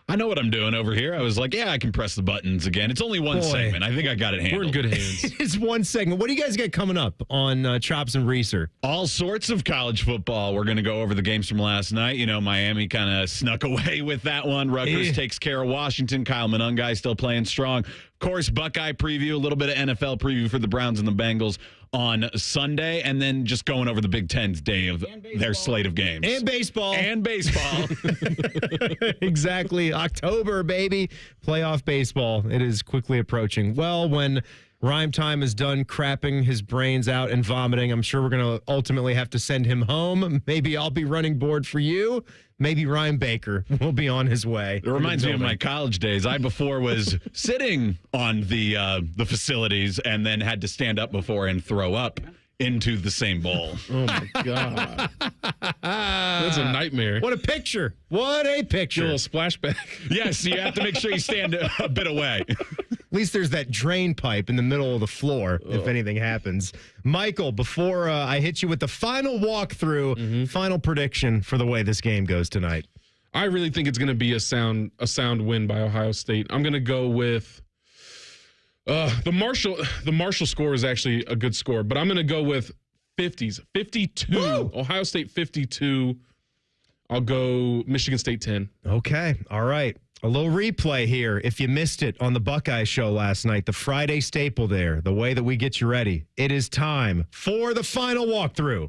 I know what I'm doing over here. I was like, yeah, I can press the buttons again. It's only one segment. I think I got it handled. We're in good hands. It's one segment. What do you guys got coming up on Chops and Reeser? All sorts of college football. We're going to go over the games from last night. You know, Miami kind of snuck away with that one. Rutgers takes care of Washington. Kyle Monangai still playing strong. Of course, Buckeye preview, a little bit of NFL preview for the Browns and the Bengals on Sunday, and then just going over the Big Ten's day of their slate of games. And baseball. Exactly. October, baby. Playoff baseball. It is quickly approaching. Well, when Rhyme Time is done crapping his brains out and vomiting, I'm sure we're going to ultimately have to send him home. Maybe I'll be running board for you. Maybe Ryan Baker will be on his way. It reminds me of my college days. I before was sitting on the facilities and then had to stand up before and throw up into the same bowl. Oh, my God. That's a nightmare. What a picture. What a picture. Your little splashback. Yes, you have to make sure you stand a bit away. At least there's that drain pipe in the middle of the floor if anything happens. Michael, before I hit you with the final walkthrough, final prediction for the way this game goes tonight. I really think it's going to be a sound win by Ohio State. I'm going to go with the Marshall score is actually a good score, but I'm going to go with 50s. 52. Woo! Ohio State 52. I'll go Michigan State 10. Okay. All right. A little replay here. If you missed it on the Buckeye Show last night, the Friday staple there, the way that we get you ready. It is time for the final walkthrough.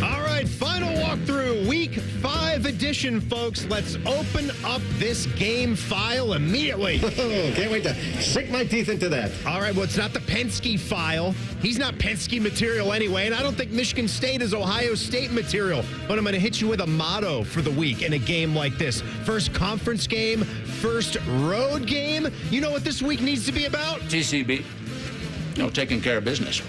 All right, final walkthrough, week 5 edition, folks. Let's open up this game file immediately. Can't wait to sink my teeth into that. All right, well, it's not the Penske file. He's not Penske material anyway, and I don't think Michigan State is Ohio State material. But I'm going to hit you with a motto for the week in a game like this. First conference game, first road game. You know what this week needs to be about? TCB. No, taking care of business.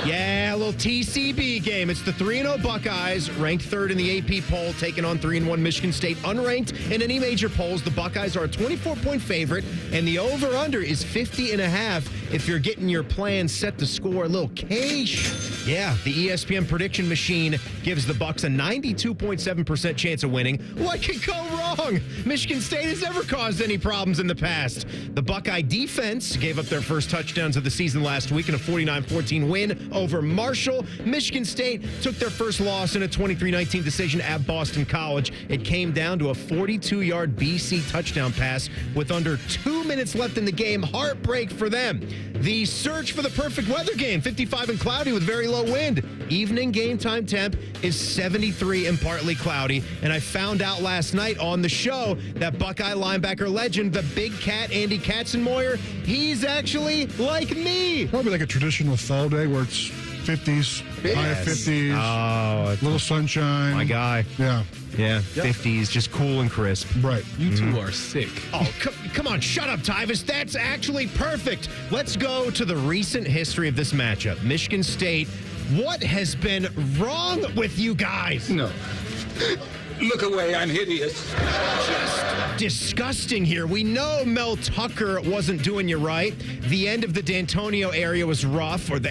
Yeah, a little TCB game. It's the 3-0 Buckeyes, ranked 3rd in the AP poll, taking on 3-1 Michigan State, unranked in any major polls. The Buckeyes are a 24-point favorite, and the over-under is 50.5 if you're getting your plan set to score a little cash. Yeah, the ESPN prediction machine gives the Bucks a 92.7% chance of winning. What could go wrong? Michigan State has never caused any problems in the past. The Buckeye defense gave up their first touchdowns of the season last week in a 49-14 win over Marshall. Michigan State took their first loss in a 23-19 decision at Boston College. It came down to a 42-yard BC touchdown pass with under 2 minutes left in the game. Heartbreak for them. The search for the perfect weather game, 55 and cloudy with very low wind. Evening game time temp is 73 and partly cloudy. And I found out last night on the show that Buckeye linebacker legend, the big cat, Andy Katzenmoyer, he's actually like me. Probably like a traditional fall day where it's 50s, high 50s. Oh, little sunshine. My guy. Yeah. Yeah, 50s, just cool and crisp. Right. You two are sick. Oh, come on, shut up, Tyvus. That's actually perfect. Let's go to the recent history of this matchup. Michigan State, what has been wrong with you guys? No. Look away, I'm hideous. Just disgusting here. We know Mel Tucker wasn't doing you right. The end of the D'Antonio era was rough, but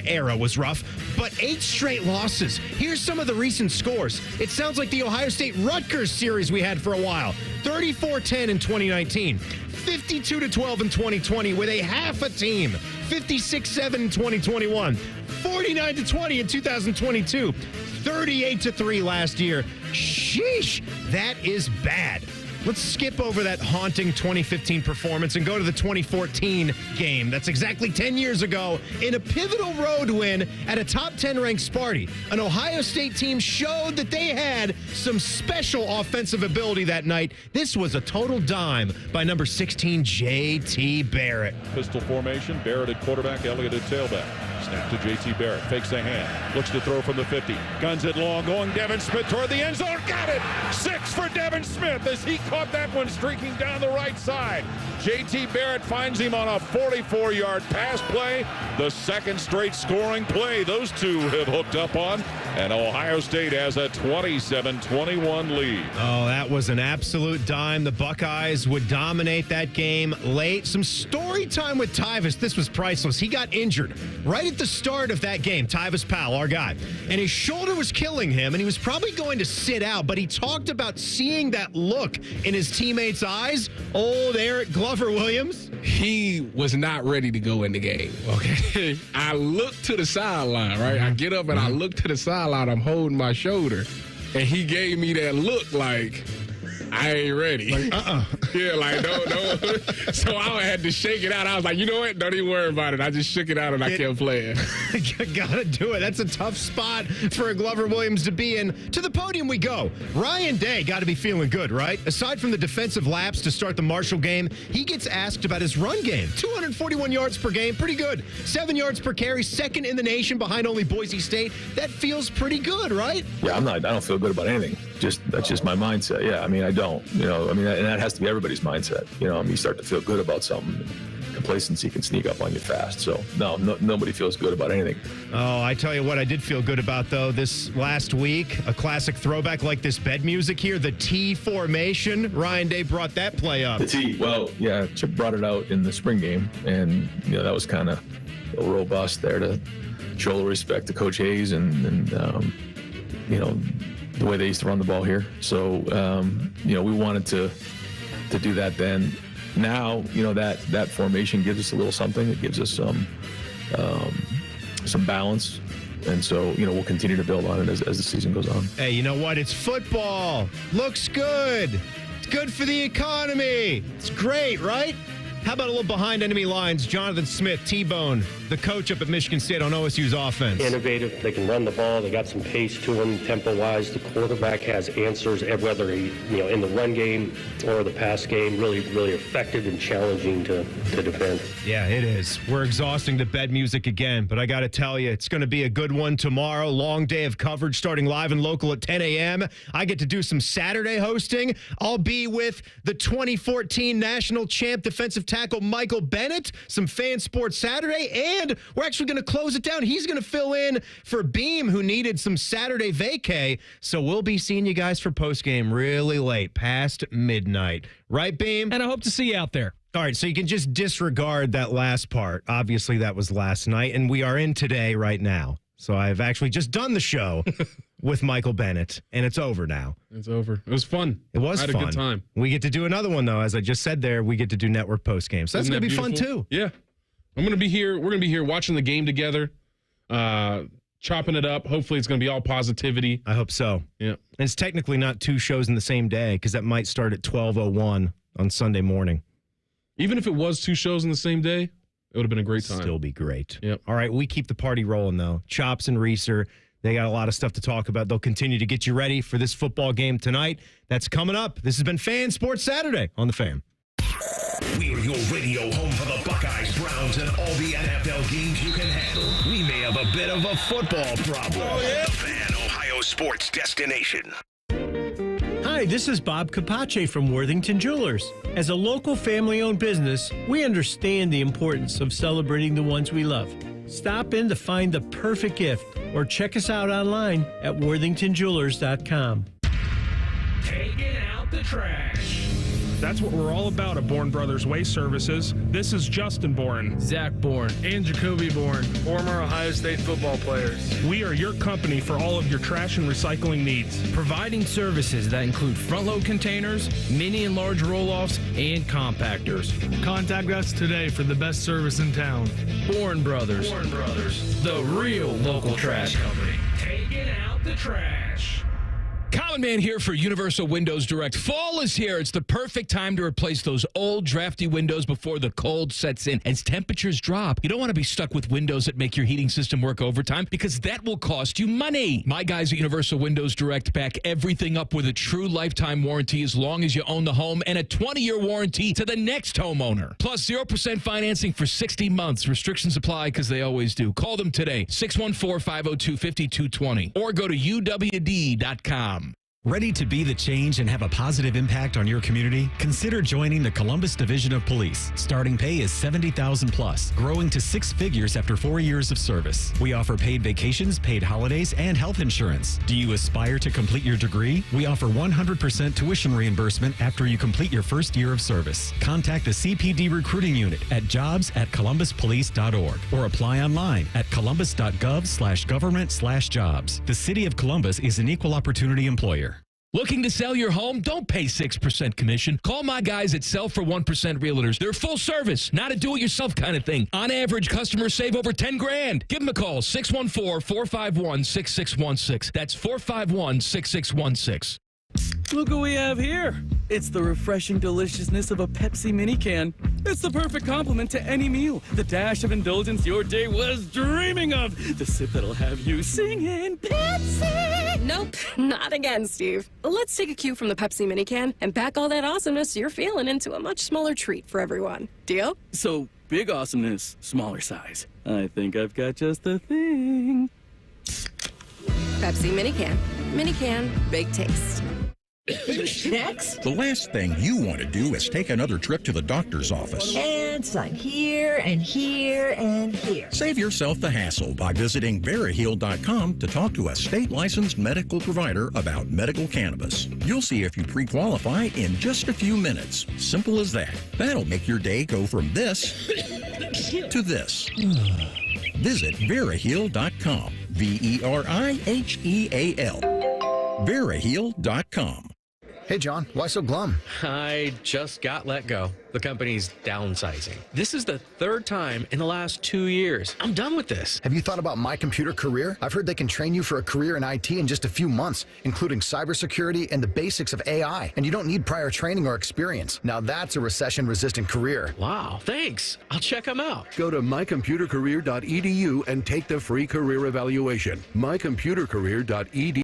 8 straight losses. Here's some of the recent scores. It sounds like the Ohio State-Rutgers series we had for a while. 34-10 in 2019. 52-12 in 2020 with a half a team. 56-7 in 2021. 49-20 in 2022. 38-3 last year. Sheesh, that is bad. Let's skip over that haunting 2015 performance and go to the 2014 game. That's exactly 10 years ago in a pivotal road win at a top 10 ranked Sparty. An Ohio State team showed that they had some special offensive ability that night. This was a total dime by number 16, J.T. Barrett. Pistol formation, Barrett at quarterback, Elliott at tailback. Snap to J.T. Barrett, fakes a hand, looks to throw from the 50, guns it long, going Devin Smith toward the end zone, got it! 6 for Devin Smith as he caught that one streaking down the right side. J.T. Barrett finds him on a 44-yard pass play, the second straight scoring play those two have hooked up on, and Ohio State has a 27-21 lead. Oh, that was an absolute dime. The Buckeyes would dominate that game late. Some story time with Tyvus. This was priceless. He got injured right at the start of that game, Tyvus Powell, our guy. And his shoulder was killing him, and he was probably going to sit out, but he talked about seeing that look in his teammates' eyes. Old Eric Glover Williams. He was not ready to go in the game, okay? I looked to the sideline, right? I get up and I look to the sideline. I'm holding my shoulder, and he gave me that look like, I ain't ready. Like, Yeah, like, no. So I had to shake it out. I was like, you know what? Don't even worry about it. I just shook it out and I kept playing. Gotta do it. That's a tough spot for a Glover Williams to be in. To the podium we go. Ryan Day got to be feeling good, right? Aside from the defensive laps to start the Marshall game, he gets asked about his run game. 241 yards per game, pretty good. 7 yards per carry, second in the nation behind only Boise State. That feels pretty good, right? Yeah, I don't feel good about anything. That's just my mindset. Yeah, I mean, I don't. And that has to be everybody's mindset. You start to feel good about something. Complacency can sneak up on you fast. So, nobody feels good about anything. Oh, I tell you what I did feel good about, though, this last week. A classic throwback like this bed music here, the T formation. Ryan Day brought that play up. The T, well, yeah, Chip brought it out in the spring game. And, that was kind of robust there to show the respect to Coach Hayes and the way they used to run the ball here. So, we wanted to do that then. Now, that formation gives us a little something. It gives us some balance. And so, we'll continue to build on it as the season goes on. Hey, you know what? It's football. Looks good. It's good for the economy. It's great, right? How about a little behind enemy lines? Jonathan Smith, T-Bone, the coach up at Michigan State on OSU's offense. Innovative. They can run the ball. They got some pace to them, tempo-wise. The quarterback has answers, whether he, in the run game or the pass game, really, really effective and challenging to defend. Yeah, it is. We're exhausting the bed music again, but I got to tell you, it's going to be a good one tomorrow. Long day of coverage starting live and local at 10 a.m. I get to do some Saturday hosting. I'll be with the 2014 national champ defensive tackle Michael Bennett, some Fan Sports Saturday, and we're actually going to close it down. He's going to fill in for Beam, who needed some Saturday vacay. So we'll be seeing you guys for postgame really late, past midnight. Right, Beam? And I hope to see you out there. All right, so you can just disregard that last part. Obviously, that was last night, and we are in today right now. So I've actually just done the show with Michael Bennett, and it's over now. It's over. It was fun. It was fun. I had a good time. We get to do another one, though. As I just said there, we get to do network postgame. So that's going to be fun, too. Yeah. I'm going to be here. We're going to be here watching the game together, chopping it up. Hopefully, it's going to be all positivity. I hope so. Yeah. And it's technically not 2 shows in the same day because that might start at 12:01 on Sunday morning. Even if it was 2 shows in the same day, it would have been a great time. Still be great. Yep. All right, we keep the party rolling, though. Chops and Reeser, they got a lot of stuff to talk about. They'll continue to get you ready for this football game tonight. That's coming up. This has been Fan Sports Saturday on The Fan. We're your radio home for the Buckeyes, Browns, and all the NFL games you can handle. We may have a bit of a football problem. Oh, yeah. The Fan, Ohio sports destination. Hi, this is Bob Capace from Worthington Jewelers. As a local family-owned business, we understand the importance of celebrating the ones we love. Stop in to find the perfect gift or check us out online at worthingtonjewelers.com. Taking out the trash. That's what we're all about at Bourne Brothers Waste Services. This is Justin Bourne, Zach Bourne, and Jacoby Bourne, former Ohio State football players. We are your company for all of your trash and recycling needs. Providing services that include front-load containers, mini and large roll-offs, and compactors. Contact us today for the best service in town. Bourne Brothers. Bourne Brothers. The real local trash company. Taking out the trash. Common Man here for Universal Windows Direct. Fall is here. It's the perfect time to replace those old, drafty windows before the cold sets in. As temperatures drop, you don't want to be stuck with windows that make your heating system work overtime because that will cost you money. My guys at Universal Windows Direct back everything up with a true lifetime warranty as long as you own the home and a 20-year warranty to the next homeowner. Plus 0% financing for 60 months. Restrictions apply because they always do. Call them today, 614-502-5220, or go to uwd.com. Ready to be the change and have a positive impact on your community? Consider joining the Columbus Division of Police. Starting pay is $70,000 plus, growing to 6 figures after 4 years of service. We offer paid vacations, paid holidays, and health insurance. Do you aspire to complete your degree? We offer 100% tuition reimbursement after you complete your first year of service. Contact the CPD recruiting unit at jobs@columbuspolice.org or apply online at columbus.gov/government/jobs. The City of Columbus is an equal opportunity employer. Looking to sell your home? Don't pay 6% commission. Call my guys at Sell for 1% Realtors. They're full service, not a do-it-yourself kind of thing. On average, customers save over $10,000. Give them a call, 614-451-6616. That's 451-6616. Look what we have here. It's the refreshing deliciousness of a Pepsi mini can. It's the perfect complement to any meal. The dash of indulgence your day was dreaming of. The sip that'll have you singing Pepsi. Nope, not again, Steve. Let's take a cue from the Pepsi mini can and pack all that awesomeness you're feeling into a much smaller treat for everyone. Deal? So, big awesomeness, smaller size. I think I've got just the thing. Pepsi mini can. Mini can, big taste. Next. The last thing you want to do is take another trip to the doctor's office. And sign here and here and here. Save yourself the hassle by visiting VeraHeal.com to talk to a state-licensed medical provider about medical cannabis. You'll see if you pre-qualify in just a few minutes. Simple as that. That'll make your day go from this to this. Visit VeraHeal.com. VERIHEAL. VeraHeal.com. Hey, John, why so glum? I just got let go. The company's downsizing. This is the third time in the last 2 years. I'm done with this. Have you thought about My Computer Career? I've heard they can train you for a career in IT in just a few months, including cybersecurity and the basics of AI. And you don't need prior training or experience. Now that's a recession-resistant career. Wow, thanks. I'll check them out. Go to mycomputercareer.edu and take the free career evaluation. mycomputercareer.edu.